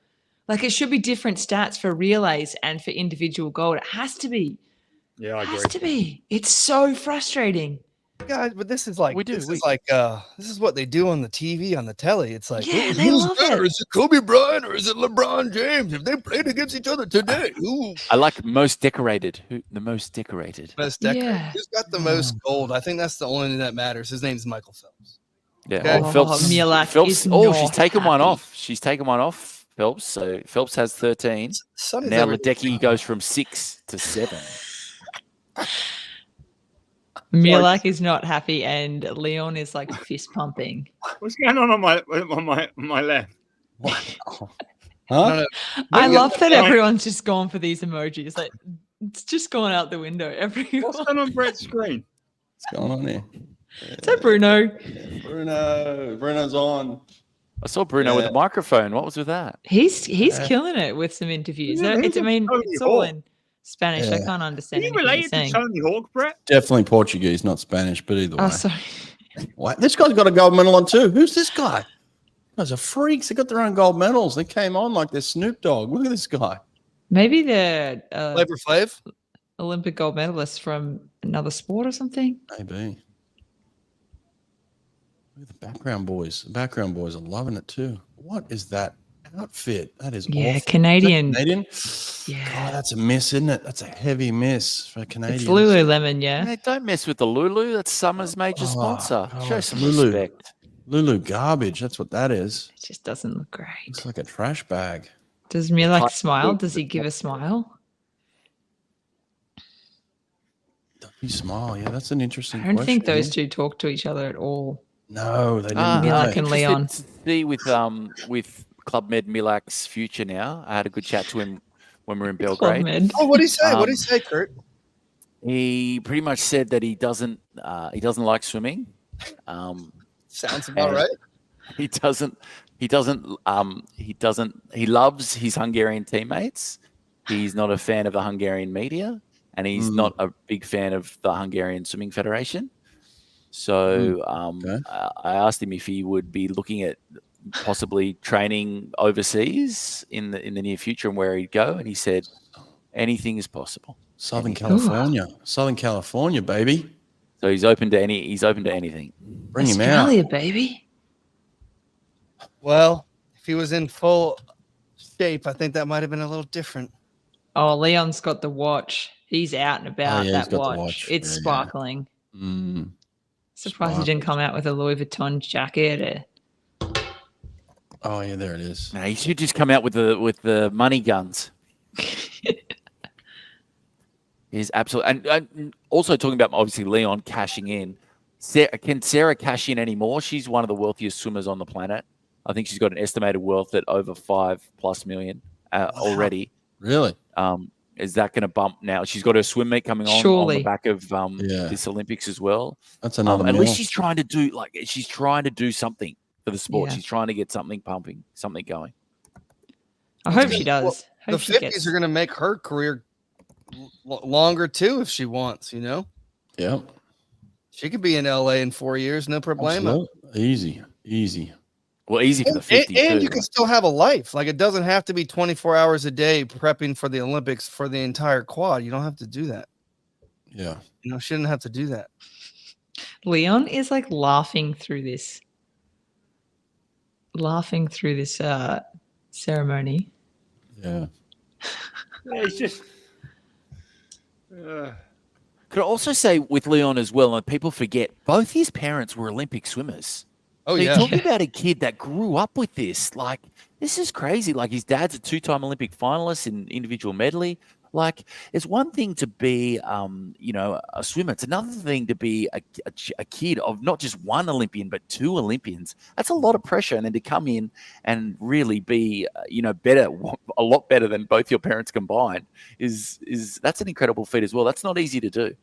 Like, it should be different stats for relays and for individual gold. It has to be. Yeah, I It has agree. to be. It's so frustrating. Guys, but this is like We do, This we- is like this is what they do on the TV on the telly. It's like, Yeah, "Ooh, they who's love better? it. Is it Kobe Bryant or is it LeBron James? If they played against each other today, ooh, I like most decorated. The most decorated. most decorated. Yeah. Who's got the most gold? I think that's the only thing that matters. His name's Michael Phelps. Yeah. Okay. Oh, Phelps. Mielak Phelps. is Oh, she's not taken one happy. off. She's taken one off. Phelps. So Phelps has 13. Sonny's Now over Ledecky goes from 6 to 7. Milak is not happy, and Leon is like fist pumping. What's going on my left? Huh? I you love that Right. everyone's just gone for these emojis. Like, it's just gone out the window. Everyone. What's going on Brett's screen? What's going on here? Is that Bruno? Bruno's on. I saw Bruno with Yeah. a microphone. What was with that? He's Yeah. killing it with some interviews. Yeah, It's, I he's mean, Tony it's all Hawk. in Spanish. I Yeah. can't Are understand you anything related he's to saying. Tony Hawk, Brett? Definitely Portuguese, not Spanish, but either way. Oh, sorry. What? This guy's got a gold medal on too. Who's this guy? Those are freaks. They got their own gold medals. They came on like they're Snoop Dogg. Look at this guy. Maybe they're Flavor Flav. Olympic gold medalists from another sport or something. Maybe. Look at the background boys. The background boys are loving it too. What is that outfit? That is Yeah, awful. Is that Canadian. Canadian? Yeah. God, that's a miss, isn't it? That's a heavy miss for Canadians. It's Lululemon, yeah. Hey, don't mess with the Lulu. That's Summer's major Oh, sponsor. God, Show some Lulu. respect. Lulu garbage. That's what that is. It just doesn't look great. It's like a trash bag. Does Milak Type smile? of- Does he give a smile? Does he smile? Yeah, that's an interesting I don't think question, those yeah. two talk to each other at all. No, they didn't. Ah, no. Milak and Leon. Interested to see with Club Med Milak's future now. I had a good chat to him when we were in Club Belgrade. Med. Oh, what do you say? What do you Um, say, Kurt? He pretty much said that he doesn't like swimming. Sounds about and right. He loves his Hungarian teammates. He's not a fan of the Hungarian media, and he's not a big fan of the Hungarian Swimming Federation. So I asked him if he would be looking at possibly training overseas in the near future and where he'd go, and he said anything is possible. Southern California, baby. So he's open to anything. Bring him out, Australia, baby. Well, if he was in full shape, I think that might have been a little different. Oh, Leon's got the watch. He's out and about. he's That got the watch. watch. It's Yeah, sparkling. Mm. Surprised he didn't come out with a Louis Vuitton jacket. Oh yeah, there it is. No, he should just come out with the money guns. He's absolutely, and also talking about obviously Leon cashing in. Can Sarah cash in anymore? She's one of the wealthiest swimmers on the planet. I think she's got an estimated wealth at over $5+ million already. Really? Is that going to bump now? She's got her swim meet coming on the back of this Olympics as well. That's another. At least she's trying to do something for the sport. Yeah. She's trying to get something pumping, something going. I hope she does. Well, the 50s are going to make her career longer too if she wants, you know. Yeah, she could be in LA in 4 years, no problemo. Easy. Well, easy for the 50s and you can still have a life. Like, it doesn't have to be 24 hours a day prepping for the Olympics for the entire quad. You don't have to do that. Yeah, you know, she didn't have to do that. Leon is like laughing through this ceremony. Yeah. It's just. Could I also say with Leon as well, and people forget, both his parents were Olympic swimmers. Oh, so yeah. You're talking about a kid that grew up with this. Like, this is crazy. Like, his dad's a 2-time Olympic finalist in individual medley. Like, it's one thing to be, a swimmer. It's another thing to be a kid of not just one Olympian, but 2 Olympians. That's a lot of pressure. And then to come in and really be, better, a lot better than both your parents combined is that's an incredible feat as well. That's not easy to do.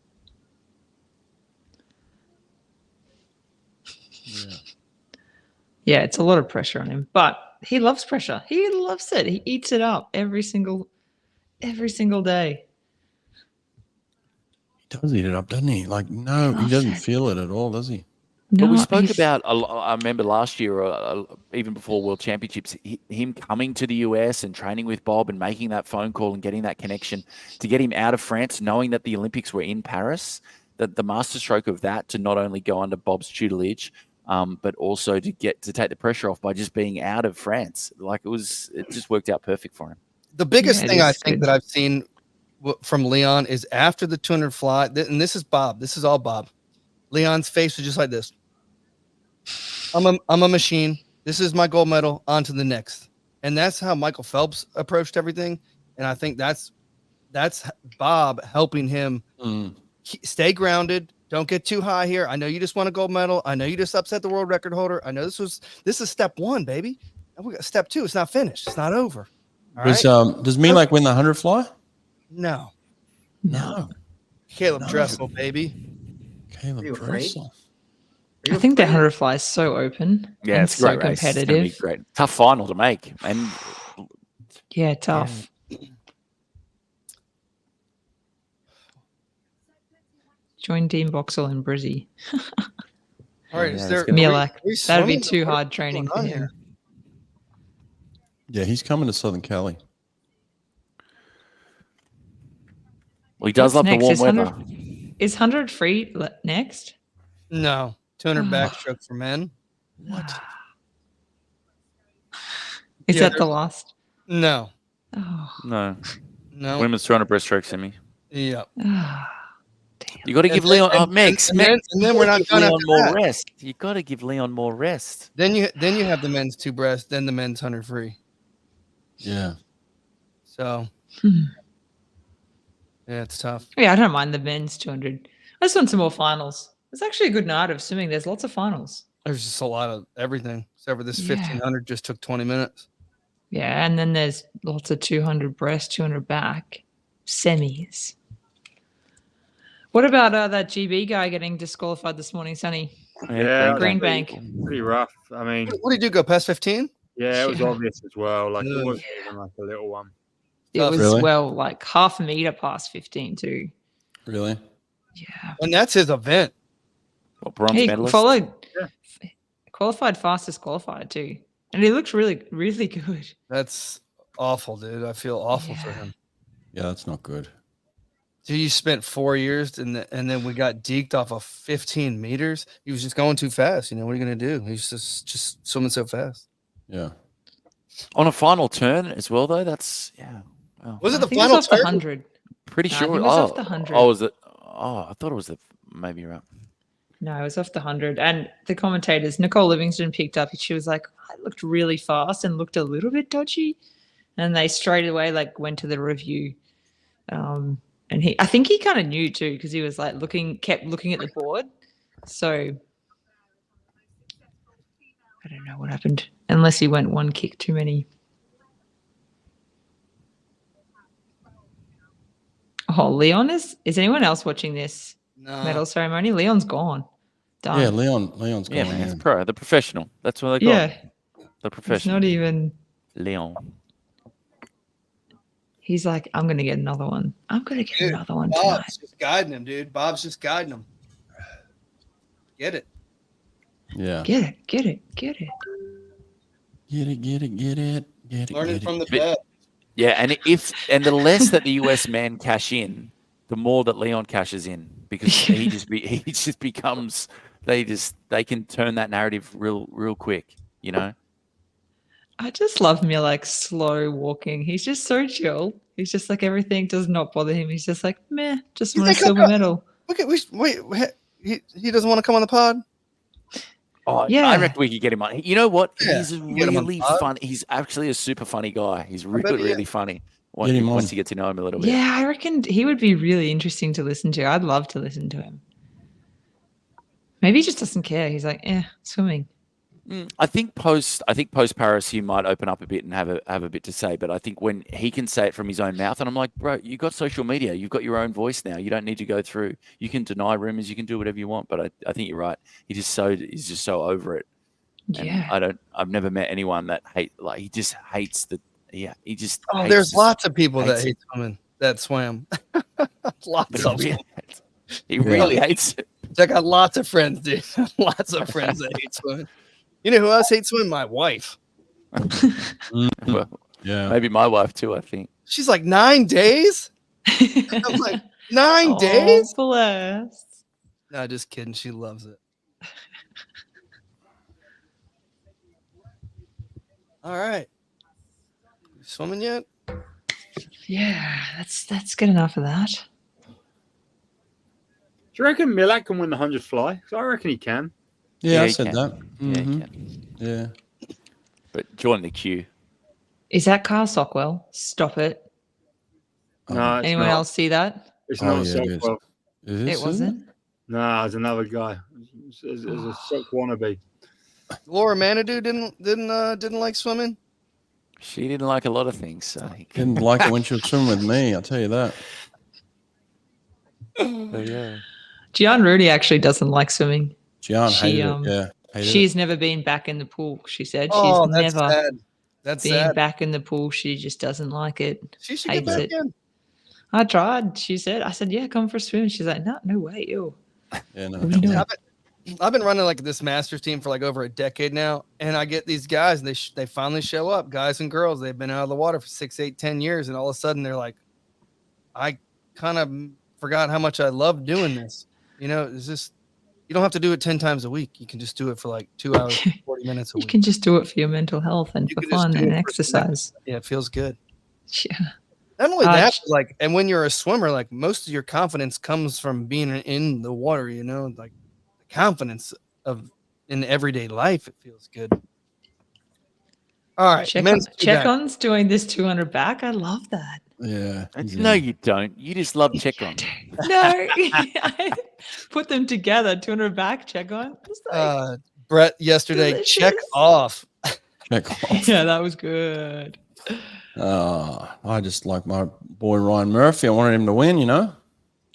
Yeah, it's a lot of pressure on him, but he loves pressure. He loves it. He eats it up every single day. He does eat it up, doesn't he? Like, no, he doesn't feel it at all, does he? No, but we spoke about, I remember last year, even before World Championships, him coming to the US and training with Bob and making that phone call and getting that connection to get him out of France, knowing that the Olympics were in Paris, that the masterstroke of that to not only go under Bob's tutelage, but also to take the pressure off by just being out of France. Like, it just worked out perfect for him. The biggest thing I think that I've seen from Leon is after the 200 fly, and this is Bob. This is all Bob. Leon's face was just like this. I'm a machine. This is my gold medal. On to the next. And that's how Michael Phelps approached everything. And I think that's Bob helping him stay grounded. Don't get too high here. I know you just won a gold medal. I know you just upset the world record holder. I know this is step 1, baby. And we got step 2. It's not finished. It's not over. Does Milak win the 100 fly? No. Caleb Dressel, baby. Caleb Dressel. I think the 100 fly is so open. Yeah, it's so great competitive. It's great. Tough final to make. And yeah, tough. Join Dean Boxall and Brizzy. All right, is there Milak? That'd be too hard training for him. Yeah, he's coming to Southern Cali. Well, he does love the warm weather. Is 100 free next? No. 200 backstroke for men. What? Is that the last? No. Oh. No. Women's 200 breaststroke semi. Yeah. You got to give Leon Mex. And then we're not done after more rest. You got to give Leon more rest. Then you have the men's 2 breast, then the men's 100 free. Yeah. So. Yeah, it's tough. Yeah, I don't mind the men's 200. I just want some more finals. It's actually a good night of swimming. There's lots of finals. There's just a lot of everything. Except for this 1500 just took 20 minutes. Yeah, and then there's lots of 200 breast, 200 back, semis. What about that GB guy getting disqualified this morning, Sonny? Yeah, Greenbank. Pretty rough. I mean, What did you do? Go past 15? yeah, it was Yeah. obvious as well. Like, it Ugh. wasn't even like a little one. It was, Really? well, like half a meter past 15 too. Really? Yeah. And that's his event. What, bronze He medalist? qualified fastest qualified too. And he looks really, really good. That's awful, dude. I feel awful for him. Yeah, that's not good. Dude, you spent 4 years and then we got deked off of 15 meters. He was just going too fast. You know, what are you going to do? He's just swimming so fast. Yeah. On a final turn as well, though. That's Wow. Was it I the think it was final off the turn? 100. Pretty No, I sure. think it was off the 100. Oh, was it? Oh, I thought it was the. Maybe you're right. No, it was off the 100. And the commentators, Nicole Livingston picked up. She was like, I looked really fast and looked a little bit dodgy. And they straight away like went to the review. And I think he kind of knew too, because he was like kept looking at the board. So I don't know what happened, unless he went one kick too many. Oh, Leon is anyone else watching this medal ceremony? Leon's gone. Done. Yeah, Leon's Yeah, going man, it's in. pro, the professional. That's what they call Yeah. it. The It's professional. not even. Leon. He's like, I'm gonna get another one. I'm gonna get Dude, another one tonight. Bob's just guiding him, dude. Bob's just guiding him. Get it. Yeah. Get it, get it, get it. Get it, get it, get it, get it. Learning get from it. the best. Yeah, and the less that the US men cash in, the more that Leon cashes in, because he just becomes they can turn that narrative real quick, you know. I just love him. Like slow walking. He's just so chill. He's just like everything does not bother him. He's just like meh. Just He's want a like, silver medal. Wait, he doesn't want to come on the pod? Oh, Yeah. I reckon we could get him on. You know what? Yeah, He's get him on really the pod. fun. He's actually a super funny guy. He's bet really, he is. really funny. Get him Once on. you get to know him a little bit. Yeah, I reckon he would be really interesting to listen to. I'd love to listen to him. Maybe he just doesn't care. He's like, swimming. I think post Paris he might open up a bit and have a bit to say, but I think when he can say it from his own mouth, and I'm like, bro, you got social media, you've got your own voice now. You don't need to go through. You can deny rumors, you can do whatever you want. But I think you're right. He's just so over it. And Yeah. I've never met anyone that he just hates the he just hates There's this- lots of people that hates hate swimming that swam. Lots of them. He really hates it. I got lots of friends, dude. Lots of friends that hate swimming. You know who else hates swimming? My wife. Well, Yeah. maybe my wife too, I think. She's like 9 days. I'm like 9 Oh, days. bless. No, just kidding. She loves it. All right. You swimming yet? Yeah, that's good enough of that. Do you reckon Milak can win the 100 fly? 'Cause I reckon he can. Yeah, I he said can. that. Yeah, he Mhm. can. Yeah. But join the queue. Is that Carl Sockwell? Stop it. No, it's Anyone not. else see that? It's Oh, not yeah, a it sock is. well. Is It wasn't. No, it's another guy. It's a sock wannabe. Laura Manadoo didn't like swimming. She didn't like a lot of things, so Didn't like it when she was swimming with me. I'll tell you that. yeah. Gian Rudy actually doesn't like swimming. Gian She, hated it. Yeah. Hated She's never been back in the pool. She said Oh, she's that's never sad. That's been sad. back in the pool. She just doesn't like it. She should get hates back it. in. I tried. She said, I said, yeah, come for a swim. She's like, no way. Ew. it. Yeah, no. What are you doing? I've been running like this Masters team for like over a decade now, and I get these guys, and they finally show up, guys and girls. They've been out of the water for 6, 8, 10 years, and all of a sudden they're like, I kind of forgot how much I love doing this. You know, it's just you don't have to do it 10 times a week. You can just do it for like 2 hours, 40 minutes a You week. can just do it for your mental health and You for can just fun do and it for exercise. Yeah, it feels good. Yeah. Not only Uh, that, but, like, and when you're a swimmer, like most of your confidence comes from being in the water. You know, like the confidence of in everyday life. It feels good. All right, Check-on's doing this 200 back. I love that. Yeah. No, you don't. You just love check on. No, I put them together. 200 back, check-on. It's like, Brett yesterday, delicious. check off. Check off. yeah, that was good. I just like my boy Ryan Murphy. I wanted him to win, you know.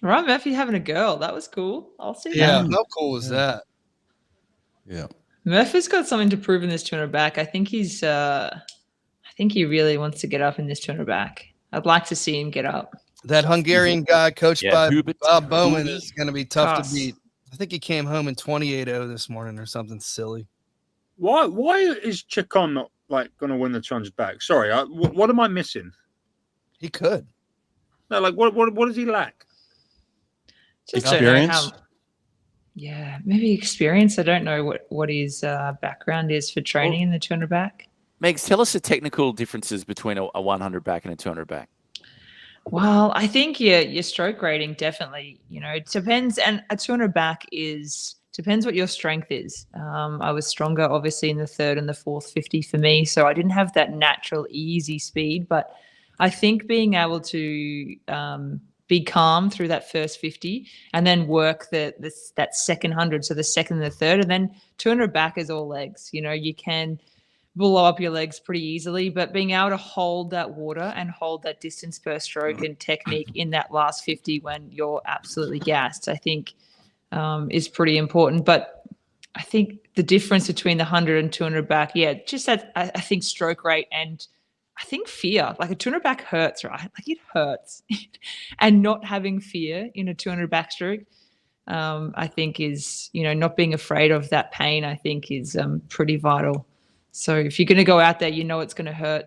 All right, Murphy having a girl. That was cool. I'll see Yeah, that. how cool was that? Yeah. Murphy's got something to prove in this 200 back. I think he really wants to get up in this 200 back. I'd like to see him get up. That Hungarian guy coached Yeah, by Hubert. Bob Bowman Hubie. is going to be tough Toss. to beat. I think he came home in 28-0 this morning or something silly. Why is Chacon not like going to win the 200 back? Sorry, what am I missing? He could. No, like what does he lack? Just don't know Experience? yeah, maybe experience. I don't know what his background is for training in the 200 back. Megs, tell us the technical differences between a 100 back and a 200 back. Well, I think your stroke rating definitely, it depends. And a 200 back depends what your strength is. I was stronger, obviously, in the third and the fourth 50 for me. So I didn't have that natural, easy speed. But I think being able to be calm through that first 50 and then work that second 100, so the second and the third, and then 200 back is all legs. You can blow up your legs pretty easily, but being able to hold that water and hold that distance per stroke and technique in that last 50 when you're absolutely gassed, I think is pretty important. But I think the difference between the 100 and 200 back, just that I think stroke rate and I think fear. Like a 200 back hurts, right? Like it hurts. And not having fear in a 200 backstroke, I think is, not being afraid of that pain, I think is pretty vital. So if you're going to go out there, it's going to hurt.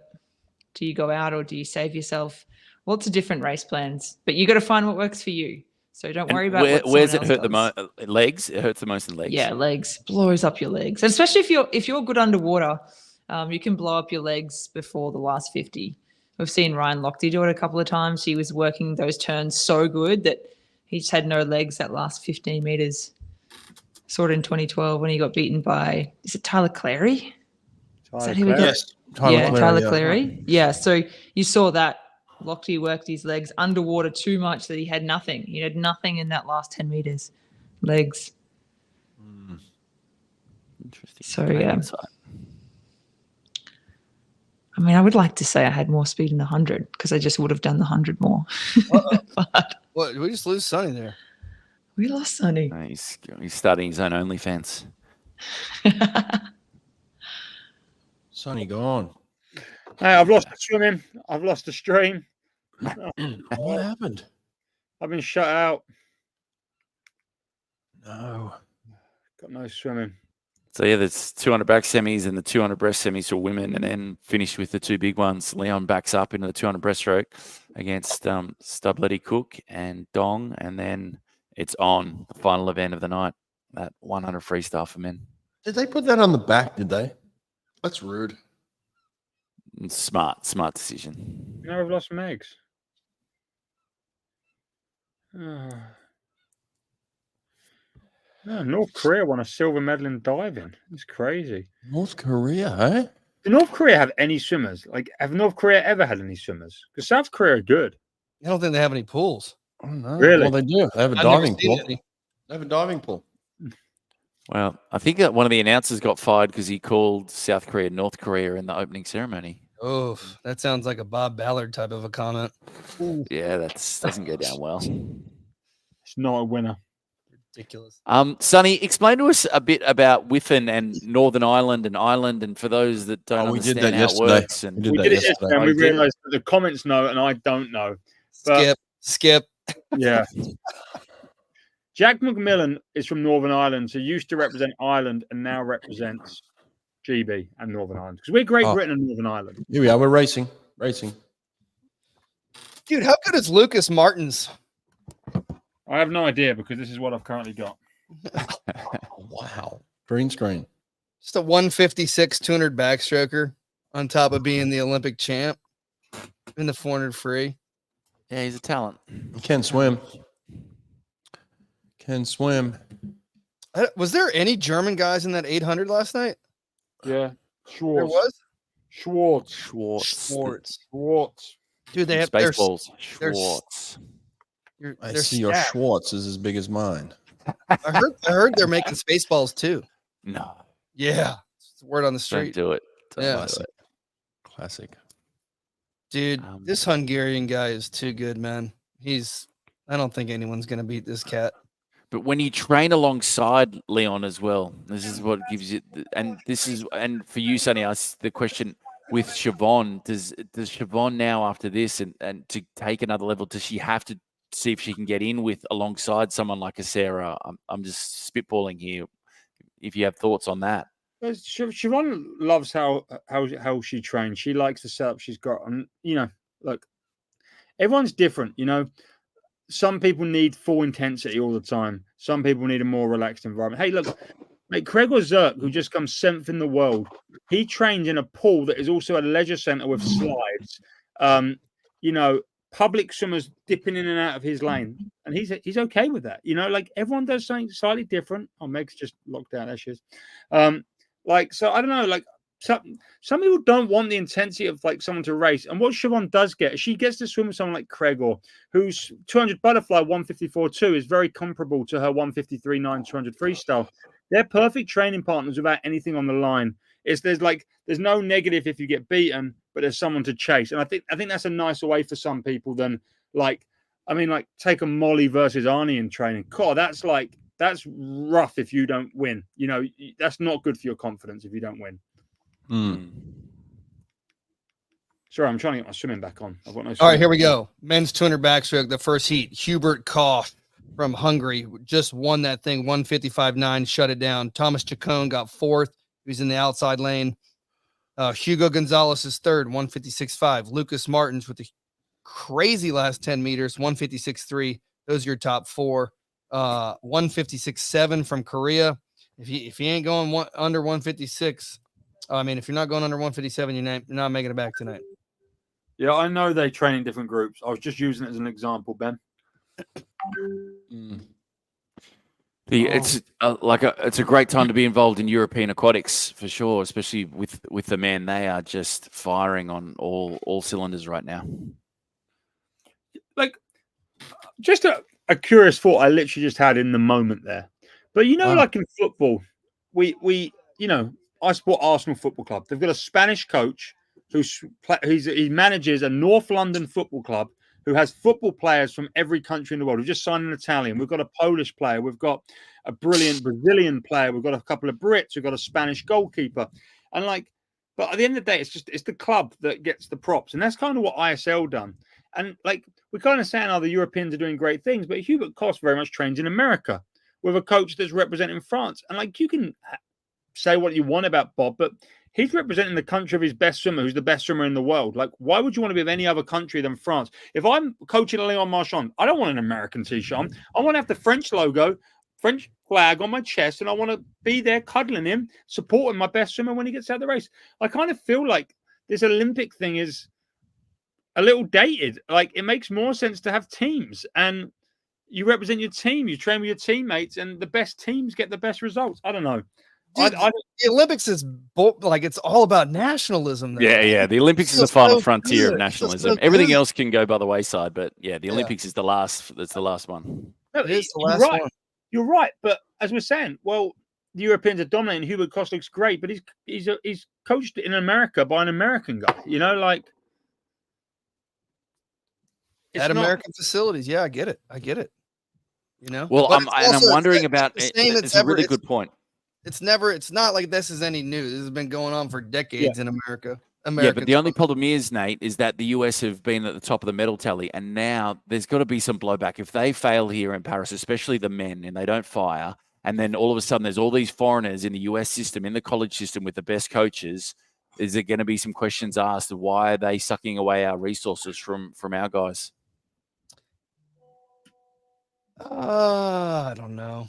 Do you go out or do you save yourself? Lots of different race plans, but you got to find what works for you. So don't worry about where's it hurt the most. Legs. It hurts the most in legs. Yeah, legs blows up your legs, and especially if you're good underwater, you can blow up your legs before the last 50. We've seen Ryan Lochte do it a couple of times. He was working those turns so good that he just had no legs that last 15 meters. Sort of in 2012 when he got beaten by, is it Tyler Clary? Is that who we got? Yes. Tyler Clary. Yeah, so you saw that Lochte worked his legs underwater too much that he had nothing. He had nothing in that last 10 meters. Legs. Interesting. So, yeah. I mean, I would like to say I had more speed in the 100 because I just would have done the 100 more. But What? We just lose Sonny there. we lost Sonny. He's starting his own OnlyFans. Sonny gone. Hey, I've lost the swimming. I've lost the stream. What happened? I've been shut out. No. Got no swimming. So yeah, there's 200 back semis and the 200 breast semis for women, and then finished with the two big ones. Leon backs up into the 200 breaststroke against Stublety Cook and Dong, and then it's on the final event of the night, that 100 freestyle for men. Did they put that on the back? Did they? That's rude. Smart decision. Now I've lost Megs. No, North Korea won a silver medal in diving. It's crazy. North Korea, eh? Do North Korea have any swimmers? Like, have North Korea ever had any swimmers? Because South Korea are good. I don't think they have any pools. Oh, no. Really? Well, they do. They have a I've never diving seen pool. any. They have a diving pool. Well, I think that one of the announcers got fired because he called South Korea North Korea in the opening ceremony. Oh, that sounds like a Bob Ballard type of a comment. Yeah, that doesn't go down well. It's not a winner. Ridiculous. Sonny, explain to us a bit about Whiffen and Northern Ireland, and for those that don't we did understand that how yesterday. it works. And We did We that did it yesterday. yesterday and we I did. realized that the comments know and I don't know. But- Skip. Yeah. Jack McMillan is from Northern Ireland, so used to represent Ireland and now represents GB and Northern Ireland. Because we're Great Britain and Northern Ireland. Here we are. We're racing. Dude, how good is Lucas Martins? I have no idea because this is what I've currently got. Wow. Green screen. Just a 156 200 backstroker on top of being the Olympic champ in the 400 free. Yeah, he's a talent. Can swim. Was there any German guys in that 800 last night? Yeah. There was? Schwartz. Dude, they have their Spaceballs. there's- Schwartz. I their see your stat. Schwartz is as big as mine. I heard they're making Spaceballs too. No, Yeah. It's the word on the don't street. do it. Don't Yeah. do it. Classic. Dude, Um, this Hungarian guy is too good, man. He's I don't think anyone's going to beat this cat. But when you train alongside Leon as well, this is what gives you. And for you, Sonny, asked the question with Siobhan. Does Siobhan now after this and to take another level? Does she have to see if she can get in with alongside someone like a Sarah? I'm just spitballing here. If you have thoughts on that. Siobhan loves how she trains. She likes the setup she's got, and look, everyone's different. Some people need full intensity all the time. Some people need a more relaxed environment. Hey, look, like Gregor Zirk, who just comes 7th in the world, he trains in a pool that is also a leisure center with slides. Public swimmers dipping in and out of his lane, and he's okay with that. Like everyone does something slightly different. Oh, Meg's just locked out. There she is. So I don't know, like some people don't want the intensity of like someone to race. And what Siobhan does get, she gets to swim with someone like Gregor, whose 200 butterfly 154.2 is very comparable to her 153.9 200 freestyle. They're perfect training partners without anything on the line. There's no negative if you get beaten, but there's someone to chase. And I think that's a nicer way for some people than take a Molly versus Arnie in training. God, that's rough if you don't win. That's not good for your confidence if you don't win. Sorry, I'm trying to get my swimming back on. I've got no. All right, here we go. Men's 200 backstroke, the first heat. Hubert Koch from Hungary just won that thing, 155.9, shut it down. Thomas Chacon got 4th. He was in the outside lane. Hugo Gonzalez is 3rd, 156.5. Lucas Martins with the crazy last 10 meters, 156.3. Those are your top 4. 156.7 from Korea. If he ain't going under 156, if you're not going under 157, you're not making it back tonight. Yeah, I know they train in different groups. I was just using it as an example, Ben. It's it's a great time to be involved in European aquatics for sure, especially with the men. They are just firing on all cylinders right now. Like, just a curious thought I literally just had in the moment there. But like in football, we I support Arsenal Football Club. They've got a Spanish coach he manages a North London football club who has football players from every country in the world. We've just signed an Italian. We've got a Polish player. We've got a brilliant Brazilian player. We've got a couple of Brits. We've got a Spanish goalkeeper. And but at the end of the day, it's the club that gets the props. And that's kind of what ISL done. And we're kind of saying, the Europeans are doing great things, but Hubert Koch very much trains in America with a coach that's representing France. And you can say what you want about Bob, but he's representing the country of his best swimmer, who's the best swimmer in the world. Why would you want to be of any other country than France? If I'm coaching Leon Marchand, I don't want an American t-shirt. I want to have the French logo, French flag on my chest, and I want to be there cuddling him, supporting my best swimmer when he gets out of the race. I kind of feel like this Olympic thing is a little dated. It makes more sense to have teams, and you represent your team, you train with your teammates, and the best teams get the best results. I don't know. Dude, the Olympics is it's all about nationalism. Yeah. The Olympics is the final frontier of nationalism. Everything else can go by the wayside, but the Olympics is the last. That's the last one. No, it's the last one. You're right, but as we're saying, the Europeans are dominating. Hubert Koch looks great, but he's coached in America by an American guy. At American facilities. Yeah, I get it. Well, I'm wondering about it. It's a really good point. It's not like this is any news. This has been going on for decades in America. Yeah, but the only problem is, Nate, is that the US have been at the top of the medal tally, and now there's got to be some blowback. If they fail here in Paris, especially the men, and they don't fire, and then all of a sudden there's all these foreigners in the US system, in the college system with the best coaches, is there going to be some questions asked of why are they sucking away our resources from our guys? I don't know.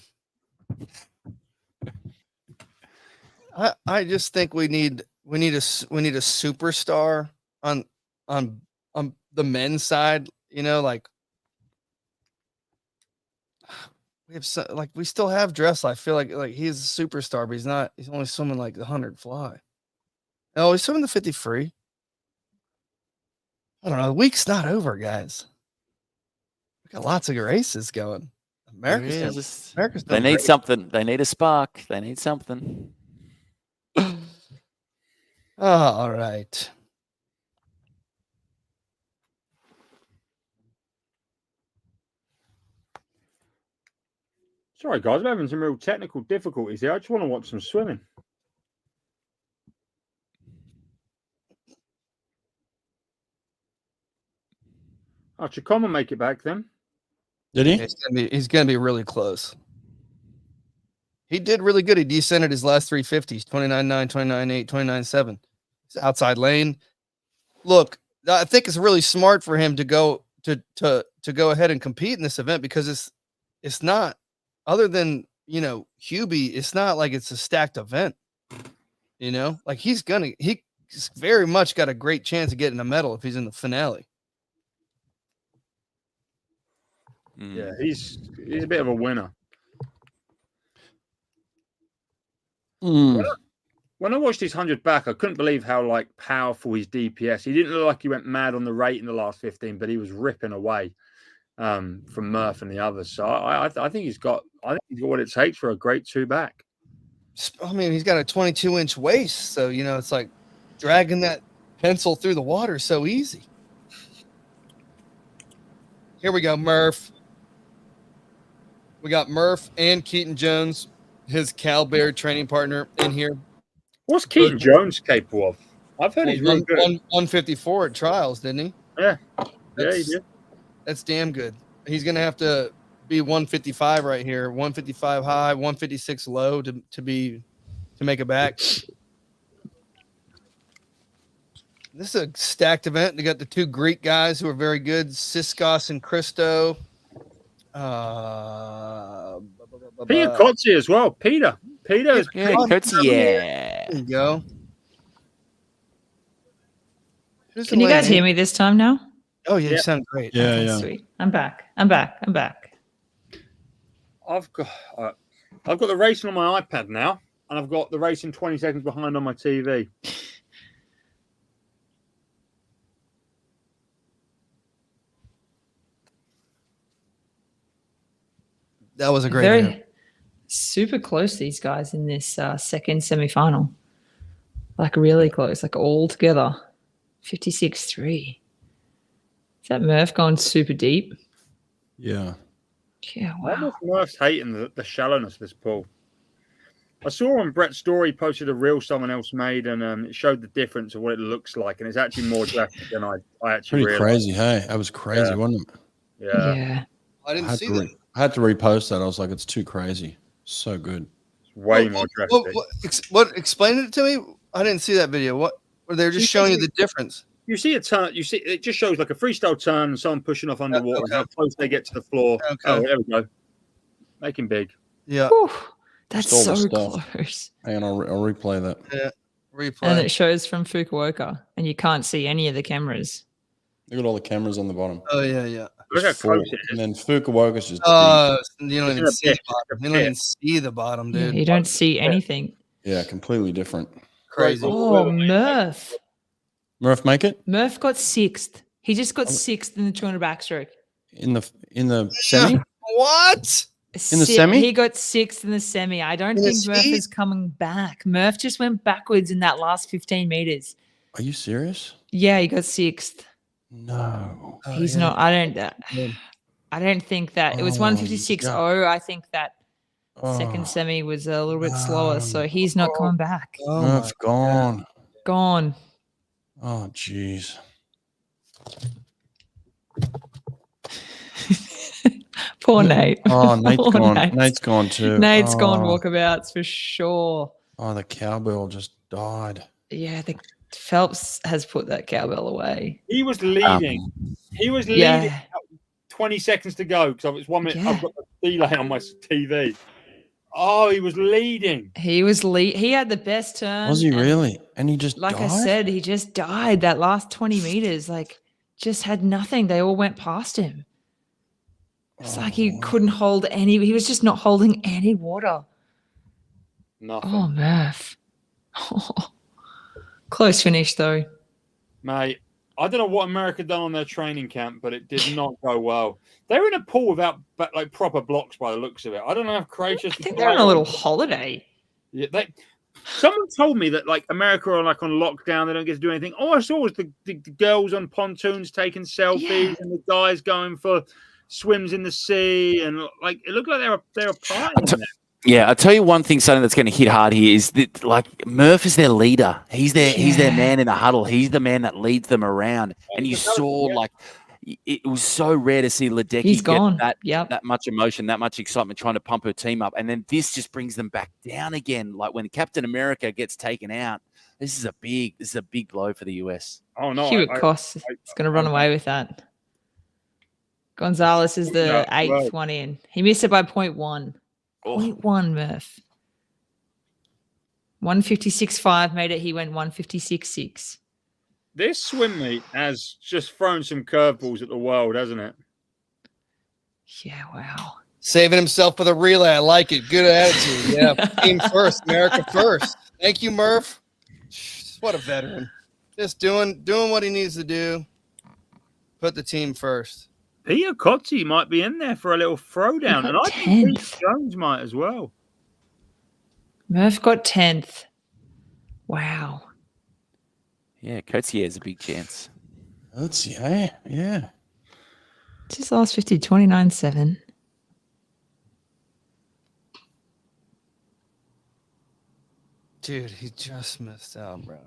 I just think we need a superstar on the men's side. We still have Dressel. I feel like he's a superstar, but he's only swimming the 100 fly. No, he's swimming the 50 free. I don't know. The week's not over, guys. We got lots of races going. America's they need something. They need a spark. They need something. All right. Sorry, guys, I'm having some real technical difficulties here. I just want to watch some swimming. Oh, Chacoma make it back then. Did he? He's gonna be really close. He did really good. He descended his last 350s, 29.9, 29.8, 29.7. It's outside lane. Look, I think it's really smart for him to go go ahead and compete in this event because it's not, other than Hubie, it's not like it's a stacked event. Like he's very much got a great chance of getting a medal if he's in the finale. Yeah, he's a bit of a winner. When I watched his 100 back, I couldn't believe how powerful his DPS. He didn't look like he went mad on the rate in the last 15, but he was ripping away from Murph and the others. So I think he's got what it takes for a great 2 back. I mean, he's got a 22-inch waist, so it's like dragging that pencil through the water so easy. Here we go, Murph. We got Murph and Keaton Jones, his Cal Bear training partner, in here. What's Keaton Jones capable of? I've heard he's really good. 154 at trials, didn't he? Yeah. He did. That's damn good. He's going to have to be 155 right here, 155 high, 156 low to make it back. This is a stacked event. They got the 2 Greek guys who are very good, Siskos and Christo. Peter Kotze as well. Peter is Kotze, There you go. Can you guys hear me this time now? Oh yeah, you sound great. Yeah, Okay, yeah. Sweet. I'm back. I'm back. I've got the racing on my iPad now, and I've got the racing 20 seconds behind on my TV. That was a great video. Super close, these guys in this second semifinal. Like really close, like all together. 56-3. Is that Murph going super deep? Yeah. Yeah, Why wow. was Murph's hating the shallowness of this pool? I saw on Brett's story posted a reel someone else made, and it showed the difference of what it looks like, and it's actually more drastic than I actually Pretty realized. crazy, hey? That was crazy, wasn't it? Yeah. I didn't see that. I had to repost that. I was like, it's too crazy. So good. It's way more drastic. What explain it to me? I didn't see that video. What were they just showing you the difference? You see a turn. You see it just shows like a freestyle turn and someone pushing off underwater. Okay. How close they get to the floor. Okay. Oh, there we go. Making big. Yeah. Whew, that's Just all so the stuff. close. Hang on, I'll replay that. Yeah. Replay. And it shows from Fukuoka, and you can't see any of the cameras. Look at all the cameras on the bottom. Oh yeah. Look how Just full. close it is. And then Fukuoka's just You don't even see the bottom. You don't even see the bottom, Yeah, dude. you don't see anything. deep. Yeah, completely different. Crazy. Oh, Murph. Murph, make it Murph got 6th. He just got 6th in the 200 backstroke. in the semi. What? In the semi? He got 6th in the semi. I don't In the think Murph speed? is coming back. Murph just went backwards in that last 15 meters. Are you serious? Yeah, he got 6th. No. Oh, He's yeah. not. I don't think that it was Oh, 156.0. I think that second semi was a little bit slower, so he's not coming back. Oh, my Murph gone. Gone. Oh, jeez. Poor Nate. Oh, Nate's Poor gone. Nate. Nate's gone too. Nate's gone Oh. walkabouts for sure. Oh, the cowbell just died. Yeah, the Phelps has put that cowbell away. He was leading. He was leading. Yeah. 20 seconds to go because it's 1 minute. Yeah. I've got the delay on my TV. Oh, he was leading. He was he had the best turn. Was he and really? And he just Like died? I said, he just died that last 20 meters. Like, just had nothing. They all went past him. It's like he couldn't hold any. He was just not holding any water. Nothing. Oh, Murph. Close finish though. Mate, I don't know what America done on their training camp, but it did not go well. They were in a pool without like proper blocks by the looks of it. I don't know if Croatia. I think they're on a little holiday. Yeah, someone told me that like America are like on lockdown. They don't get to do anything. All I saw was the girls on pontoons taking selfies Yeah. and the guys going for swims in the sea, and like it looked like they were partying in there. Yeah, I'll tell you one thing, something that's going to hit hard here is that, like, Murph is their leader. He's their man in the huddle. He's the man that leads them around. And you saw, like, it was so rare to see Ledecky get that much emotion, that much excitement, trying to pump her team up. And then this just brings them back down again. Like when Captain America gets taken out, this is a big blow for the US. Oh no, Hewitt Koss is going to run away with that. Gonzalez is the 8th one in. He missed it by 0.1. 0.1, Murph. 156.5 made it. He went 156.6. This swim meet has just thrown some curveballs at the world, hasn't it? Yeah, wow. Saving himself for the relay. I like it. Good attitude. Yeah, team first, America first. Thank you, Murph. What a veteran. Just doing what he needs to do. Put the team first. Peter Cotti might be in there for a little throwdown, and I think Pete Jones might as well. Murph got 10th. Wow. Yeah, Cotier has a big chance. Yeah. It's his last 50, 29.7. Dude, he just missed out, bro.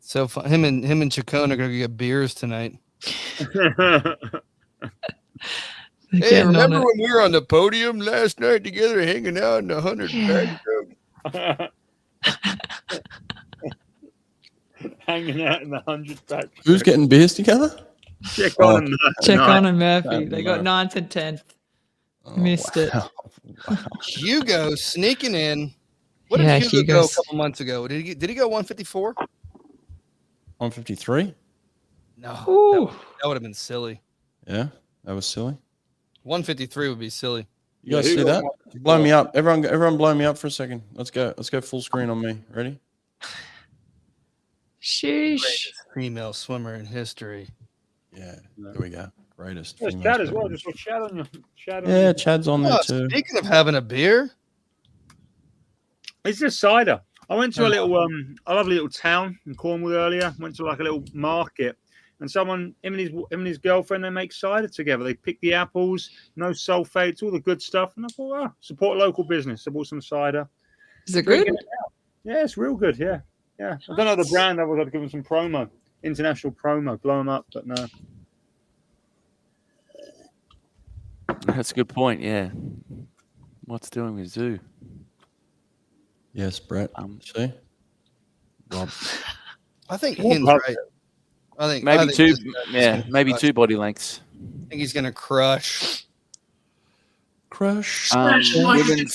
So fun. Him and Chacon are gonna get beers tonight. Hey, remember when we were on the podium last night together, hanging out in the 100 Backstroke? Hanging out in the 100 Backstroke. Who's getting beers together? Check on and Murphy. They got 9th and 10th. Missed it. Wow. Hugo sneaking in. What did Hugo go a couple months ago? Did he go 154? 153? No, that would have been silly. Yeah, that was silly. 153 would be silly. You guys see that? Blow me up. Everyone blow me up for a second. Let's go full screen on me. Ready? Sheesh. Greatest female swimmer in history. Yeah, there we go. Greatest. There's Chad as well. Just Chad on your Yeah, Chad's on there too. Speaking of having a beer, it's just cider. I went to a lovely little town in Cornwall earlier. Went to like a little market, and him and his girlfriend, they make cider together. They pick the apples, no sulfates, all the good stuff. And I thought, support local business. I bought some cider. Is it good? Yeah, it's real good. Yeah. I don't know the brand. I would have given some promo, international promo, blow them up, but no. That's a good point. Yeah. What's doing with Zoo? Yes, Brett. See, Rob. I think Hin's right. I think two. Maybe two body lengths. I think he's gonna crush. Women's 200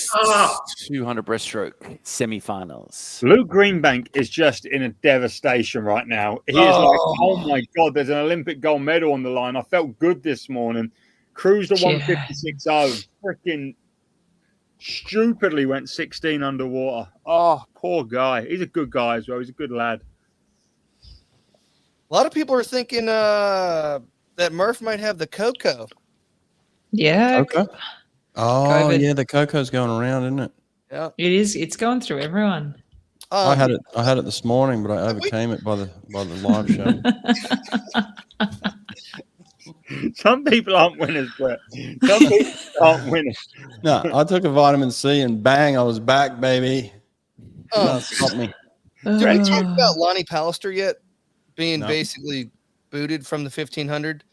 breaststroke semifinals. Luke Greenbank is just in a devastation right now. He is like, oh my God, there's an Olympic gold medal on the line. I felt good this morning. Cruised a 156.0. Freaking stupidly went 16 underwater. Oh, poor guy. He's a good guy as well. He's a good lad. A lot of people are thinking that Murph might have the cocoa. Yeah. Cocoa? Oh, COVID. Yeah, the cocoa's going around, isn't it? Yeah. It is. It's going through everyone. I had it this morning, but I overcame it by the live show. Some people aren't winners, Brett. Some people aren't winners. No, I took a vitamin C and bang, I was back, baby. Stop me. Did we talk about Lonnie Pallister yet? Being basically booted from the 1500.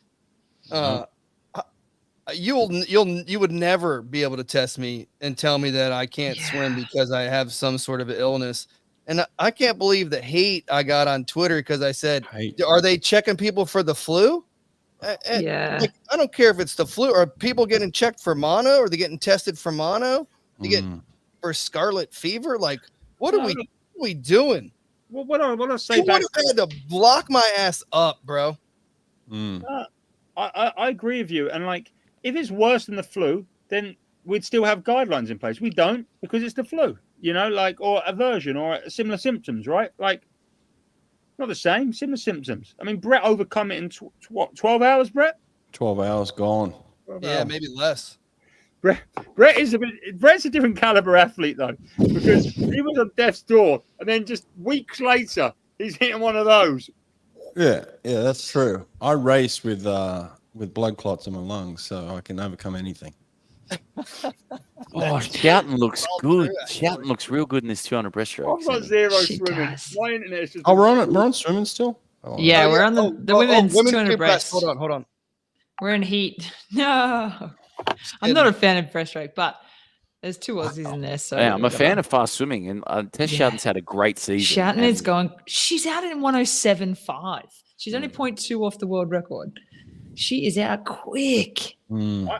You would never be able to test me and tell me that I can't swim because I have some sort of illness. And I can't believe the hate I got on Twitter because I said, are they checking people for the flu? Like, I don't care if it's the flu. Are people getting checked for mono? Are they getting tested for mono? They get for scarlet fever? Like, what are we doing? Well, what I say back, I had to block my ass up, bro. I agree with you. And like, if it's worse than the flu, then we'd still have guidelines in place. We don't, because it's the flu, or aversion or similar symptoms, right? Like, not the same, similar symptoms. I mean, Brett overcome it in 12 hours, Brett? 12 hours gone. 12 hours. Maybe less. Brett's a different caliber athlete, though, because he was on death's door, and then just weeks later, he's hitting one of those. Yeah, that's true. I raced with with blood clots in my lungs, so I can overcome anything. Oh, Shoughton looks good. Shoughton looks real good in this 200 breaststroke. I've got Sammy. zero She swimming. does. My internet is just. Oh, we're on swimming still. Oh, Yeah, we're on the women's 200 free press. breast. Hold on. We're in heat. No, I'm not a fan of breaststroke, but there's 2 Aussies in there. So Yeah, I'm a whatever. fan of fast swimming, and Tess Yeah. Shoughton's had a great season. Shoughton is and- going. She's out in 107.5. She's only 0.2 off the world record. She is out quick.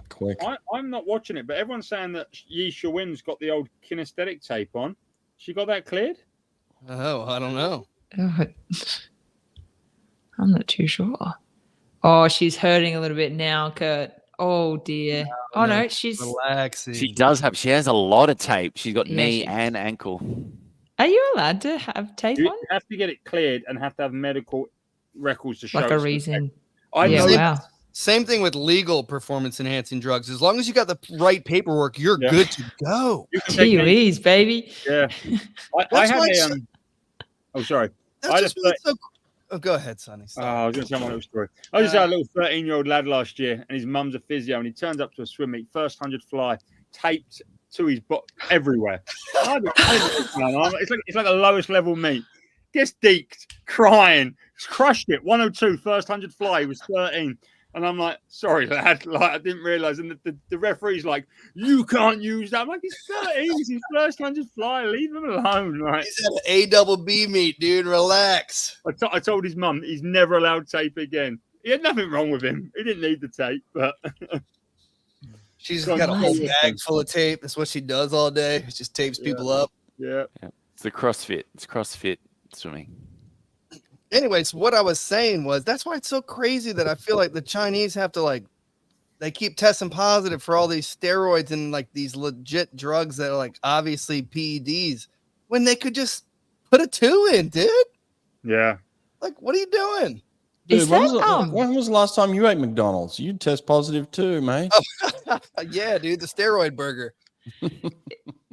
Quick. I'm not watching it, but everyone's saying that Yi Shawin's got the old kinesthetic tape on. She got that cleared? Oh, I don't know. Oh, I'm not too sure. Oh, she's hurting a little bit now, Kurt. Oh dear. No, she's Relaxing. She has a lot of tape. She's got Yeah, knee she- and ankle. Are you allowed to have tape You on? have to get it cleared and have to have medical records to show. Like a it's reason. I Yeah, know wow. Same thing with legal performance enhancing drugs. As long as you got the right paperwork, you're Yeah. good to go. you can take any- TUEs, baby. Yeah. I That's had why a oh sorry. That's I just just what's so. Oh, go ahead, Sonny. I was going to tell my little story. I just had a little 13-year-old lad last year, and his mum's a physio, and he turns up to a swim meet, first 100 fly, taped to his butt everywhere. It's like the lowest level meet. Gets deked, crying, crushed it. 102, first 100 fly. He was 13. And I'm like, sorry, lad. Like, I didn't realize. And the referee's like, you can't use that. I'm like, he's 13. It's his first 100 fly. Leave him alone. Like, He's at an A-double-B meet, dude. Relax. I told his mum he's never allowed tape again. He had nothing wrong with him. He didn't need the tape, but She's God, got a whole nice. bag full of tape. That's what she does all day. She just tapes people up. yeah. It's the CrossFit. It's CrossFit swimming. Anyways, what I was saying was that's why it's so crazy that I feel like the Chinese have to they keep testing positive for all these steroids and like these legit drugs that are like obviously PEDs when they could just put a 2 in, dude. Yeah. Like, what are you doing? Is Dude, when that when was the last time you ate McDonald's? You test positive too, mate. Yeah, dude, the steroid burger.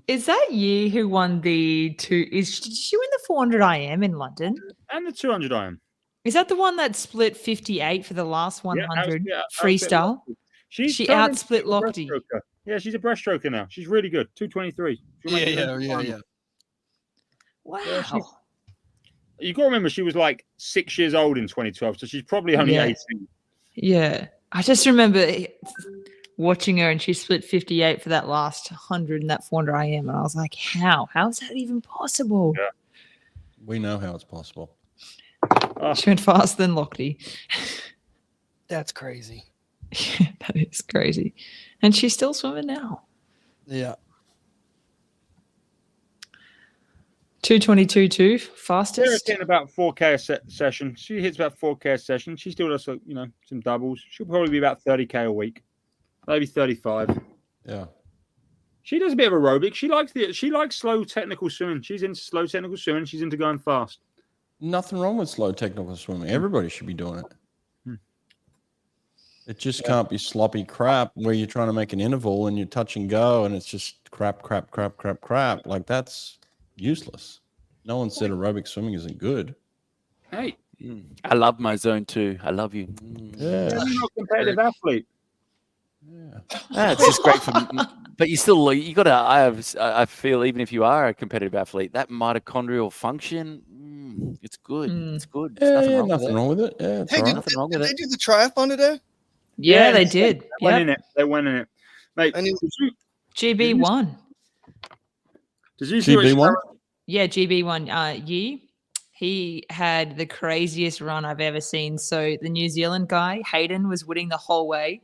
Is that Yi who won the 2? Did she win the 400 IM in London? And the 200 IM. Is that the one that split 58 for the last 100 freestyle? She turned into outsplit a Lochte. breaststroker. Yeah, she's a breaststroker now. She's really good. 223. Yeah. Wow. Yeah, you got to remember, she was like 6 years old in 2012, so she's probably only Yeah. 18. Yeah. I just remember watching her and she split 58 for that last 100 and that 400 IM. And I was like, how? How is that even possible? Yeah. We know how it's possible. She went faster than Lochte. That's crazy. That is crazy. And she's still swimming now. Yeah. 222.2, Sarah's fastest. hitting about 4K a session. She hits about 4K a session. She still does, some doubles. She'll probably be about 30K a week, maybe 35. Yeah. She does a bit of aerobic. She likes slow technical swimming. She's into slow technical swimming. She's into going fast. Nothing wrong with slow technical swimming. Everybody should be doing it. It just can't be sloppy crap where you're trying to make an interval and you touch and go and it's just crap. Like that's useless. No one said aerobic swimming isn't good. Hey, I love my zone too. I love you. Yeah. you're not a competitive athlete. It's just great for me. But you got to, I feel even if you are a competitive athlete, that mitochondrial function, it's good. It's good. There's Yeah, nothing wrong with it. Yeah, it's Hey, all did, right. Nothing wrong did with they it. do the triathlon today? Yeah, they did. They went in Yep. it. They went in it. Mate, I knew- GB won. did you see what GB1? Yeah, GB won. Yi, he had the craziest run I've ever seen. So the New Zealand guy, Hayden, was winning the whole way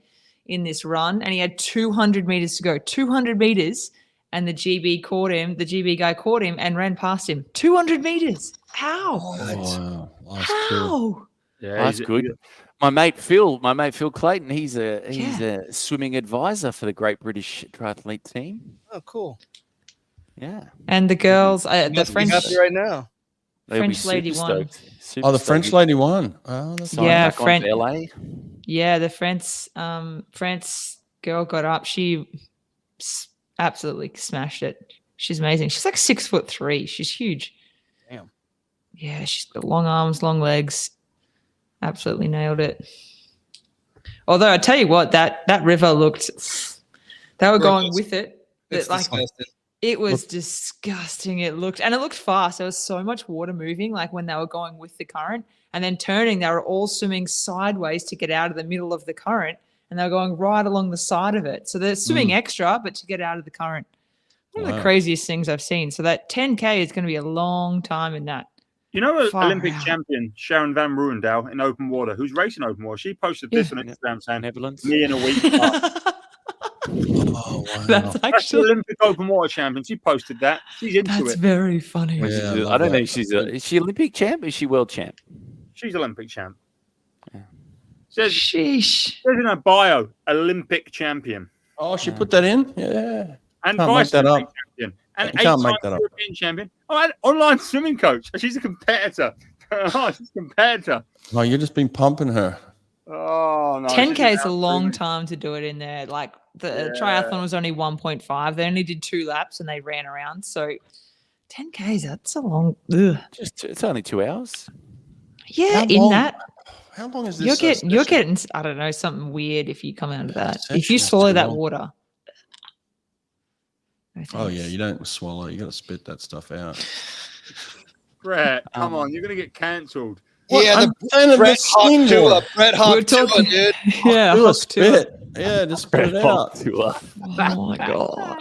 in this run, and he had 200 meters to go. 200 meters, and the GB guy caught him and ran past him. 200 meters. How? Wow. Last two. How? Yeah, That's good. My mate Phil Clayton, he's a swimming advisor for the Great British Triathlete team. Oh, cool. Yeah. And the girls, the Must be French, happy right now. They'll be French lady super won. stoked. Super Oh, the stoked. French lady won. Oh, that's Sign Yeah, back on to LA. yeah, the French girl got up. She absolutely smashed it. She's amazing. She's like 6'3". She's huge. Damn. Yeah, she's got long arms, long legs. Absolutely nailed it. Although I tell you what, that river looked. They were going with it. It's Like disgusting. it was disgusting. It looked fast. There was so much water moving, like when they were going with the current and then turning, they were all swimming sideways to get out of the middle of the current, and they were going right along the side of it. So they're swimming extra, but to get out of the current. One of the craziest things I've seen. So that 10K is going to be a long time in that. You know, Olympic champion Sharon Van Ruendal in open water, who's racing open water. She posted this on Instagram saying, Netherlands. "Me in a week." Oh, wow. That's actually the Olympic open water champion. She posted that. She's into That's it. very funny. Yeah, I don't think she's is she Olympic champ? Is she world champ? She's Olympic champ. Yeah. Sheesh. Says in her bio, Olympic champion. Oh, she put that in? Yeah. And Can't make that up. champion. And You can't make 8-time that up. European champion. Oh, and online swimming coach. She's a competitor. Oh, she's a competitor. Oh, you've just been pumping her. Oh, no. 10K is a long time to do it in there. Like the triathlon was only 1.5. They only did 2 laps and they ran around. So 10Ks, that's a long. Ugh. It's only 2 hours. Yeah, How in long- that. How long is this? You're getting, I don't know, something weird if you come out of that. If you Session is swallow too that long. water. No Oh, yeah. thanks. You don't swallow. You got to spit that stuff out. Brett, come on. You're going to get cancelled. Yeah, I'm the saying Bret the Hawk steam Tua. water. Bret We're Hawk Tua, talking, dude. yeah, Do a Hawk Tua. spit. Yeah, just spit it out. Oh my god!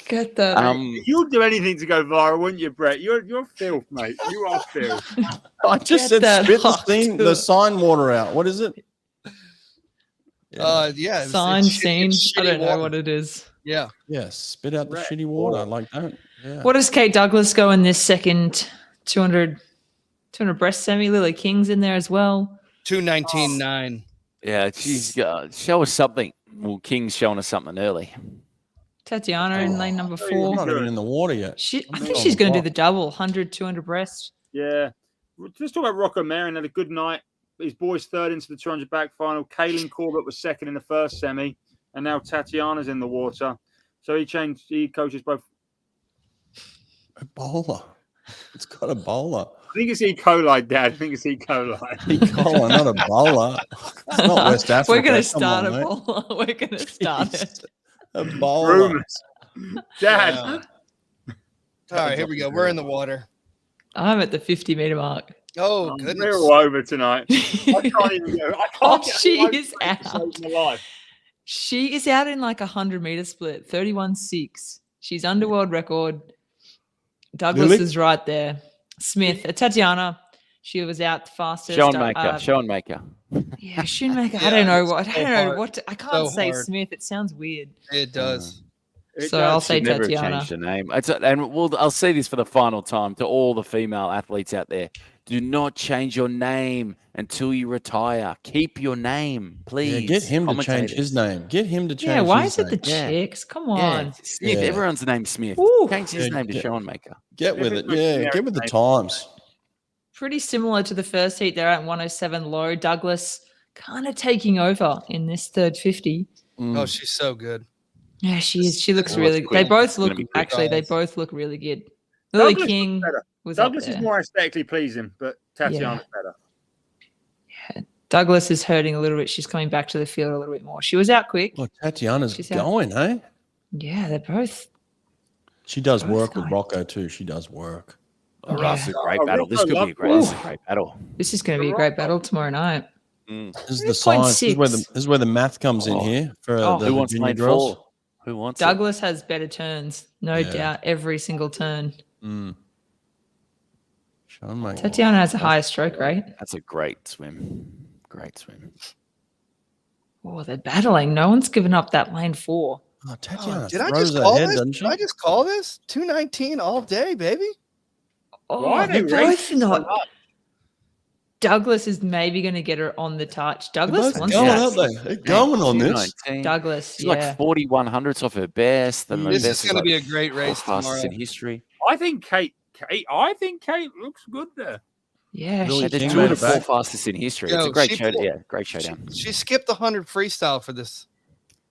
Get that. You'd do anything to go viral, wouldn't you, Brett? You're filth, mate. You are filth. I just Get said that spit the Hawk steam, Tua. the sign water out. What is it? Yeah. It's Sign shitty- scene. it's I shitty don't know water. what it is. Yeah. Yeah, spit out the Brett shitty water. Hawk. Like, don't. Yeah. What does Kate Douglas go in this second 200 breast semi? Lily King's in there as well. 219.9. Yeah, she's show us something. Well, King's showing us something early. Tatiana in lane number I'm 4. not even in the water yet. I I'm think on she's the going to do clock. the double 100, 200 breast. Yeah. Let's talk about Rocco Marin. Had a good night. His boys third into the 200 back final. Kaylin Corbett was second in the first semi. And now Tatiana's in the water. So he coaches both. Ebola. It's got Ebola. I think it's E. coli, Dad. I think it's E. coli. Ebola, not Ebola. It's not West Africa. We're going to Come start on, mate. Ebola. We're going to start it. Ebola. Rumors. Dad. Yeah. All right, here we go. We're in the water. I'm at the 50-meter mark. Oh, goodness. We're all over tonight. I can't even go. I Oh, can't get she away is from it to out. save my life. She is out in like 100-meter split, 31.6. She's under world record. Douglas Lily? is right there. Smith, Tatiana, she was out the fastest. Schoenmaker. Yeah, Schoenmaker. Yeah, I don't know it's what. I so don't know hard. what. I can't So say hard. Smith. It sounds weird. It does. It So does. I'll say Should never have Tatiana. changed the name. I'll say this for the final time to all the female athletes out there. Do not change your name until you retire. Keep your name, please. Yeah, get him to change his name. Get him to change Yeah, why his is it the name. Yeah. chicks? Come on. Smith. Yeah. Everyone's name's Smith. Ooh. Change his Yeah, name to yeah. Schoenmaker. Get with it. Everything's Yeah, generic get with the name. times. Pretty similar to the first heat. They're at 107 low. Douglas kind of taking over in this third 50. Mm. Oh, she's so good. Yeah, she is. She looks Oh, really it's good. They quick. both It's gonna look, be quick. actually, they both look really good. Lily Douglas King looks better. was Douglas up is there. more aesthetically pleasing, but Tatiana's better. Douglas is hurting a little bit. She's coming back to the field a little bit more. She was out quick. Oh, Tatiana's She's out. going, eh? Yeah, they're both. She does Both work with going. Rocco too. She does work. Oh, Yeah. this is a great Oh, battle. This Rocco could be a loves great battle. This is going to be a great battle tomorrow night. This is the science. This is where the math comes in Oh. here for Oh. the Who wants junior lane girls. 4? Who wants Douglas has better turns, no Yeah. doubt, every single turn. Mm. Sean, mate. Tatiana has a higher stroke rate. it? That's a great swim. Great swim. Oh, they're battling. No one's given up that lane 4. Oh, Tatiana Did I throws just her call head, this? doesn't Did she? I just call this? 219 all day, baby. Oh, Why are they're they both racing so not. much? Douglas is maybe going to get her on the touch. They're Douglas both wants going, that. aren't they? They're going on this. 219. Douglas, She's yeah. like 4100ths off her best. And the This best is going to be a great race fastest tomorrow. in history. I think Kate looks good there. Yeah, Lily she They're King two made of it the 4 back. fastest in history. Yo, It's a great she show. pulled- Yeah, great showdown. She skipped the 100 freestyle for this.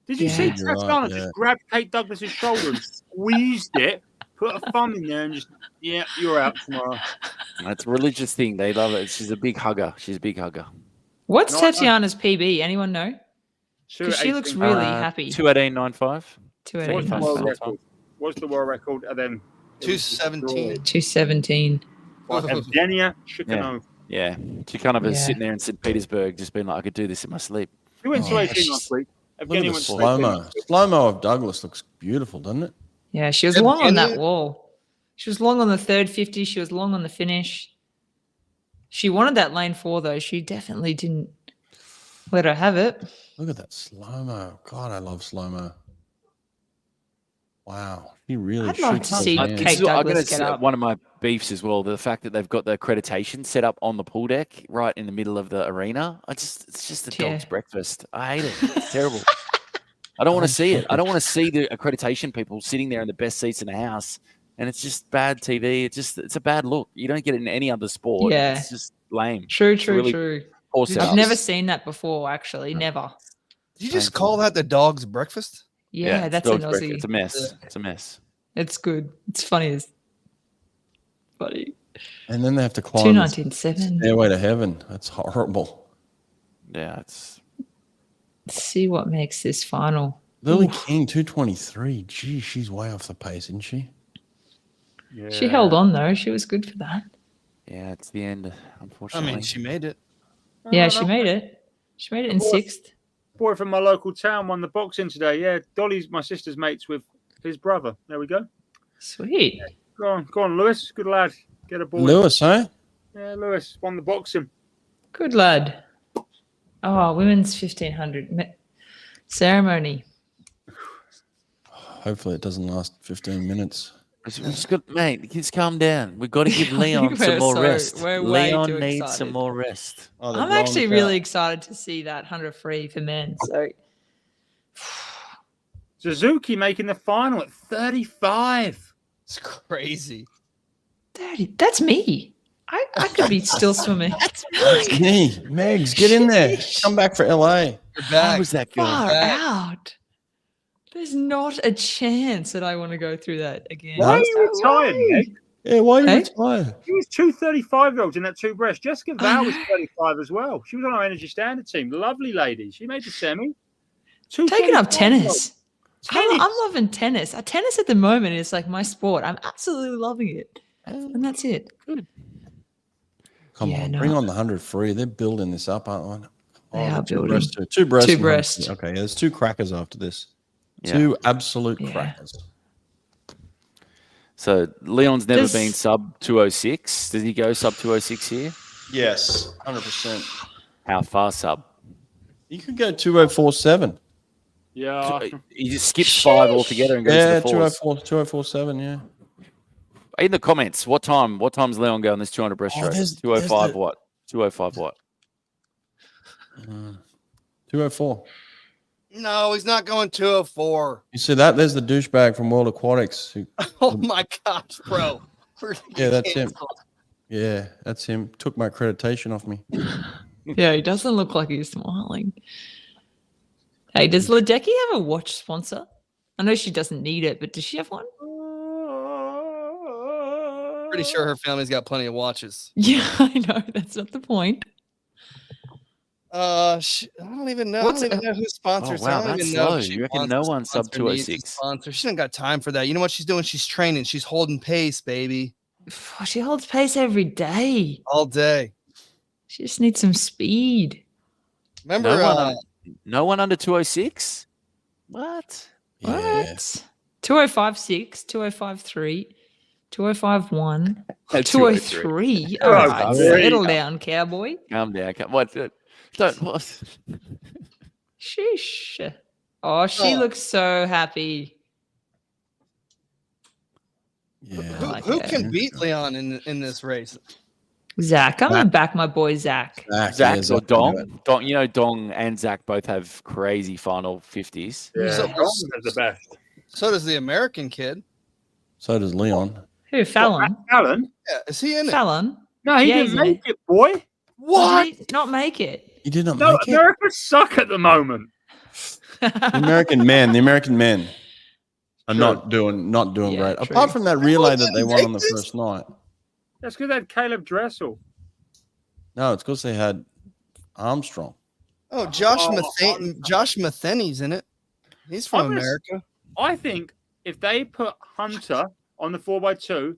Did you Yeah. see You're right, Tatiana yeah. just grabbed Kate Douglas's shoulder and squeezed it, put a thumb in there, and just you're out tomorrow. It's a religious thing. They love it. She's a big hugger. She's a big hugger. What's No, I know. Tatiana's PB? Anyone know? Because she looks really happy. 2:18.95. 2:18.95. What's the world record? And then 2:17. 2:17. Evgenia Shikhanova. Yeah. She kind of was sitting there in St. Petersburg, just being like, I could do this in my sleep. She went to 18 last week. Look at the slow-mo of Douglas looks beautiful, doesn't it? Yeah, she was long on that wall. She was long on the third 50. She was long on the finish. She wanted that lane 4, though. She definitely didn't let her have it. Look at that slow-mo. God, I love slow-mo. Wow. She really I'd love to see man. Kate Douglas get up. One of my beefs as well, the fact that they've got the accreditation set up on the pool deck right in the middle of the arena. It's just a dog's breakfast. I hate it. It's terrible. I don't want to see it. I don't want to see the accreditation people sitting there in the best seats in the house, and it's just bad TV. It's a bad look. You don't get it in any other sport. Yeah. It's just lame. True. I've never seen that before, actually. Never. Did you just call that the dog's breakfast? Yeah, that's an Aussie. It's a mess. It's a mess. It's good. It's funny. And then they have to climb 2:19.7. Stairway to heaven. That's horrible. Yeah, it's. Let's see what makes this final. Lily King 2:23. Gee, she's way off the pace, isn't she? Yeah. She held on though. She was good for that. Yeah, it's the end. Unfortunately, I mean, she made it. Yeah, she made it. She made it in 6th. Boy from my local town won the boxing today. Yeah, Dolly's my sister's mates with his brother. There we go. Sweet. Go on, Lewis. Good lad. Get aboard. Lewis, eh? Yeah, Lewis won the boxing. Good lad. Oh, women's 1500 ceremony. Hopefully it doesn't last 15 minutes. Mate, just calm down. We've got to give Leon some more rest. Leon needs some more rest. I'm actually really excited to see that 100 free for men. So Suzuki making the final at 35. It's crazy. 30. That's me. I could be still swimming. That's me. Megs, get in there. Come back for LA. You're back. How was that going? Far out. There's not a chance that I want to go through that again. Why are you retired, Meg? Yeah, why are you retired? He was 2 35-year-olds in that 2 breast. Jessica Val was 35 as well. She was on our Energy Standard team. Lovely lady. She made the semi. Taking up tennis. I'm loving tennis. Tennis at the moment is like my sport. I'm absolutely loving it. And that's it. Good. Come on, bring on the 100 free. They're building this up, aren't they? They are building. Two breasts. Two breasts. Okay, there's 2 crackers after this. 2 absolute crackers. So Leon's never been sub 206. Does he go sub 206 here? Yes, 100%. How far sub? You could go 2047. Yeah. He just skips 5 altogether and goes to the 4s. 2047, yeah. In the comments, what time's Leon go on this 200 breaststroke? 205 what? 205 what? 204. No, he's not going 204. You see that? There's the douchebag from World Aquatics. Oh my gosh, bro. Yeah, that's him. Yeah, that's him. Took my accreditation off me. Yeah, he doesn't look like he's smiling. Hey, does Ledecky have a watch sponsor? I know she doesn't need it, but does she have one? Pretty sure her family's got plenty of watches. Yeah, I know. That's not the point. I don't even know. I don't even know who sponsors. Oh, wow, I don't that's even know. low. You reckon no one sub 206? Sponsor. She ain't got time for that. You know what she's doing? She's training. She's holding pace, baby. She holds pace every day. All day. She just needs some speed. Remember, no one under 206? What? Yeah. What? 2056, 2053, 2051, 203. 203. All right, settle down, cowboy. Calm down. What? Don't. What? Sheesh. Oh, she looks so happy. Yeah. who can beat Leon in this race? Zach. I'm going to back my boy Zach. Zach or Dong. Dong. You know, Dong and Zach both have crazy final 50s. Yeah, So- Dong is the best. So does the American kid. So does Leon. Who? Fallon? Alan? Yeah, is he in it? Fallon? No, he didn't make it, boy. What? Did he not make it? He did not No, make it. America suck at the moment. The American men are not doing great. true. Apart from that relay that they won on the first night. That's because they had Caleb Dressel. No, it's because they had Armstrong. Oh, Josh Matheny's in it. He's from America. I think if they put Hunter on the 4x2,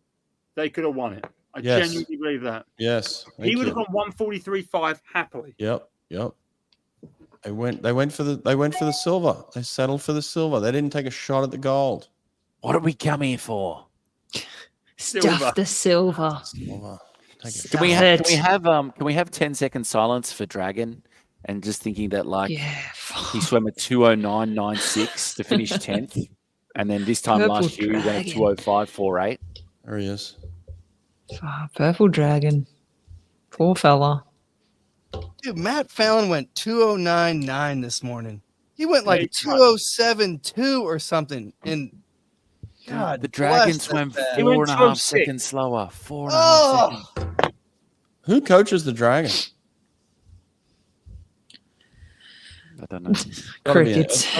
they could have won it. I genuinely believe that. Yes. He would have gone 143.5 happily. Yep. They went for the silver. They settled for the silver. They didn't take a shot at the gold. What did we come here for? Stuff the silver. Can we have 10 seconds silence for Dragon? And just thinking that he swam a 209.96 to finish 10th. And then this time last year he went a 205.48. There he is. Purple Dragon. Poor fella. Dude, Matt Fallon went 209.9 this morning. He went like 207.2 or something. And God, the Dragon swam 4.5 seconds slower. 4.5 seconds. Who coaches the Dragon? I don't know. Crickets. It's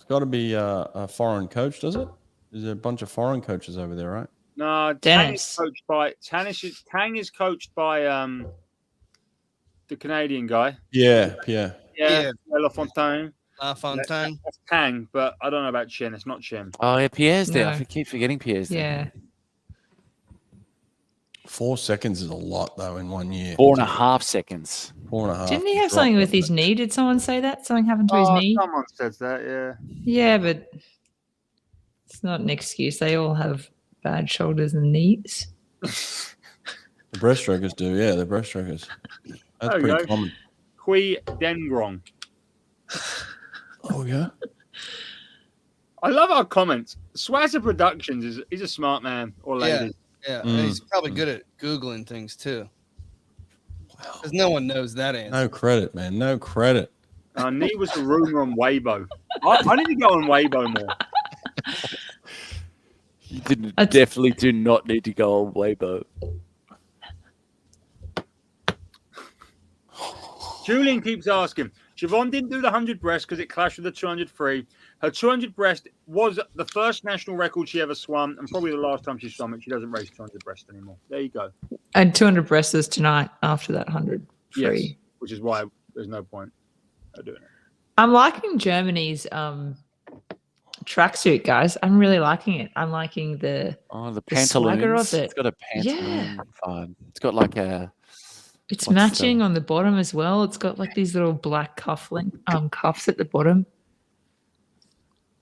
got to be a foreign coach, does it? There's a bunch of foreign coaches over there, right? No, Tang is coached by the Canadian guy. Yeah. LaFontaine. LaFontaine. That's Tang, but I don't know about Chen. It's not Chen. Oh yeah, Pierre's there. No. I keep forgetting Pierre's there. Yeah. 4 seconds is a lot though in 1 year. 4.5 seconds. 4.5. Didn't he have something with his knee? Did someone say that? Something happened to his knee? Someone says that, yeah. Yeah, but it's not an excuse. They all have bad shoulders and knees. The breaststrokers do, yeah. The breaststrokers. That's pretty common. Kui Dengrong. Oh yeah. I love our comments. Swazzer Productions he's a smart man or lady. Yeah. And he's probably good at Googling things too. Because no one knows that answer. No credit, man. No credit. Knee was a rumor on Weibo. I need to go on Weibo more. You definitely do not need to go on Weibo. Julian keeps asking, Siobhan didn't do the 100 breast because it clashed with the 200 free. Her 200 breast was the first national record she ever swum and probably the last time she swum it. She doesn't race 200 breast anymore. There you go. And 200 breasters tonight after that 100 free. Yes, which is why there's no point of doing it. I'm liking Germany's tracksuit, guys. I'm really liking it. I'm liking the swagger of it. It's got a pantaloon vibe. It's got like a... It's matching on the bottom as well. It's got like these little black cuffs at the bottom.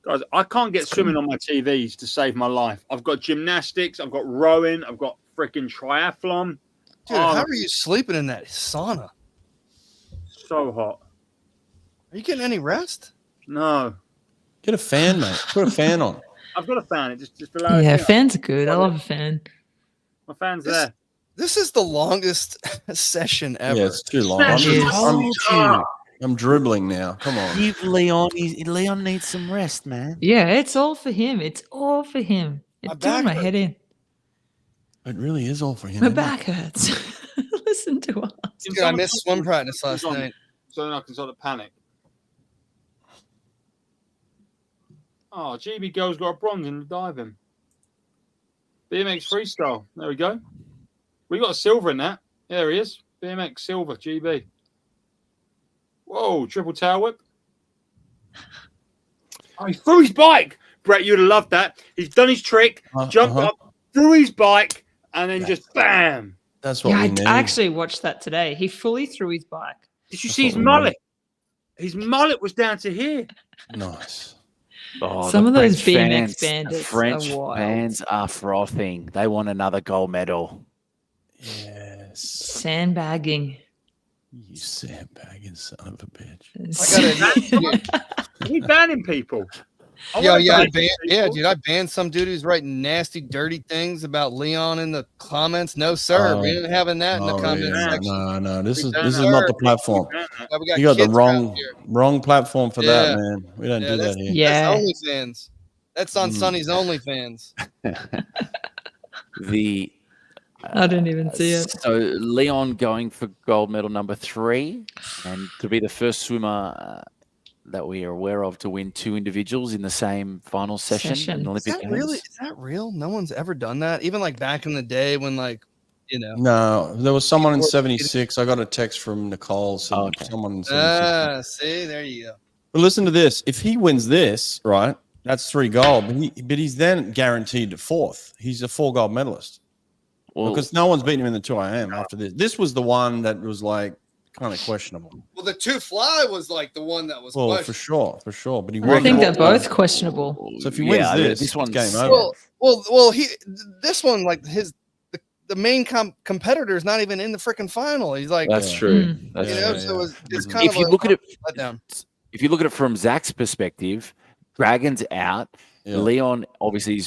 Guys, I can't get swimming on my TVs to save my life. I've got gymnastics, I've got rowing, I've got freaking triathlon. Dude, how are you sleeping in that sauna? So hot. Are you getting any rest? No. Get a fan, mate. Put a fan on. I've got a fan. It just allows. Yeah, fans are good. I love a fan. My fan's there. This is the longest session ever. Yeah, it's too long. Session. I'm dribbling now. Come on. Give Leon needs some rest, man. Yeah, it's all for him. It's all for him. It's doing my head in. It really is all for him. My back hurts. Listen to us. Dude, I missed swim practice last night. So then I can sort of panic. Oh, GB Girl's got a bronze in the diving. BMX Freestyle. There we go. We got a silver in that. Yeah, there he is. BMX silver, GB. Whoa, triple tail whip. Oh, he threw his bike. Brett, you'd have loved that. He's done his trick, jumped up, threw his bike, and then just bam. That's what we need. I actually watched that today. He fully threw his bike. Did you see his mullet? His mullet was down to here. Nice. Oh, Some of those French BMX bandits the French are wild. fans are frothing. They want another gold medal. Yes. Sandbagging. You sandbagging son of a bitch. We banning people. Dude, I banned some dude who's writing nasty, dirty things about Leon in the comments. No, sir, we ain't having that in the comments section. No, this is not the platform. You got the wrong platform for that, man. We don't do that here. Yeah, that's OnlyFans. That's on Sonny's OnlyFans. I didn't even see it. So Leon going for gold medal number 3, and to be the first swimmer that we are aware of to win 2 individuals in the same final session. In the Olympic Games. Is that real? No one's ever done that. Even like back in the day when like you know. No, there was someone in 76. I got a text from Nicole. Said someone in 76. See, there you go. But listen to this. If he wins this, right, that's 3 gold. But he's then guaranteed to 4th. He's a 4 gold medalist. Well, because no one's beaten him in the 2IM after this. This was the one that was like kind of questionable. Well, the 2 fly was like the one that was for sure. But I think they're both questionable. So if he wins this one's game over. Well, this one, like the main competitor is not even in the freaking final. He's like, that's true. That's true. So it's kind if of you look at it, letdown. If you look at it from Zach's perspective, Dragon's out. Yeah. Leon obviously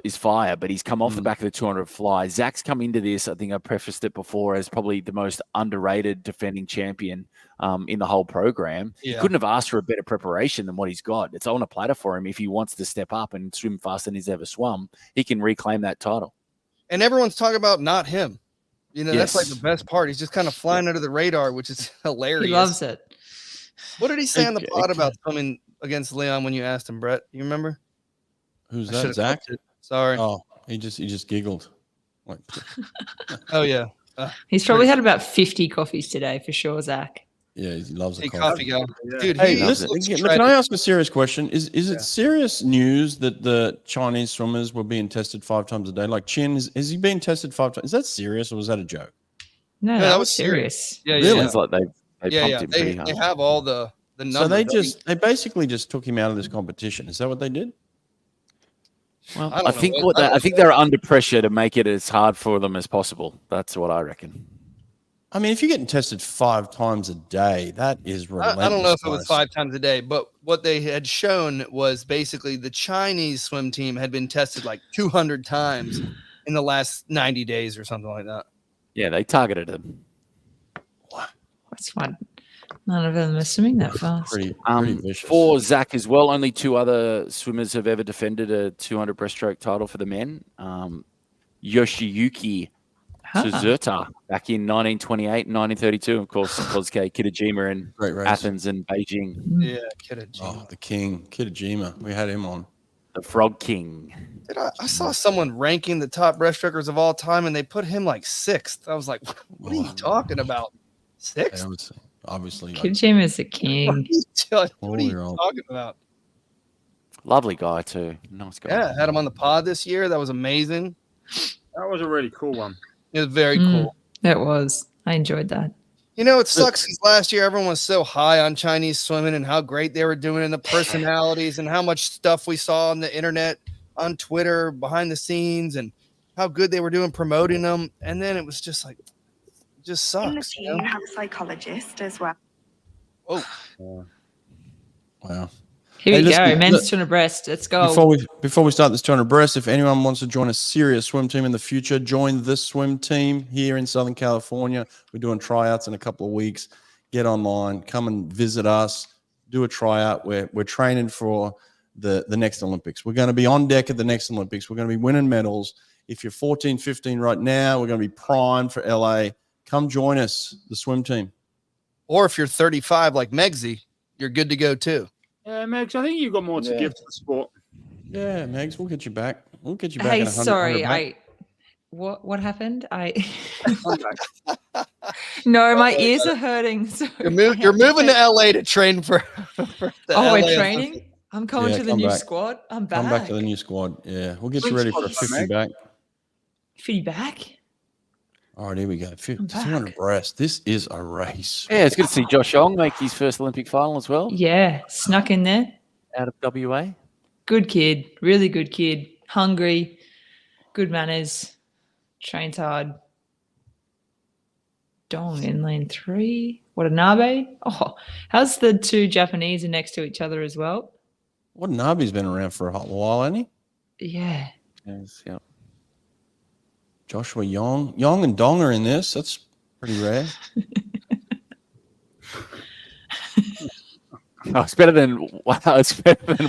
is fire, but he's come off the back of the 200 fly. Zach's come into this, I think I prefaced it before, as probably the most underrated defending champion in the whole program. Yeah. He couldn't have asked for a better preparation than what he's got. It's on a platter for him. If he wants to step up and swim faster than he's ever swum, he can reclaim that title. And everyone's talking about not him. You know, that's like the best part. He's just kind of flying under the radar, which is hilarious. He loves it. What did he say on the pod about swimming against Leon when you asked him, Brett? You remember? Who's that, Zach? Sorry. Oh, he just giggled. Like, oh yeah. He's probably had about 50 coffees today for sure, Zach. Yeah, he loves a coffee guy. Dude, hey, listen, can I ask a serious question? Is it serious news that the Chinese swimmers were being tested 5 times a day? Like Chin, is he being tested 5 times? Is that serious or was that a joke? No, that was serious. Yeah, really? It's like they pumped him pretty hard. They have all the numbers. So they basically just took him out of this competition. Is that what they did? Well, I think they're under pressure to make it as hard for them as possible. That's what I reckon. I mean, if you're getting tested 5 times a day, that is relentless. I don't know if it was 5 times a day, but what they had shown was basically the Chinese swim team had been tested like 200 times in the last 90 days or something like that. Yeah, they targeted him. That's fine. None of them are swimming that fast. Pretty vicious. For Zach as well, only 2 other swimmers have ever defended a 200 breaststroke title for the men. Yoshiyuki Suzuta back in 1928 and 1932. Of course, Kosuke Kitajima in Athens and Beijing. Yeah, Kitajima. Oh, the king, Kitajima. We had him on. The Frog King. Dude, I saw someone ranking the top breaststrokers of all time, and they put him like 6th. I was like, what are you talking about? 6th? I would say, obviously. Kijima is the king. What are you talking about? Lovely guy, too. Nice guy. Yeah, had him on the pod this year. That was amazing. That was a really cool one. It was very cool. It was. I enjoyed that. You know, it sucks because last year everyone was so high on Chinese swimming and how great they were doing and the personalities and how much stuff we saw on the internet, on Twitter, behind the scenes, and how good they were doing promoting them. And then it was just like, it just sucks. In the team, we have a psychologist as well. Oh. Wow. Here we go. Men's 200 breast. Let's go. Before we start this 200 breast, if anyone wants to join a serious swim team in the future, join this swim team here in Southern California. We're doing tryouts in a couple of weeks. Get online, come and visit us, do a tryout. We're training for the next Olympics. We're going to be on deck at the next Olympics. We're going to be winning medals. If you're 14, 15 right now, we're going to be primed for LA. Come join us, the swim team. Or if you're 35 like Megsy, you're good to go too. Yeah, Megs, I think you've got more to give to the sport. Yeah, Megs, we'll get you back. We'll get you back. Hey, sorry, what happened? No, my ears are hurting. So you're moving to LA to train for the LA we're training? I'm coming to the new squad. I'm back. Come back to the new squad. Yeah, we'll get you ready for a 50 back. 50 back? All right, here we go. 200 breast. This is a race. Yeah, it's good to see Josh Ong make his first Olympic final as well. Yeah, snuck in there. Out of WA. Good kid. Really good kid. Hungry. Good manners. Trains hard. Dong in lane 3. Watanabe. Oh, how's the 2 Japanese are next to each other as well? Watanabe's been around for a while, hasn't he? Yeah. Yes, yeah. Joshua Yong and Dong are in this. That's pretty rare. It's better than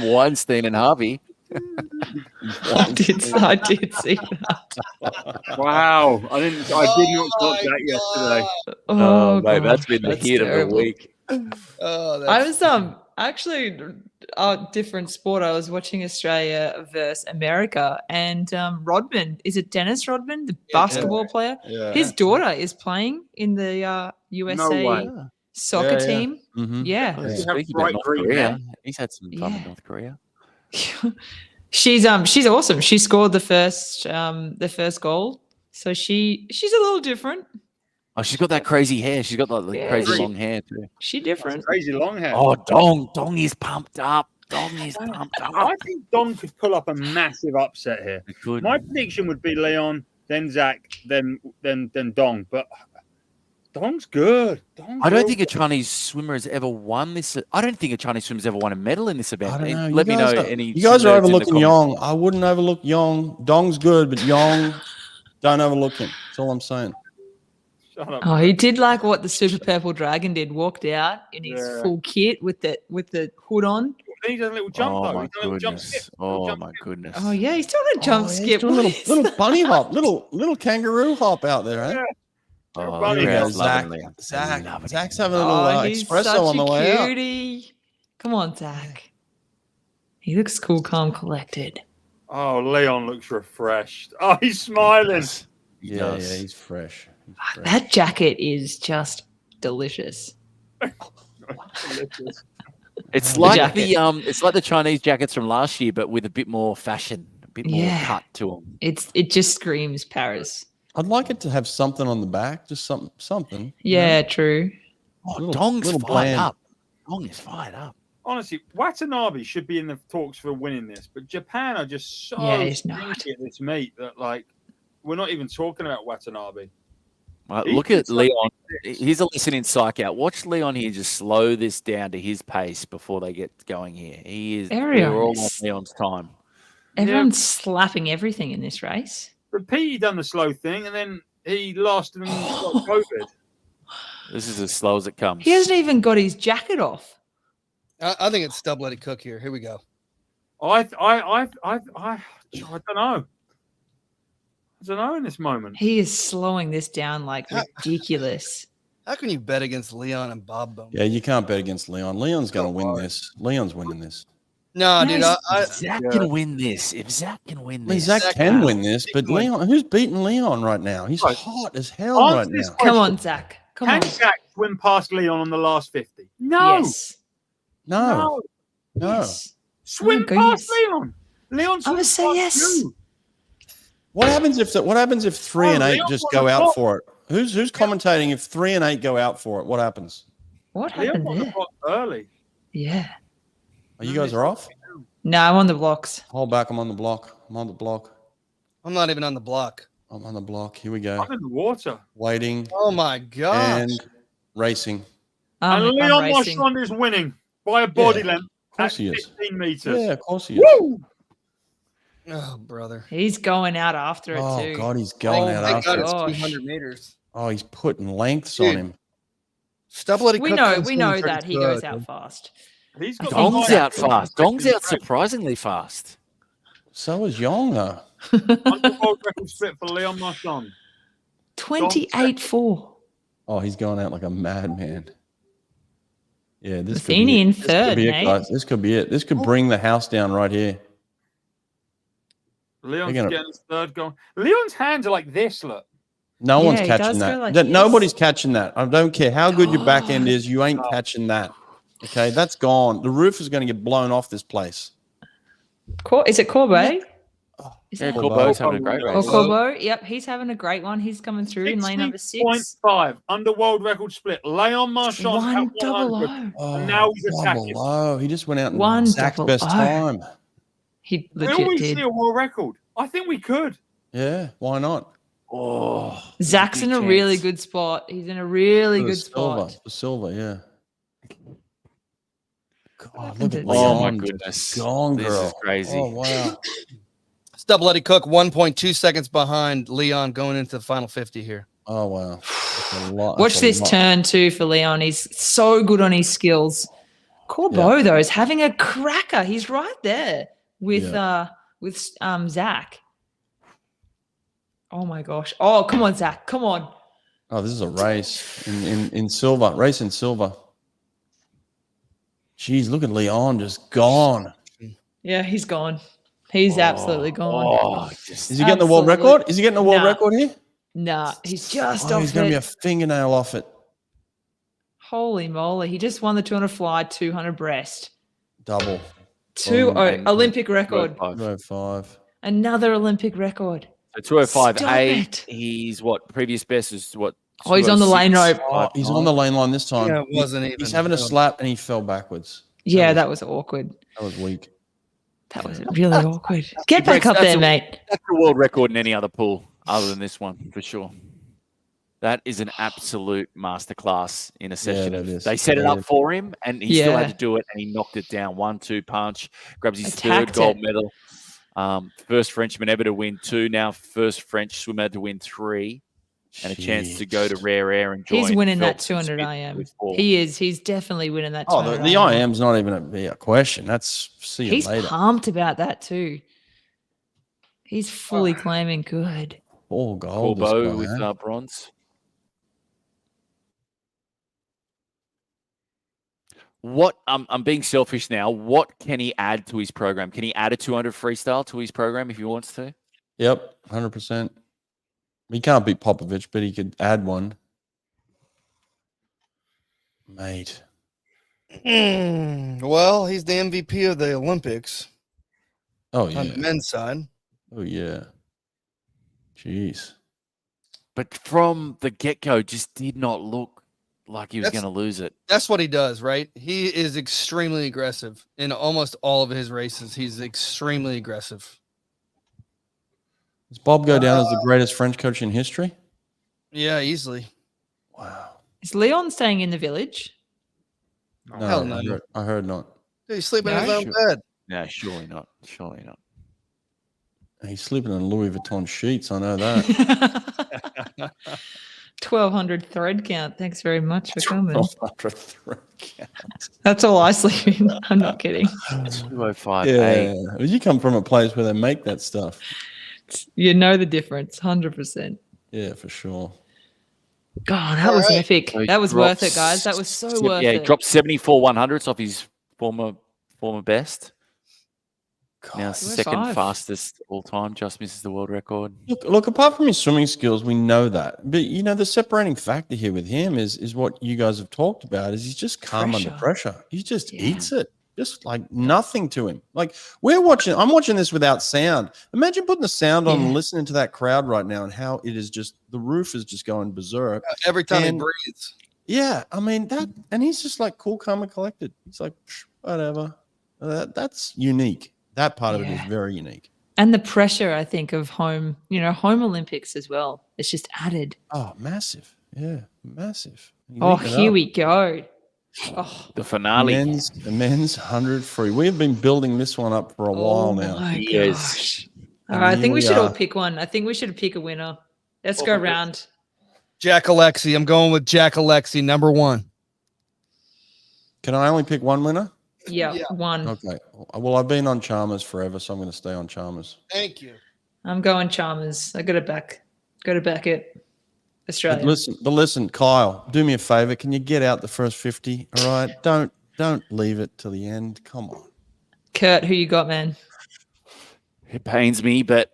Weinstein and Harvey. I did see that. Wow, I did not got that yesterday. Oh, mate, that's been the hit of the week. Oh, I that's was actually a different sport. I was watching Australia versus America, and Rodman, is it Dennis Rodman, the basketball player? Yeah. His daughter is playing in the USA way. soccer Yeah. team. Mhm. Yeah, Well, You have speaking bright about North green Korea, hair. he's had some fun in Yeah. North Korea. she's awesome. She scored the first goal, so she's a little different. Oh, she's got that crazy hair. She's got like Yeah, crazy she- long hair too. She different. Crazy long hair. Oh, Dong is pumped up. Dong is pumped up. I think Dong could pull up a massive upset here. It could. My prediction would be Leon, then Zach, then Dong. But Dong's good. Dong's I don't real think a good. Chinese swimmer has ever won this. I don't think a Chinese swimmer's ever won a medal in this event. I don't know. Let me know are, any. You guys are nerds in the overlooking comments. Yong. I wouldn't overlook Yong. Dong's good, but Yong, don't overlook him. That's all I'm saying. Shut up. Oh, he did like what the Super Purple Dragon did. Walked out in his Yeah. full kit with the hood on. Then he does a little jump Oh though. my He's done a little jump goodness! skip. Little Oh jump my skip. goodness! Oh yeah, he's doing a jump Oh, he's skip. doing a What little, is little that? bunny hop, little kangaroo hop out there, eh? Yeah. Oh, Here we Here we go, crowd's loving Zach. Liam. Zach. Loving it. Zach's having a little Oh, he's espresso such on the a way out. cutie. Come on, Zach. He looks cool, calm, collected. Oh, Leon looks refreshed. Oh, he's smiling. He Yeah, does. yeah, he's fresh. He's fresh. That jacket is just delicious. Delicious. It's The like jacket. it's like the Chinese jackets from last year, but with a bit more fashion, a bit more Yeah. cut to them. It just screams Paris. I'd like it to have something on the back, just something. Yeah, true. Oh, Little- Dong's little fired bland. up. Dong is fired up. Honestly, Watanabe should be in the talks for winning this, but Japan are just so Yeah, he's not. stinky at this meet that like we're not even talking about Watanabe. Right, He look did at something Leon. six. Here's a lesson in psych out. Watch Leon here just slow this down to his pace before they get going here. He is. Everyone We're all on is- Leon's time. Everyone's slapping everything in this race. But Petey done the slow thing, and then he lost and got COVID. This is as slow as it comes. He hasn't even got his jacket off. I think it's Stub Let It Cook here. Here we go. I don't know. I don't know in this moment. He is slowing this down like ridiculous. How can you bet against Leon and Bob Bowman? Yeah, you can't bet against Leon. Leon's going to win this. Leon's winning this. No, dude. If Zach can win this. If Zach can win I mean, this. Zach can win this, but Win. Leon, who's beating Leon right now? He's Right. hot as hell right Answer this now. Come question. on, Zach. Come Can on. Zach swim past Leon on the last 50? No. Yes. No, no. Yes. Swim go past yes. Leon. Leon I would swims say past yes. you. What happens if 3 Oh, and 8 Leon just won go the out pot. for it? Who's commentating if 3 and 8 go out for it? What happens? What Leon happened won the there? pot early. Yeah. Oh, you guys are off? No, I'm on the blocks. Hold back. I'm on the block. I'm on the block. I'm not even on the block. I'm on the block. Here we go. I'm in the water. Waiting Oh my gosh. and racing. And I'm Leon racing. Marchand is winning by a body length Of course at he is. 15 meters. Yeah, of course he is. Woo! Oh, brother. He's going out after it Oh, too. God, he's going out Thank after God it. it's Gosh. 200 meters. Oh, he's putting lengths Dude. on him. Stub Let It We Cook know, comes we in know and that starts he goes good. out fast. He's got Dong's the out fast. Dong's out surprisingly fast. So is Yong, though. World record split for Leon Marchand. 28-4. Oh, he's going out like a madman. Yeah, this could Matheny be in it. This could third, be it, mate. guys. This could be it. This could bring the house down right here. Leon's They're gonna- getting his third goal. Leon's hands are like this, look. No Yeah, one's he catching does that. go like That- this. Nobody's catching that. I don't care how good your back end God. is. You ain't catching that. Okay, that's gone. The roof is going to get blown off this place. Is it Corbeau? Is Yeah, that- Corbeau's having a great Oh, race. Corbeau. Yep, he's having a great one. He's coming through in lane number 6. 60.5 under world record split. Leon Marchand at 100. 100. Oh, And now he's double attacking. low. He just went out and 100. Zach's best time. He Will legit we did. see a world record? I think we could. Yeah, why not? Oh, Zach's in big a really chance. good spot. He's in a really For the good spot. For silver, yeah. God, happened look to at Leon? Oh my Leon. goodness. Gone, This girl. is crazy. Oh, wow. Stub Let It Cook 1.2 seconds behind Leon going into the final 50 here. Oh, wow. That's a lot. Watch That's a this lot. turn too for Leon. He's so good on his skills. Corbeau though is having a cracker. He's right there with Zach. Oh my gosh. Oh, come on, Zach. Come on. Oh, this is a race in silver. Race in silver. Jeez, look at Leon just gone. Yeah, he's gone. He's absolutely gone. Is he getting the world record? Is he getting a world record here? Nah, he's just Oh, off he's going to be a it. fingernail off it. Holy moly. He just won the 200 fly, 200 breast. Double. Olympic record. 205. Another Olympic record. So 205.8. Stop it. He's what? Previous best is what? Oh, he's on the lane rope. Oh, he's on the lane line this time. Yeah, it wasn't even. He's having a slap and he fell backwards. Yeah, that was awkward. That was weak. That was really awkward. Get back up there, mate. That's the world record in any other pool other than this one, for sure. That is an absolute masterclass in a session. Yeah, they set it up for him, and he still had to do it, and he knocked it down. 1-2 punch, grabs his third gold medal. First Frenchman ever to win 2. Now first French swimmer to win 3, and a chance to go to rare air and join. He's winning that Phelps 200 IM. He is. He's definitely winning that 200 the IM's not even a question. That's see you He's later. pumped about that too. He's fully claiming good. All gold. Polo with bronze. What I'm being selfish now. What can he add to his program? Can he add a 200 freestyle to his program if he wants to? Yep, 100%. He can't beat Popovich, but he could add one. Mate. Well, he's the MVP of the Olympics. Oh, yeah. On the men's side. Oh, yeah. Jeez. But from the get-go, just did not look like he was going to lose it. That's what he does, right? He is extremely aggressive in almost all of his races. He's extremely aggressive. Does Bob go down as the greatest French coach in history? Yeah, easily. Wow. Is Leon staying in the village? No, hell no. I heard not. Dude, he's sleeping in his own bed. No, surely not. Surely not. He's sleeping in Louis Vuitton sheets. I know that. 1,200 thread count. Thanks very much for coming. 1,200 thread count. That's all I sleep in. I'm not kidding. 205.8. Yeah. You come from a place where they make that stuff. You know the difference, 100%. Yeah, for sure. God, that was epic. So that was worth it, guys. That was so worth it. Yeah, he dropped 74 100s off his former best. God, now second fastest all time, just misses the world record. Look, apart from his swimming skills, we know that. But you know, the separating factor here with him is what you guys have talked about, is he's just calm under pressure. He just eats it. Just like nothing to him. Like I'm watching this without sound. Imagine putting the sound on and listening to that crowd right now and how it is just, the roof is just going berserk. Every time he breathes. Yeah, I mean that, and he's just like cool, calm, and collected. He's like, whatever. That's unique. That part of it is very unique. And the pressure, I think, of home Olympics as well. It's just added. Oh, massive. Yeah, massive. Here we go. Oh. The finale. The men's 100 free. We have been building this one up for a while now. Yes. All right, I think we should all pick one. I think we should pick a winner. Let's go around. Jack Alexi. I'm going with Jack Alexi, number 1. Can I only pick one winner? Yeah, one. Okay. Well, I've been on Chalmers forever, so I'm going to stay on Chalmers. Thank you. I'm going Chalmers. I got to back it. Australia. But listen, Kyle, do me a favor. Can you get out the first 50? All right. Don't leave it till the end. Come on. Kurt, who you got, man? It pains me, but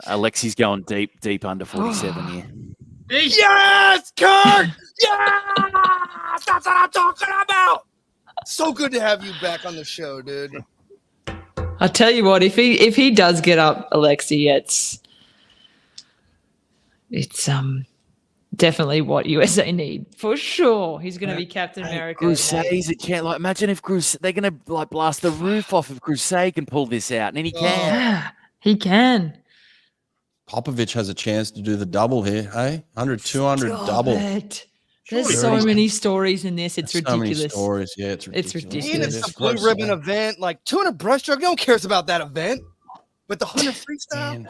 Alexi's going deep under 47 here. Yes, Kurt! Yes! That's what I'm talking about. So good to have you back on the show, dude. I'll tell you what, if he does get up, Alexi, it's definitely what USA need for sure. He's going to be Captain America. Crusade's a chance. Like, imagine if they're going to like blast the roof off if Crusade can pull this out, and he can. Yeah, he can. Popovich has a chance to do the double here. Hey, 100, 200 double. There's so many stories in this. It's ridiculous. So many stories. Yeah, it's ridiculous. It's ridiculous. And it's a blue ribbon event, like 200 breaststroke. No one cares about that event. But the 100 freestyle. Man.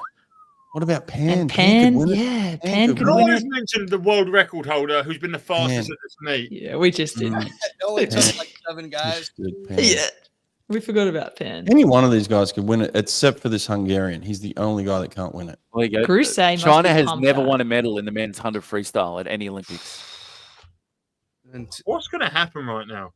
What about Pan? Pan could could win always it. mentioned the world record holder who's been the fastest at this meet. Yeah, we just did. It only took like 7 guys. Yeah, we forgot about Pan. Any one of these guys could win it, except for this Hungarian. He's the only guy that can't win it. There you go. Crusade China has never won a medal in the men's 100 freestyle at any Olympics. What's going to happen right now?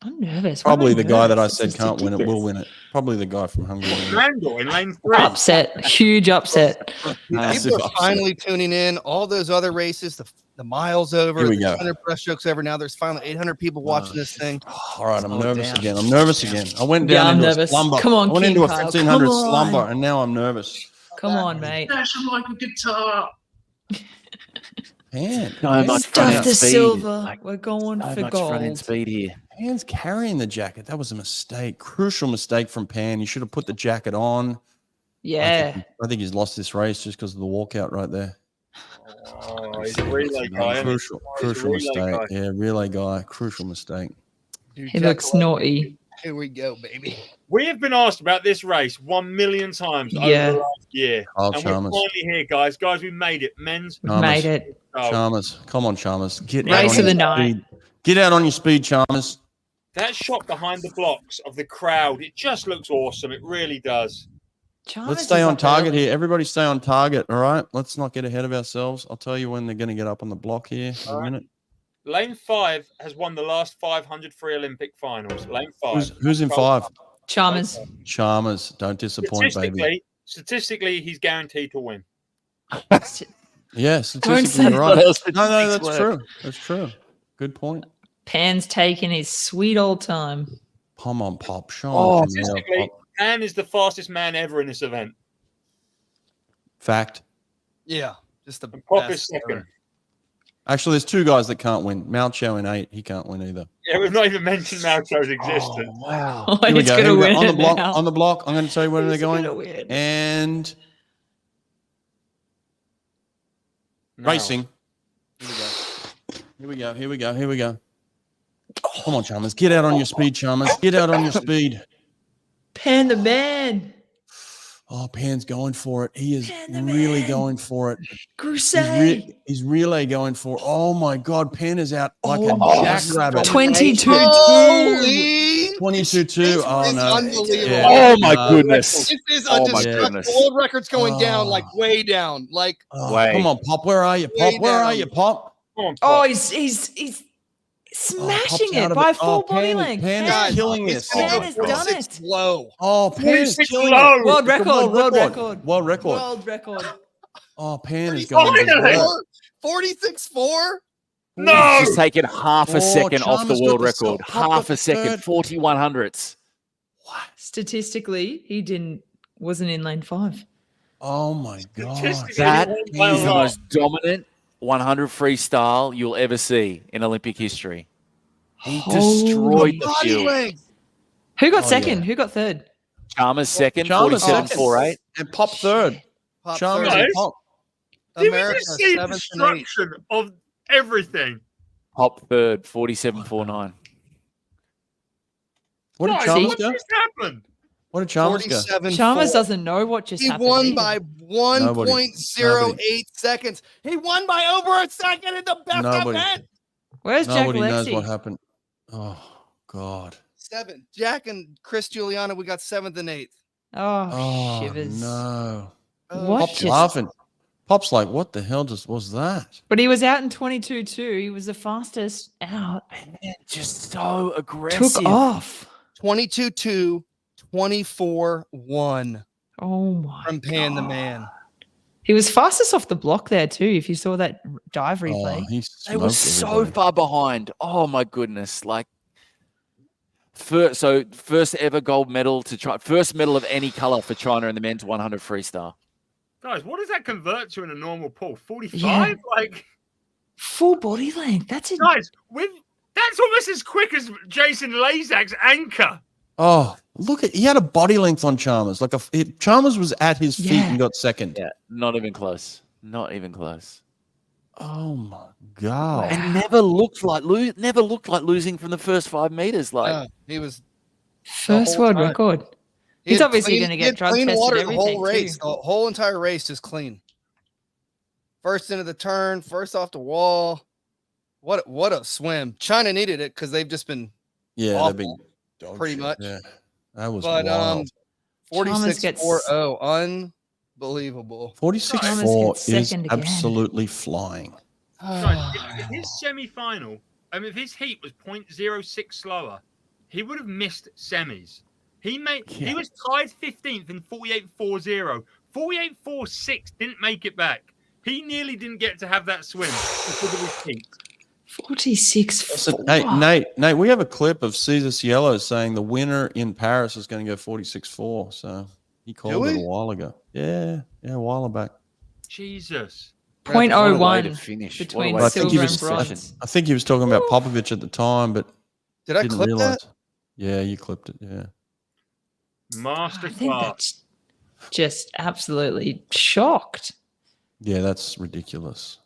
I'm nervous. Why am Probably I the guy that I nervous? said This is can't win it will ridiculous. win it. Probably the guy from Hungary. will win it. Randall in lane 3. Upset. Huge upset. Massive People are upset. finally tuning in. All those other races, the miles over, Here we the go. 200 breaststrokes over. Now there's finally 800 people watching this thing. All right, I'm Slow it nervous down. again. I'm nervous again. I went Yeah, down I'm into nervous. a slumber. Come on, I went King into a Kyle. 1500 Come on. slumber, and now I'm nervous. Come on, mate. like a guitar. Man, So much front Stuff end the speed. silver. Like, We're going so for much front end gold. speed here. Pan's carrying the jacket. That was a mistake. Crucial mistake from Pan. He should have put the jacket on. Yeah. I think he's lost this race just because of the walkout right there. Oh, he's a relay guy. isn't he? Crucial He's a relay mistake. guy. Yeah, relay guy. Crucial mistake. Dude, He Jack looks London. naughty. Here we go, baby. We have been asked about this race 1,000,000 times over Yeah. the last year. Kyle And we're Chalmers. finally here, guys. Guys, we made it. Men's We've Chalmers. made it. goal. Chalmers. Come on, Chalmers. Get Race out on of your the night. speed. Get out on your speed, Chalmers. That shot behind the blocks of the crowd, it just looks awesome. It really does. Chalmers Let's stay is on up target early. here. Everybody stay on target, all right? Let's not get ahead of ourselves. I'll tell you when they're going to get up on the block here in a minute. Lane 5 has won the last 500 free Olympic finals. Lane 5. Who's in 5? Chalmers. Chalmers. Don't disappoint, baby. Statistically, he's guaranteed to win. Yeah, say statistically, you're what right. else No, makes that's work. true. That's true. Good point. Pan's taking his sweet old time. Come on, Pop. Show Oh, him some love, Statistically, Pop. Anne is the fastest man ever in this event. Fact. Yeah, just the And Pop is best second. ever. Actually, there's 2 guys that can't win. Malchow in 8. He can't win either. Yeah, we've not even mentioned Malcho's existence. Wow. Oh, Here we he's go. going Here to we go. win On the it block. now. On the block. I'm going to tell you where they're He's going. gonna win. And No. racing. Here we go. Here we go. Here we go. Here we go. Come on, Chalmers. Get out on your speed, Chalmers. Get out on your speed. Pan the man. Oh, Pan's going for it. He is Pan the really man. going for it. Crusade. He's relay going for it. Oh, my God. Pan is out like a Oh, jackrabbit. 22. Holy! 22-2. Oh, This is no. unbelievable. Yeah. Oh my goodness. This is Oh my undestructible. goodness. World record's going down, like Oh. way down. Like Oh, Way. come on, Pop. Where are you, Pop? Way Where are down. you, Pop? Come on, Oh, Pop. he's smashing Pop's out it of by it. full body Pan- length. Pan is Pan. killing it's this. gonna Man go has done 46 it. low. Oh, Pan is 46 killing low. it. World It's a record. World record. World record. World record. Oh, Pan is going. Finally. berserk. 46.4? No! He's taken half a Oh, second off the Chalmers world got the record. Pop got Half the a second. third. 4100ths. Statistically, he wasn't in lane 5. Oh my God. Statistically, That he won by is a the lot. most dominant 100 freestyle you'll ever see in Olympic history. He destroyed the Body field. length. Who got Oh, second? yeah. Who got third? Chalmers second, Chalmers 47.48. and Pop third. Pop Chalmers third. and Guys. Pop. Did we America, just see 7th and 8th. destruction of everything? Pop third, 47.49. What did Guys, Chalmers what go? just happened? What did Chalmers go? 47. Chalmers doesn't know what just He happened. won either. by 1.08 seconds. He won by over a second in the best Nobody. event. Where's Jack Nobody knows what Lexi? happened. Oh God. 7. Jack and Chris Giuliano, we got 7th and 8th. Oh, Oh shivers. no. What Pop's just- laughing. Pop's like, what the hell just was that? But he was out in 22.2. He was the fastest out. Man, just so aggressive. Took off. 22-2, 24-1 Oh my from Pan the God. Man. He was fastest off the block there too. If you saw that dive replay. Oh, he They were smoked so everybody. far behind. Oh my goodness! Like, first ever gold medal to try, first medal of any color for China in the men's 100 freestyle. Guys, what does that convert to in a normal pool? 45? Yeah. Like, Full body length. That's it. guys, that's almost as quick as Jason Lazak's anchor. Oh, look at he had a body length on Chalmers. Like Chalmers was at his feet Yeah. and got second. Yeah, not even close. Not even close. Oh my God. And never looked like losing from the first 5 meters. Like, He was First whole world time. record. he He's had obviously clean- gonna he get had drug clean tested water the everything, whole race. too. The whole entire race is clean. First into the turn, first off the wall. What a swim. China needed it because they've just been Yeah, awful, they've been dog pretty shit. much. Yeah, that was But wild. 46.40, unbelievable. 46.4 gets is second again. absolutely flying. Guys, if his semi-final, if his heat was 0.06 slower, he would have missed semis. He Yeah. was tied 15th in 48.40. 48.46 didn't make it back. He nearly didn't get to have that swim because of his feet. 46. Hey, Nate, we have a clip of Cesar Cielo saying the winner in Paris is going to go 46.4. So he called it a while ago. Yeah, a while back. Jesus. 0.01 finish. between What a way to silver finish and the session. bronze. I think he was talking about Popovich at the time, but Did I didn't clip realize. that? Yeah, you clipped it. Yeah. Master I think class. that's just absolutely shocked. Yeah, that's ridiculous.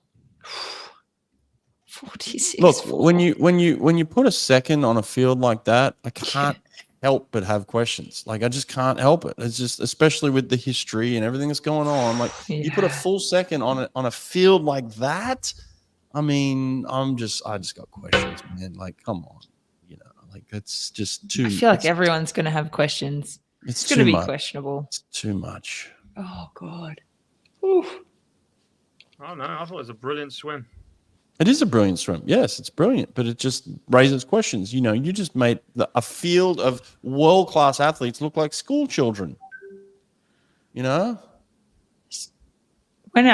46. Look, when you put a second on a field like that, I can't help but have questions. Like I just can't help it. It's just, especially with the history and everything that's going on. Like you put a full second on a field like that. I mean, I just got questions, man. Like, come on, like it's just too. I feel like everyone's going to have questions. It's going to be questionable. It's too much. Oh God. Oof. Oh no, I thought it was a brilliant swim. It is a brilliant swim. Yes, it's brilliant, but it just raises questions. You just made a field of world-class athletes look like school children. Went out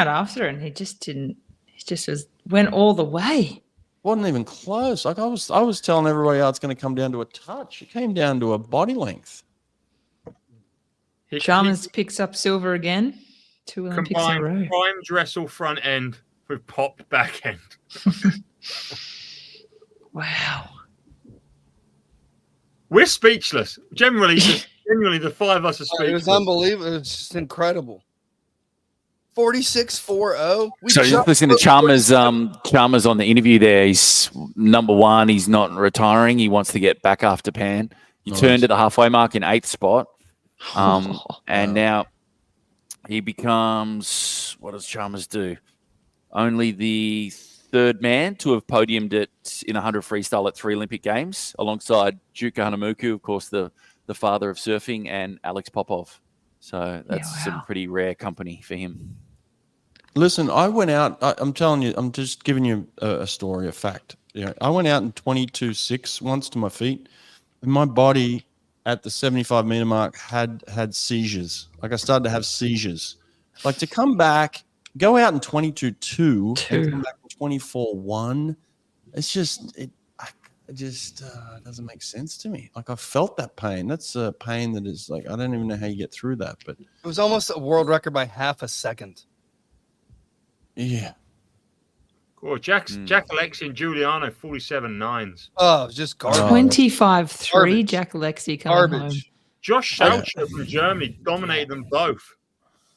after and he just didn't. He just went all the way. Wasn't even close. Like I was telling everybody, it's going to come down to a touch. It came down to a body length. Chalmers picks up silver again. 2 Olympics in a row. Prime Dressel front end with popped back end. Wow. We're speechless. Genuinely, the five of us are speechless. It was unbelievable. It's just incredible. 46.40. So just listen to Chalmers on the interview there. He's number one. He's not retiring. He wants to get back after Pan. He turned at the halfway mark in 8th spot. And now he becomes, what does Chalmers do? Only the 3rd man to have podiumed it in 100 freestyle at 3 Olympic Games, alongside Juka Hanamuku, of course, the father of surfing, and Alex Popov. So that's some pretty rare company for him. Listen, I went out. I'm telling you, I'm just giving you a story, a fact. I went out in 22.6 once to my feet, and my body at the 75-meter mark had seizures. Like I started to have seizures. Like to come back, go out in 22.2 and come back in 24.1. It's just it just doesn't make sense to me. Like I felt that pain. That's a pain that is like I don't even know how you get through that. But it was almost a world record by half a second. Yeah. Cool. Jack Alexi and Giuliano 47.9s. Oh, it's just garbage. 25-3. Jack Alexi coming home. Josh Salcho from Germany dominated them both.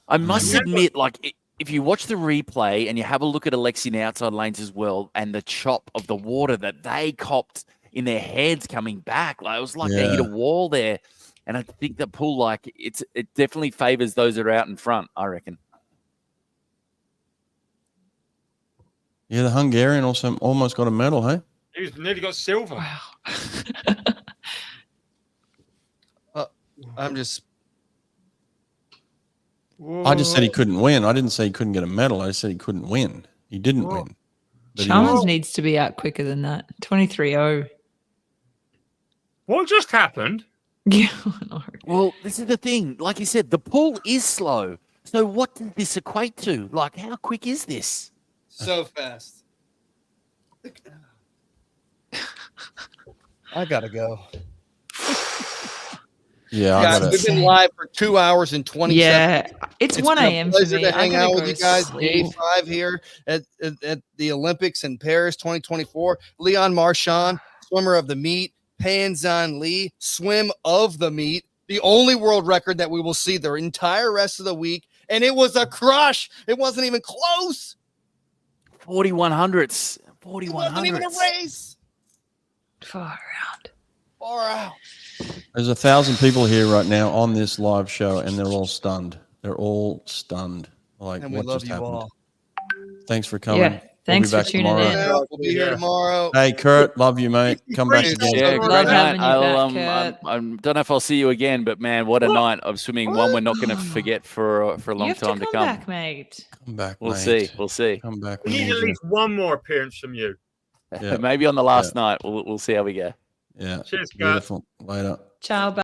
I must admit, like if you watch the replay and you have a look at Alexi in the outside lanes as well, and the chop of the water that they copped in their heads coming back, like it was like they hit a wall there. And I think the pool, like it definitely favors those that are out in front, I reckon. Yeah, the Hungarian also almost got a medal, hey? He nearly got silver. Wow. I'm just. I just said he couldn't win. I didn't say he couldn't get a medal. I just said he couldn't win. He didn't win. Chalmers needs to be out quicker than that. 23.0. What just happened? Yeah. No. Well, this is the thing. Like you said, the pool is slow. So what does this equate to? Like, how quick is this? So fast. I gotta go. Yeah, we've been live for 2 hours and 20 seconds. It's 1 a.m. Pleasure for me. to hang out with you guys. Sleep. Day 5 here at the Olympics in Paris 2024. Leon Marchand, swimmer of the meet. Pan-Zhan Lee, swim of the meet. The only world record that we will see the entire rest of the week. And it was a crush. It wasn't even close. 4100s. It wasn't even a race. Far out. There's 1,000 people here right now on this live show, and they're all stunned. They're all stunned. Like, And we what love just you happened? all. Than's for coming. Yeah, thanks we'll for be back tuning tomorrow. in. We'll be here tomorrow. Hey, Kurt, love you, mate. Come back Freestyle. again. Yeah, Love great night. having you back, I don't know if I'll see you again, but man, what a night of swimming. One we're not going to forget for a long You have time to to come come. back, mate. Come back, We'll mate. see. We'll see. Come back. We We need need at you. least one more appearance from you. Yeah. Maybe on the last night. We'll see how we go. Yeah. Cheers, Kat. Beautiful. Later. Ciao.